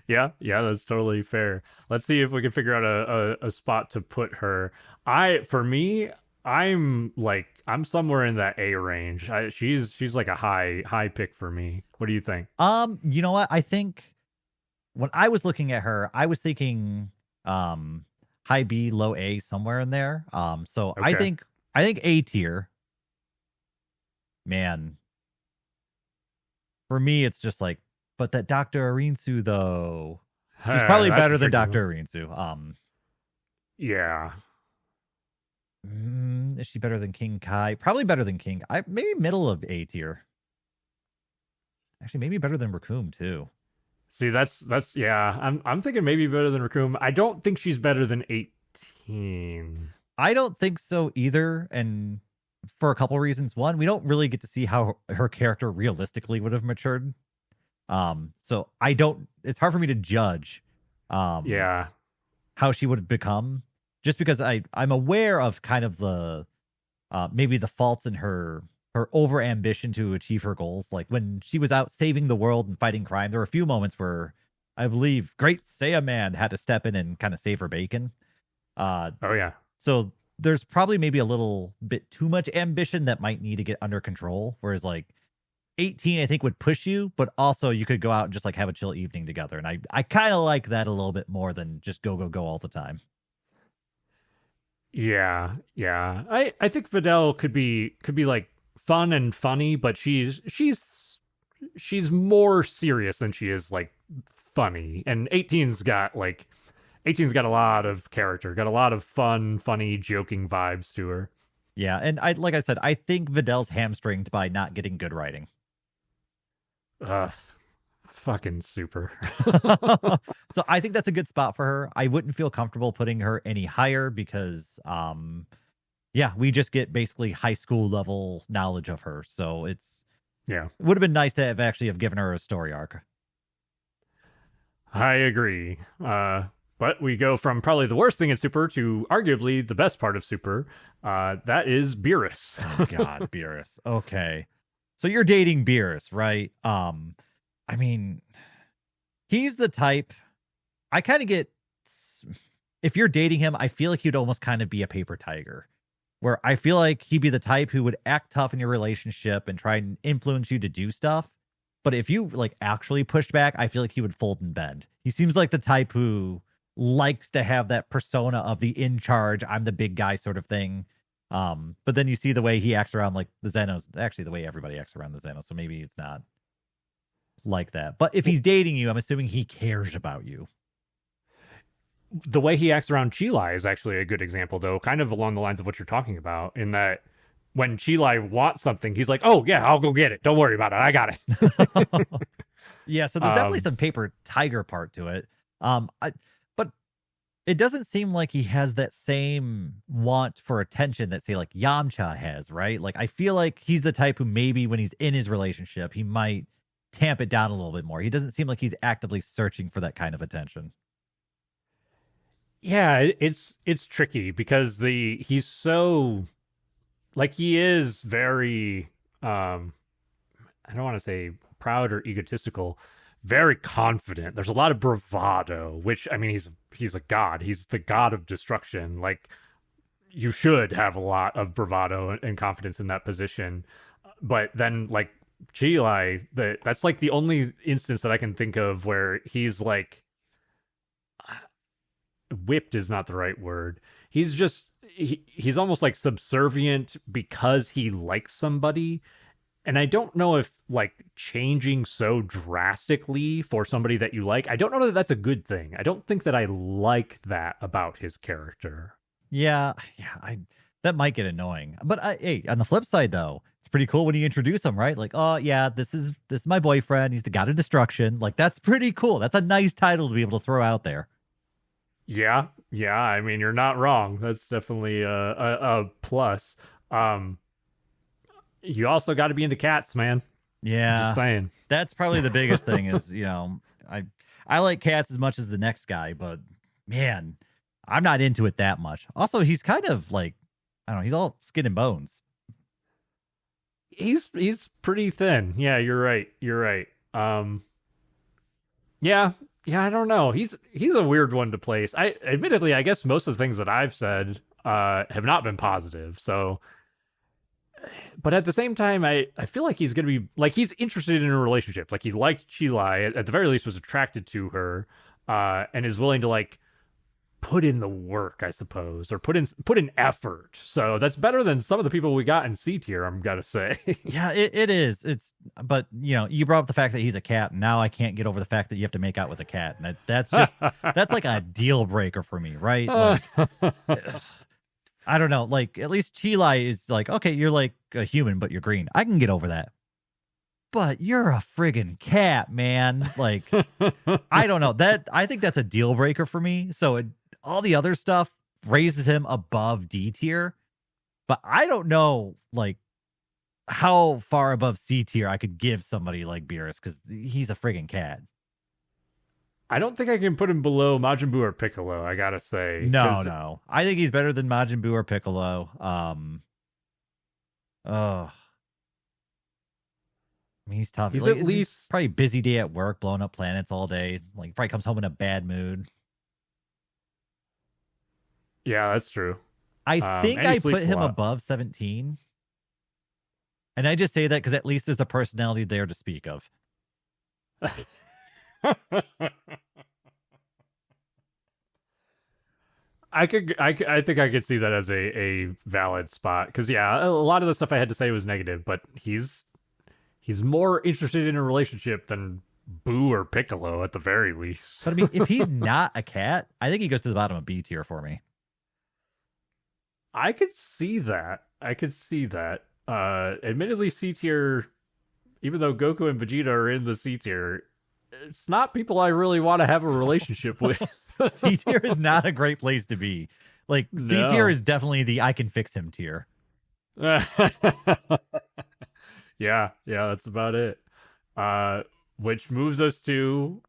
Speaker 2: Yeah, that's totally fair. Let's see if we can figure out a spot to put her. For me, I'm somewhere in that A range. She's like a high pick for me. What do you think?
Speaker 1: You know what? I think when I was looking at her, I was thinking high B, low A, somewhere in there. So okay. I think A tier. Man, for me, it's just like, but that Dr. Arinsu though, she's probably better than Dr. Arinsu.
Speaker 2: Yeah.
Speaker 1: Is she better than King Kai? Probably better than King. Maybe middle of A tier. Actually, maybe better than Raccoon too.
Speaker 2: See, that's yeah. I'm thinking maybe better than Raccoon. I don't think she's better than 18.
Speaker 1: I don't think so either, and for a couple of reasons. One, we don't really get to see how her character realistically would have matured. So I don't. It's hard for me to judge.
Speaker 2: Yeah.
Speaker 1: How she would have become, just because I'm aware of kind of the maybe the faults in her over ambition to achieve her goals. Like when she was out saving the world and fighting crime, there were a few moments where I believe Great Saiyan Man had to step in and kind of save her bacon.
Speaker 2: Oh yeah.
Speaker 1: So there's probably maybe a little bit too much ambition that might need to get under control. Whereas like 18, I think would push you, but also you could go out and just like have a chill evening together. And I kind of like that a little bit more than just go all the time.
Speaker 2: Yeah, yeah. I think Videl could be like fun and funny, but she's more serious than she is like funny. And 18's got a lot of character, got a lot of fun, funny, joking vibes to her.
Speaker 1: Yeah, and like I said, I think Videl's hamstringed by not getting good writing.
Speaker 2: Fucking super.
Speaker 1: So I think that's a good spot for her. I wouldn't feel comfortable putting her any higher because yeah, we just get basically high school level knowledge of her. So it would have been nice to have given her a story arc.
Speaker 2: I agree. But we go from probably the worst thing in Super to arguably the best part of Super. That is Beerus.
Speaker 1: Oh God, Beerus. Okay. So you're dating Beerus, right? I mean, he's the type I kind of get. If you're dating him, I feel like he'd almost kind of be a paper tiger, where I feel like he'd be the type who would act tough in your relationship and try and influence you to do stuff. But if you like actually pushed back, I feel like he would fold and bend. He seems like the type who likes to have that persona of the in charge, I'm the big guy sort of thing. But then you see the way he acts around like the Xenos, actually the way everybody acts around the Xenos. So maybe it's not like that. But if he's dating you, I'm assuming he cares about you.
Speaker 2: The way he acts around Chilai is actually a good example, though, kind of along the lines of what you're talking about, in that when Chilai wants something, he's like, oh, yeah, I'll go get it. Don't worry about it. I got it.
Speaker 1: Yeah, so there's definitely some paper tiger part to it. But it doesn't seem like he has that same want for attention that, say, like Yamcha has, right? Like, I feel like he's the type who maybe when he's in his relationship, he might tamp it down a little bit more. He doesn't seem like he's actively searching for that kind of attention.
Speaker 2: Yeah, it's tricky because he's so like he is very I don't want to say proud or egotistical, very confident. There's a lot of bravado, which I mean he's a god. He's the god of destruction. Like you should have a lot of bravado and confidence in that position. But then like Chilai, that's like the only instance that I can think of where he's like whipped is not the right word. He's just he's almost like subservient because he likes somebody. And I don't know if like changing so drastically for somebody that you like, I don't know that that's a good thing. I don't think that I like that about his character.
Speaker 1: Yeah, that might get annoying. But hey, on the flip side though, it's pretty cool when you introduce him, right? Like, oh yeah, this is my boyfriend. He's the god of destruction. Like that's pretty cool. That's a nice title to be able to throw out there.
Speaker 2: Yeah. I mean, you're not wrong. That's definitely a plus. You also got to be into cats, man.
Speaker 1: Yeah,
Speaker 2: just saying.
Speaker 1: That's probably the biggest thing. Is I like cats as much as the next guy, but man, I'm not into it that much. Also, he's kind of like I don't know. He's all skin and bones.
Speaker 2: He's pretty thin. Yeah, you're right. Yeah. I don't know. He's a weird one to place. Admittedly, I guess most of the things that I've said have not been positive. So, but at the same time, I feel like he's gonna be like he's interested in a relationship. Like he liked Chilai, at the very least was attracted to her, and is willing to like put in the work, I suppose, or put in effort. So that's better than some of the people we got in C tier, I'm gonna say.
Speaker 1: Yeah, it is. But you brought up the fact that he's a cat, and now I can't get over the fact that you have to make out with a cat. And that's like a deal breaker for me, right? Like, I don't know. Like at least Chilai is like, okay, you're like a human, but you're green. I can get over that. but you're a friggin' cat, man. Like, I don't know. I think that's a deal breaker for me. So all the other stuff raises him above D tier, but I don't know like how far above C tier I could give somebody like Beerus because he's a friggin' cat.
Speaker 2: I don't think I can put him below Majin Buu or Piccolo, I gotta say.
Speaker 1: No. I think he's better than Majin Buu or Piccolo. I mean, he's tough.
Speaker 2: He's
Speaker 1: like,
Speaker 2: at least
Speaker 1: probably busy day at work, blowing up planets all day. Like, probably comes home in a bad mood.
Speaker 2: Yeah, that's true.
Speaker 1: I think I put him above 17. And I just say that because at least there's a personality there to speak of.
Speaker 2: I think I could see that as a valid spot because yeah, a lot of the stuff I had to say was negative, but he's more interested in a relationship than Boo or Piccolo at the very least.
Speaker 1: But I mean, if he's not a cat, I think he goes to the bottom of B tier for me.
Speaker 2: I could see that. Admittedly, C tier, even though Goku and Vegeta are in the C tier, it's not people I really want to have a relationship with.
Speaker 1: C tier is not a great place to be. Like, C tier is definitely the I can fix him tier.
Speaker 2: Yeah, that's about it. Which moves us to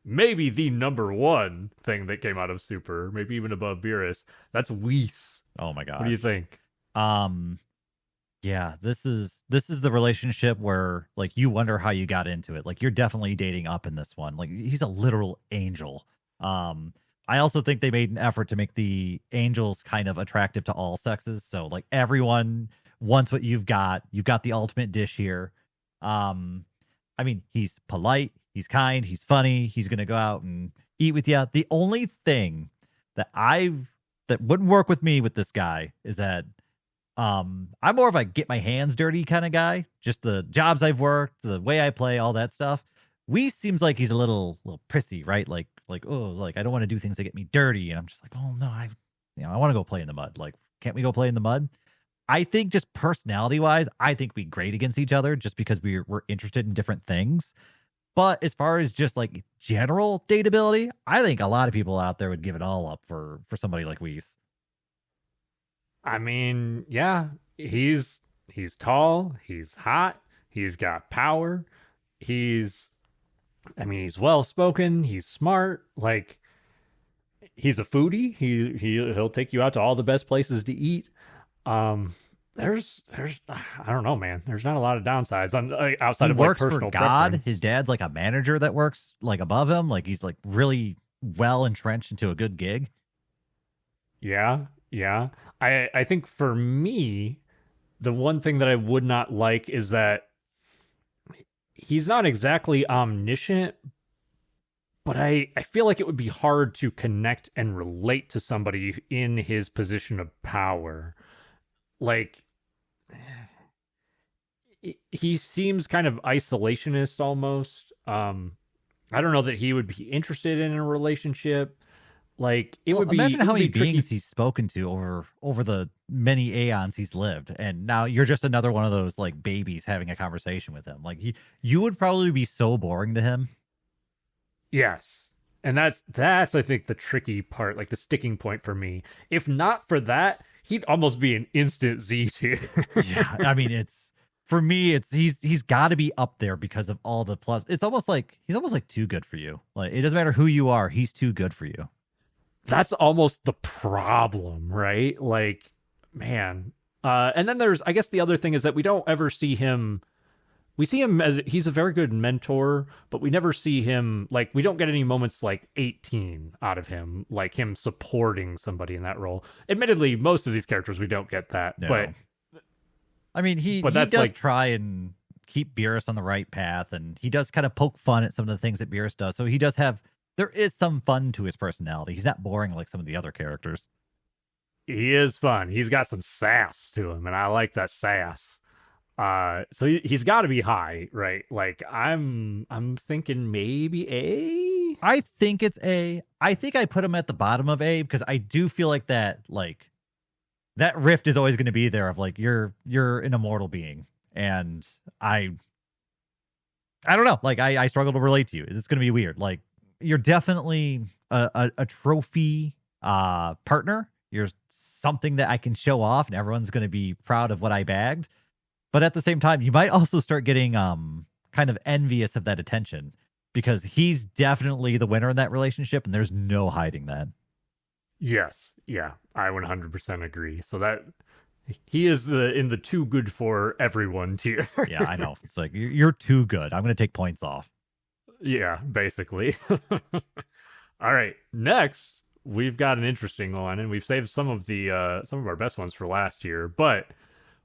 Speaker 2: maybe the number one thing that came out of Super, maybe even above Beerus. That's Whis.
Speaker 1: Oh my god.
Speaker 2: What do you think?
Speaker 1: Yeah, this is the relationship where like you wonder how you got into it. Like, you're definitely dating up in this one. Like, he's a literal angel. I also think they made an effort to make the angels kind of attractive to all sexes. So like everyone wants what you've got. You've got the ultimate dish here. I mean, he's polite, he's kind, he's funny, he's gonna go out and eat with you. The only thing that wouldn't work with me with this guy is that I'm more of a get my hands dirty kind of guy. Just the jobs I've worked, the way I play, all that stuff. Whis seems like he's a little prissy, right? Like oh, like I don't want to do things that get me dirty, and I'm just like, oh no, I want to go play in the mud. Like, can't we go play in the mud? I think just personality wise, I think we great against each other just because we're interested in different things. But as far as just like general dateability, I think a lot of people out there would give it all up for somebody like Whis.
Speaker 2: I mean, yeah, he's tall, he's hot, he's got power, he's well spoken, he's smart, like he's a foodie. He'll take you out to all the best places to eat. There's I don't know, man. There's not a lot of downsides outside of like personal
Speaker 1: for God.
Speaker 2: preference.
Speaker 1: His dad's like a manager that works like above him. Like, he's like really well entrenched into a good gig.
Speaker 2: Yeah. I think for me, the one thing that I would not like is that he's not exactly omniscient, but I feel like it would be hard to connect and relate to somebody in his position of power. Like, he seems kind of isolationist almost. I don't know that he would be interested in a relationship. Like,
Speaker 1: imagine how many beings he's spoken to over the many aeons he's lived, and now you're just another one of those like babies having a conversation with him. Like, you would probably be so boring to him.
Speaker 2: Yes. And that's I think the tricky part, like the sticking point for me. If not for that, he'd almost be an instant Z tier.
Speaker 1: Yeah, I mean, he's got to be up there because of all the plus. It's almost like he's almost like too good for you. Like, it doesn't matter who you are, he's too good for you.
Speaker 2: That's almost the problem, right? Like, man. And then there's, I guess the other thing is that we don't ever see him. We see him as he's a very good mentor, but we never see him, like, we don't get any moments like 18 out of him, like him supporting somebody in that role. Admittedly, most of these characters, we don't get that. No. But
Speaker 1: I mean, he does like, try and keep Beerus on the right path, and he does kind of poke fun at some of the things that Beerus does. So he does there is some fun to his personality. He's not boring like some of the other characters.
Speaker 2: He is fun. He's got some sass to him, and I like that sass. So he's got to be high, right? Like, I'm thinking maybe A.
Speaker 1: I think it's A. I think I put him at the bottom of A because I do feel like that rift is always going to be there of like you're an immortal being, And I don't know. Like I struggle to relate to you. It's going to be weird. Like you're definitely a trophy partner. You're something that I can show off, and everyone's going to be proud of what I bagged. But at the same time, you might also start getting kind of envious of that attention because he's definitely the winner in that relationship, and there's no hiding that.
Speaker 2: Yes. Yeah. I 100% agree. So that he is in the too good for everyone tier.
Speaker 1: Yeah, I know. It's like you're too good. I'm going to take points off.
Speaker 2: Yeah, basically. All right. Next, we've got an interesting one, and we've saved some of our best ones for last year, but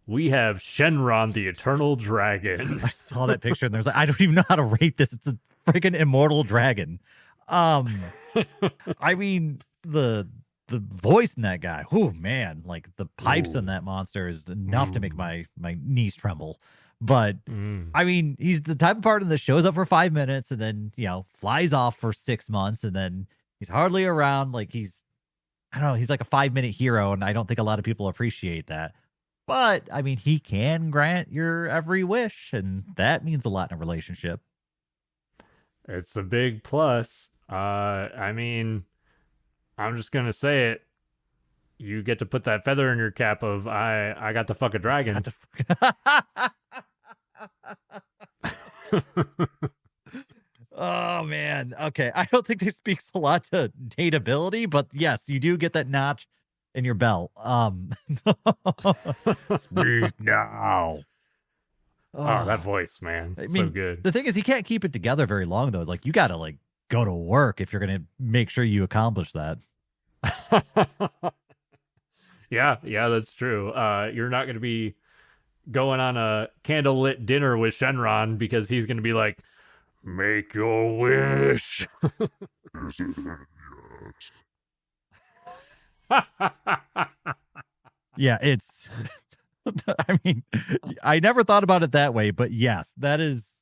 Speaker 2: we have Shenron the Eternal Dragon.
Speaker 1: I saw that picture and there's like, I don't even know how to rate this. It's a freaking immortal dragon. I mean the voice in that guy, oh man, like the pipes in that monster is enough to make my knees tremble. But I mean, he's the type of partner that shows up for 5 minutes and then, flies off for 6 months and then he's hardly around. Like I don't know, he's like a 5-minute hero, and I don't think a lot of people appreciate that. But I mean, he can grant your every wish, and that means a lot in a relationship.
Speaker 2: It's a big plus. I mean, I'm just gonna say it. You get to put that feather in your cap of I got to fuck a dragon.
Speaker 1: Oh man. Okay. I don't think this speaks a lot to dateability, but yes, you do get that notch in your belt. Speak now.
Speaker 2: Oh, that voice, man. I mean, so good.
Speaker 1: The thing is, he can't keep it together very long though. Like you gotta go to work if you're gonna make sure you accomplish that.
Speaker 2: Yeah, that's true. You're not gonna be going on a candlelit dinner with Shenron because he's gonna be like, make your wish.
Speaker 1: Yeah, it's I mean, I never thought about it that way, but yes, that is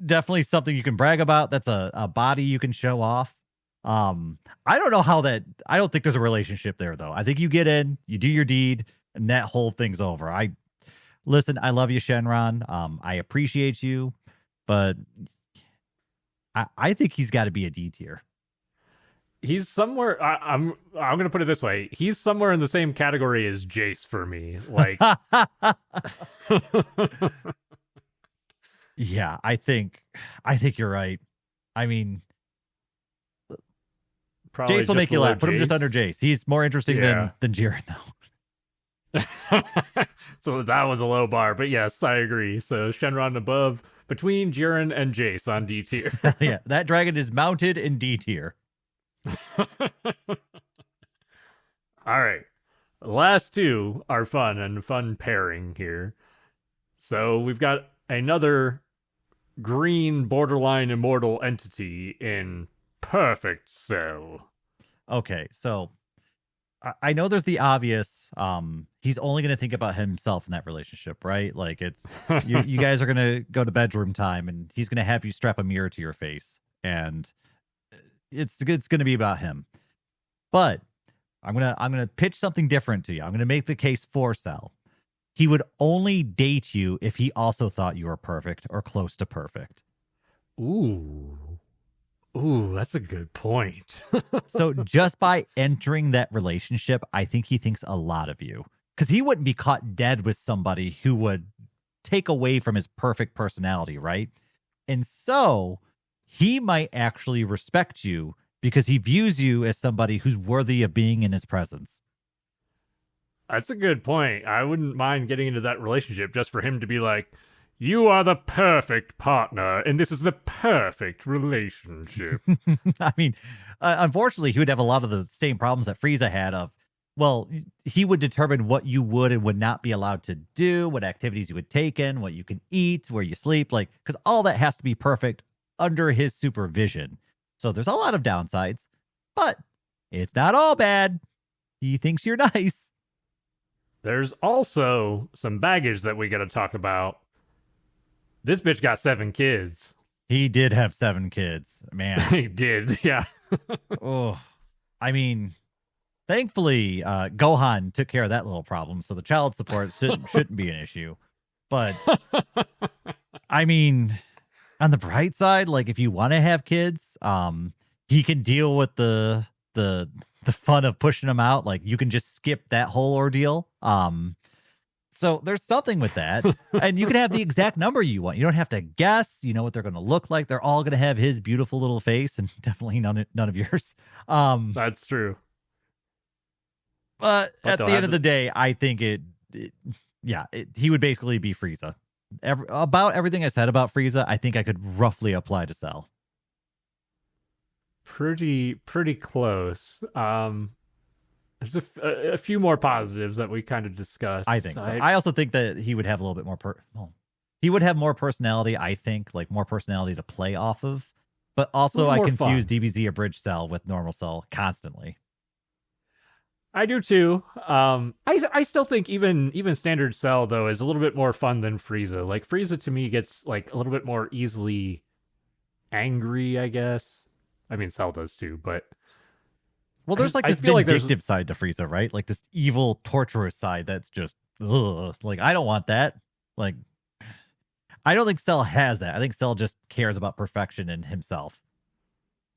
Speaker 1: definitely something you can brag about. That's a body you can show off. I don't know how that, I don't think there's a relationship there though. I think you get in, you do your deed, and that whole thing's over. Listen, I love you, Shenron. I appreciate you, but I think he's got to be a D tier.
Speaker 2: He's somewhere. I'm gonna put it this way. He's somewhere in the same category as Jace for me. Like,
Speaker 1: yeah, I think you're right. I mean,
Speaker 2: probably
Speaker 1: Jace will make you laugh. Put him just under Jace. He's more interesting than Jiren, though.
Speaker 2: So that was a low bar, but yes, I agree. So Shenron above, between Jiren and Jace on D tier.
Speaker 1: Yeah, that dragon is mounted in D tier.
Speaker 2: All right. Last two are fun pairing here. So we've got another green borderline immortal entity in Perfect Cell.
Speaker 1: Okay, so I know there's the obvious. He's only going to think about himself in that relationship, right? Like it's you guys are going to go to bedroom time, and he's going to have you strap a mirror to your face, and it's going to be about him. But I'm gonna pitch something different to you. I'm gonna make the case for Cell. He would only date you if he also thought you were perfect or close to perfect.
Speaker 2: Ooh, that's a good point.
Speaker 1: So just by entering that relationship, I think he thinks a lot of you, because he wouldn't be caught dead with somebody who would take away from his perfect personality, right? And so he might actually respect you because he views you as somebody who's worthy of being in his presence.
Speaker 2: That's a good point. I wouldn't mind getting into that relationship just for him to be like, you are the perfect partner, and this is the perfect relationship.
Speaker 1: I mean, unfortunately, he would have a lot of the same problems that Frieza had of, well, he would determine what you would and would not be allowed to do, what activities you would take in, what you can eat, where you sleep, like, because all that has to be perfect under his supervision. So there's a lot of downsides, but it's not all bad. He thinks you're nice.
Speaker 2: There's also some baggage that we got to talk about. This bitch got 7 kids.
Speaker 1: He did have 7 kids, man.
Speaker 2: He did, yeah.
Speaker 1: Oh, I mean, thankfully, Gohan took care of that little problem, so the child support shouldn't be an issue. But I mean, on the bright side, like if you want to have kids, he can deal with the the fun of pushing them out. Like you can just skip that whole ordeal. So there's something with that. And you can have the exact number you want. You don't have to guess. You know what they're going to look like. They're all going to have his beautiful little face, and definitely none of yours.
Speaker 2: That's true.
Speaker 1: But at the end of the day, I think he would basically be Frieza. About everything I said about Frieza, I think I could roughly apply to Cell.
Speaker 2: Pretty close. There's a few more positives that we kind of discussed.
Speaker 1: I think so. I also think that he would have a little bit more he would have more personality, I think, like more personality to play off of. But also I confuse DBZ Abridged Cell with normal Cell constantly.
Speaker 2: I do too. I still think even standard Cell though is a little bit more fun than Frieza. Like Frieza to me gets like a little bit more easily angry, I guess. I mean Cell does too, but
Speaker 1: well, there's like this vindictive side to Frieza, right? Like this evil, torturous side that's just like I don't want that. Like I don't think Cell has that. I think Cell just cares about perfection in himself.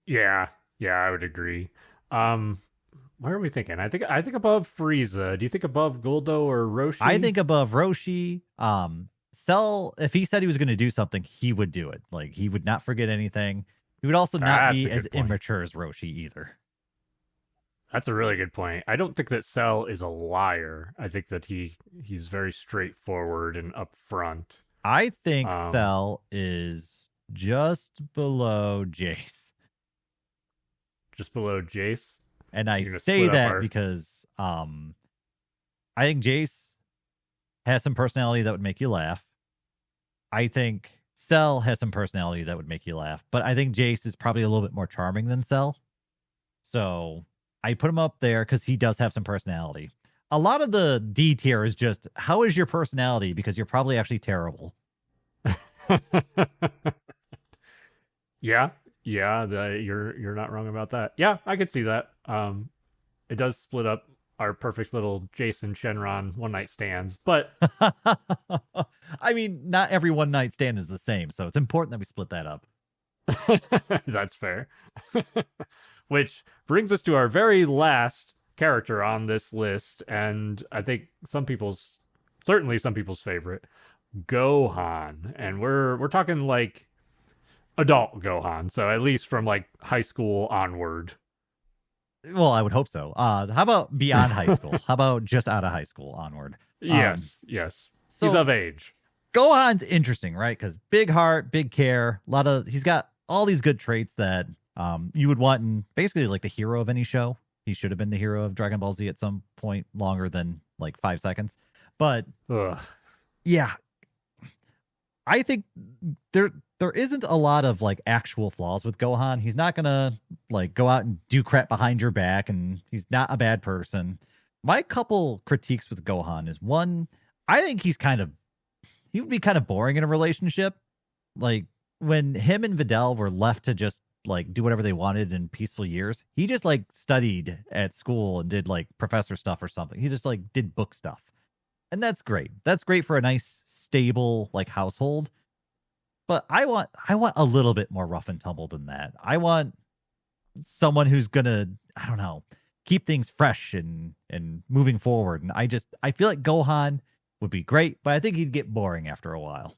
Speaker 2: Yeah, I would agree. Where are we thinking? I think above Frieza. Do you think above Guldo or Roshi?
Speaker 1: I think above Roshi. Cell, if he said he was going to do something, he would do it. Like he would not forget anything. He would also not be as immature as Roshi either.
Speaker 2: That's a really good point. I don't think that Cell is a liar. I think that he's very straightforward and upfront.
Speaker 1: I think Cell is just below Jace.
Speaker 2: Just below Jace?
Speaker 1: And I say that because I think Jace has some personality that would make you laugh. I think Cell has some personality that would make you laugh. But I think Jace is probably a little bit more charming than Cell. So I put him up there because he does have some personality. A lot of the D tier is just, how is your personality? Because you're probably actually terrible.
Speaker 2: Yeah, you're not wrong about that. Yeah, I could see that. It does split up our perfect little Jason Shenron one night stands, but
Speaker 1: I mean, not every one night stand is the same, so it's important that we split that up.
Speaker 2: That's fair. Which brings us to our very last character on this list, and I think certainly some people's favorite, Gohan. And we're talking like adult Gohan, so at least from like high school onward.
Speaker 1: Well, I would hope so. How about beyond high school? How about just out of high school onward?
Speaker 2: Yes. So he's of age.
Speaker 1: Gohan's interesting, right? Because big heart, big care, he's got all these good traits that you would want in basically like the hero of any show. He should have been the hero of Dragon Ball Z at some point longer than like 5 seconds. But yeah, I think there isn't a lot of like actual flaws with Gohan. He's not gonna like go out and do crap behind your back, and he's not a bad person. My couple critiques with Gohan is one, I think he would be kind of boring in a relationship. Like when him and Videl were left to just like do whatever they wanted in peaceful years, he just like studied at school and did like professor stuff or something. He just like did book stuff. And that's great. That's great for a nice, stable like household. But I want a little bit more rough and tumble than that. I want someone who's gonna, I don't know, keep things fresh and moving forward. And I feel like Gohan would be great, but I think he'd get boring after a while.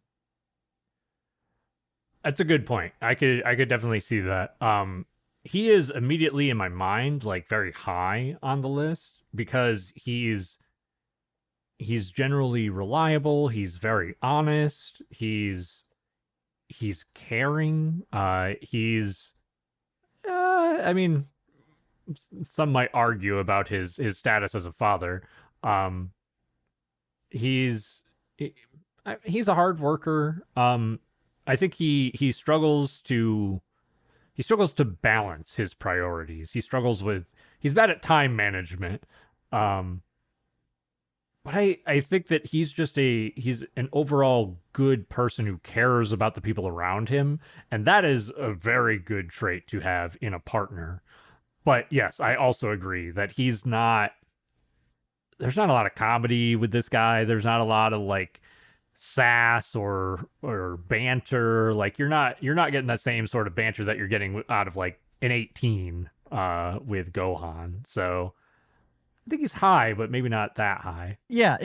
Speaker 2: That's a good point. I could definitely see that. He is immediately in my mind like very high on the list because he's generally reliable. He's very honest. He's caring. I mean, some might argue about his status as a father. He's a hard worker. I think he struggles to balance his priorities. He's bad at time management. But I think that he's an overall good person who cares about the people around him. And that is a very good trait to have in a partner. But yes, I also agree that there's not a lot of comedy with this guy. There's not a lot of like sass or banter. Like you're not getting that same sort of banter that you're getting out of like an 18 with Gohan. So I think he's high, but maybe not that high.
Speaker 1: Yeah,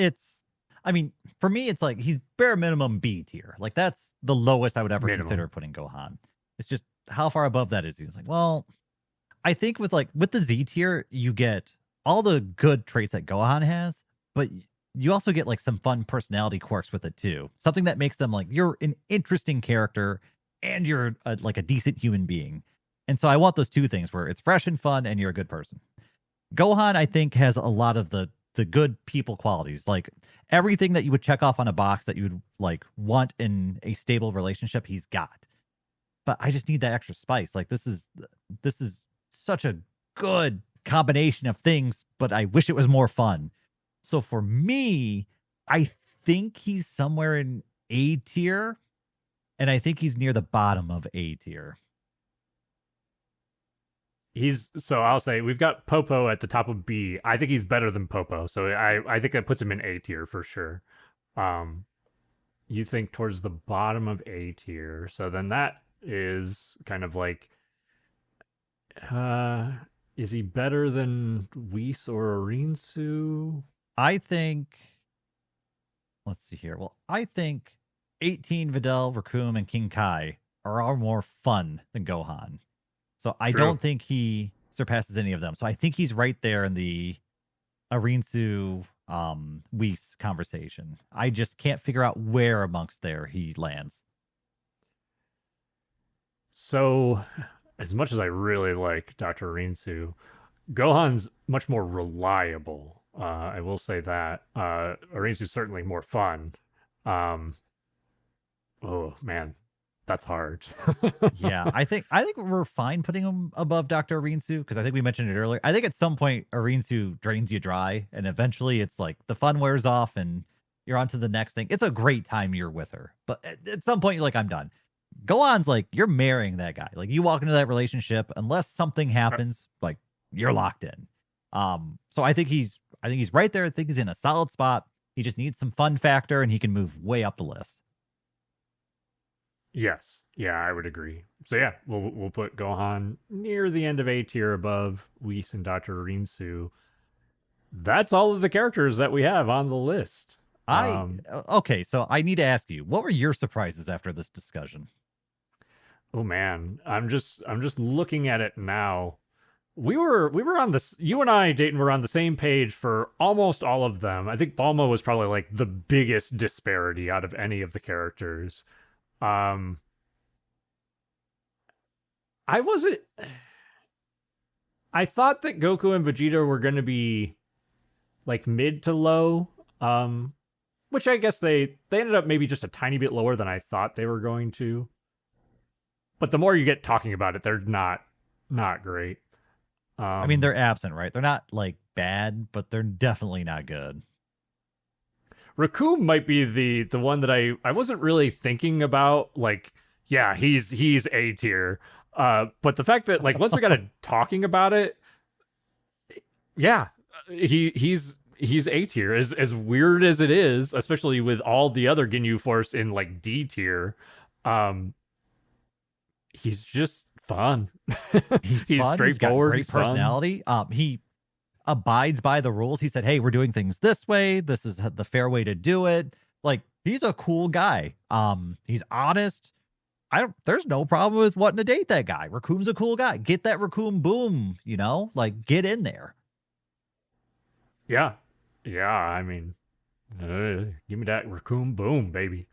Speaker 1: I mean, for me, it's like he's bare minimum B tier. Like that's the lowest I would ever
Speaker 2: Minimum.
Speaker 1: consider putting Gohan. It's just how far above that is he? It's like, well, I think with the Z tier, you get all the good traits that Gohan has, but you also get like some fun personality quirks with it too. Something that makes them like you're an interesting character and you're like a decent human being. And so I want those two things where it's fresh and fun and you're a good person. Gohan, I think, has a lot of the good people qualities, like everything that you would check off on a box that you would like want in a stable relationship. He's got, but I just need that extra spice. Like this is such a good combination of things, but I wish it was more fun. So for me, I think he's somewhere in A tier, and I think he's near the bottom of A tier.
Speaker 2: He's so I'll say we've got Popo at the top of B. I think he's better than Popo, so I think that puts him in A tier for sure. Um, you think towards the bottom of A tier, so then that is kind of like, uh, is he better than Whis or Rinsu?
Speaker 1: I think, let's see here. Well, I think 18 Videl, Raccoon, and King Kai are all more fun than Gohan. So I
Speaker 2: True.
Speaker 1: don't think he surpasses any of them. So I think he's right there in the Arinsu Whis conversation. I just can't figure out where amongst there he lands.
Speaker 2: So, as much as I really like Dr. Rinsu, Gohan's much more reliable. I will say that. Rinsu's certainly more fun. Um, oh man, that's hard.
Speaker 1: Yeah, I think we're fine putting him above Dr. Arinsu because I think we mentioned it earlier. I think at some point Arinsu drains you dry, and eventually it's like the fun wears off and you're on to the next thing. It's a great time you're with her, but at some point you're like, I'm done. Go on's like you're marrying that guy. Like you walk into that relationship, unless something happens, like you're locked in. So I think he's right there. I think he's in a solid spot. He just needs some fun factor, and he can move way up the list.
Speaker 2: Yes, yeah, I would agree. So yeah, we'll put Gohan near the end of A tier above Whis and Dr. Rinsu. That's all of the characters that we have on the list.
Speaker 1: Okay, so I need to ask you, what were your surprises after this discussion?
Speaker 2: Oh man, I'm just looking at it now. We were on this. You and I, Dayton, were on the same page for almost all of them. I think Bulma was probably like the biggest disparity out of any of the characters. Um, I wasn't. I thought that Goku and Vegeta were going to be like mid to low. Which I guess they ended up maybe just a tiny bit lower than I thought they were going to. But the more you get talking about it, they're not great.
Speaker 1: I mean, they're absent, right? They're not like bad, but they're definitely not good.
Speaker 2: Raccoon might be the one that I wasn't really thinking about. Like, yeah, he's A tier. But the fact that like once we got to talking about it, yeah, he's A tier. As weird as it is, especially with all the other Ginyu Force in like D tier. He's just fun.
Speaker 1: He's
Speaker 2: He's
Speaker 1: fun. He's got
Speaker 2: straightforward.
Speaker 1: great
Speaker 2: He's fun.
Speaker 1: personality. He abides by the rules. He said, "Hey, we're doing things this way. This is the fair way to do it." Like he's a cool guy. He's honest. There's no problem with wanting to date that guy. Raccoon's a cool guy. Get that Raccoon boom, like get in there.
Speaker 2: Yeah, yeah. I mean, give me that Raccoon boom, baby.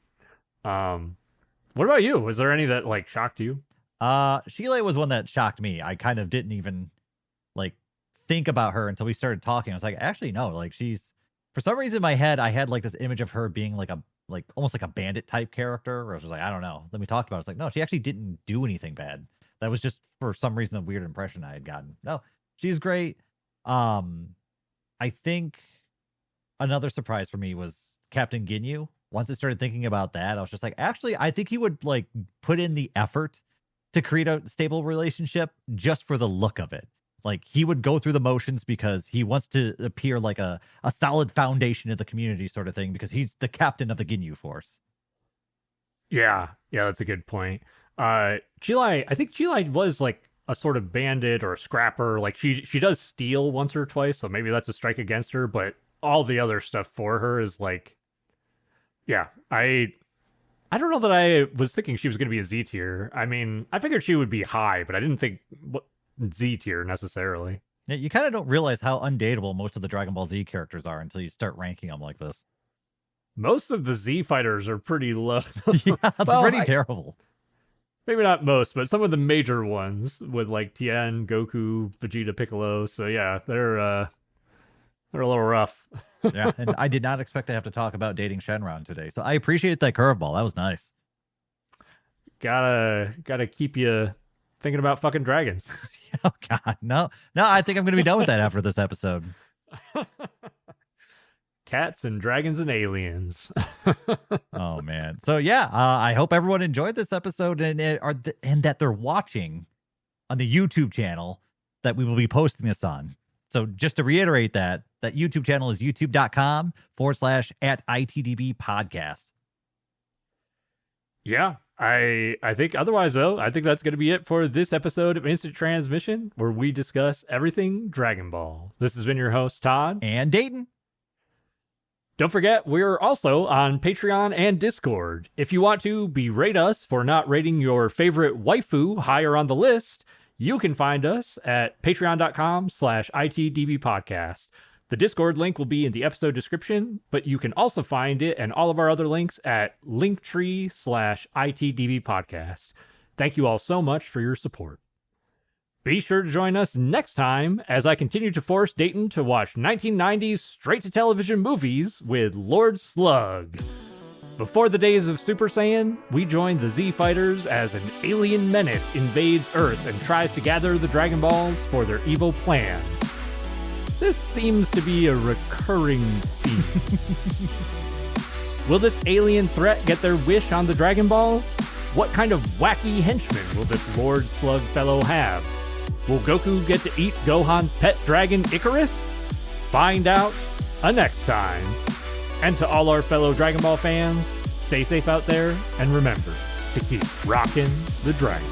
Speaker 2: What about you? Was there any that like shocked you?
Speaker 1: Sheila was one that shocked me. I kind of didn't even like think about her until we started talking. I was like, actually, no, like she's for some reason in my head, I had like this image of her being like almost like a bandit type character. Where I was just like, I don't know. Then we talked about it. It's like, no, she actually didn't do anything bad. That was just for some reason a weird impression I had gotten. No, she's great. I think another surprise for me was Captain Ginyu. Once I started thinking about that, I was just like, actually, I think he would like put in the effort to create a stable relationship just for the look of it. Like he would go through the motions because he wants to appear like a solid foundation of the community sort of thing because he's the captain of the Ginyu Force.
Speaker 2: Yeah, that's a good point. Jilai, I think Jilai was like a sort of bandit or a scrapper. Like she does steal once or twice, so maybe that's a strike against her. But all the other stuff for her is like, yeah, I don't know that I was thinking she was going to be a Z tier. I mean, I figured she would be high, but I didn't think Z tier necessarily.
Speaker 1: Yeah, you kind of don't realize how undateable most of the Dragon Ball Z characters are until you start ranking them like this.
Speaker 2: Most of the Z fighters are pretty low.
Speaker 1: Yeah, they're pretty terrible.
Speaker 2: Maybe not most, but some of the major ones with like Tien, Goku, Vegeta, Piccolo. So yeah, they're a little rough.
Speaker 1: Yeah, and I did not expect to have to talk about dating Shenron today, so I appreciate that curveball. That was nice.
Speaker 2: Gotta keep you thinking about fucking dragons.
Speaker 1: Oh God, no! I think I'm gonna be done with that after this episode.
Speaker 2: Cats and dragons and aliens.
Speaker 1: Oh man! So yeah, I hope everyone enjoyed this episode and that they're watching on the YouTube channel that we will be posting this on. So just to reiterate that YouTube channel is youtube.com/@ITDB podcast.
Speaker 2: Yeah, I think otherwise though, I think that's going to be it for this episode of Instant Transmission, where we discuss everything Dragon Ball. This has been your host, Todd.
Speaker 1: And Dayton.
Speaker 2: Don't forget, we're also on Patreon and Discord. If you want to berate us for not rating your favorite waifu higher on the list, you can find us at patreon.com/ITDBpodcast. The Discord link will be in the episode description, but you can also find it and all of our other links at linktree/ITDBpodcast. Thank you all so much for your support. Be sure to join us next time as I continue to force Dayton to watch 1990s straight-to-television movies with Lord Slug. Before the days of Super Saiyan, we join the Z Fighters as an alien menace invades Earth and tries to gather the Dragon Balls for their evil plans. This seems to be a recurring theme. Will this alien threat get their wish on the Dragon Balls? What kind of wacky henchman will this Lord Slug fellow have? Will Goku get to eat Gohan's pet dragon Icarus? Find out next time. And to all our fellow Dragon Ball fans, stay safe out there and remember to keep rocking the dragon.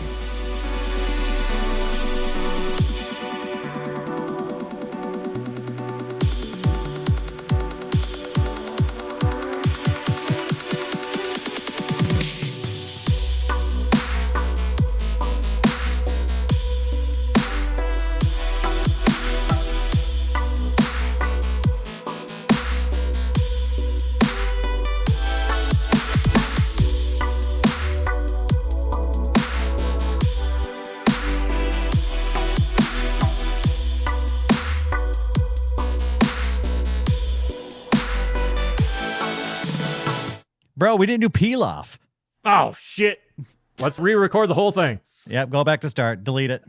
Speaker 1: Bro, we didn't do Pilaf.
Speaker 2: Oh, shit. Let's re-record the whole thing.
Speaker 1: Yep, go back to start. Delete it.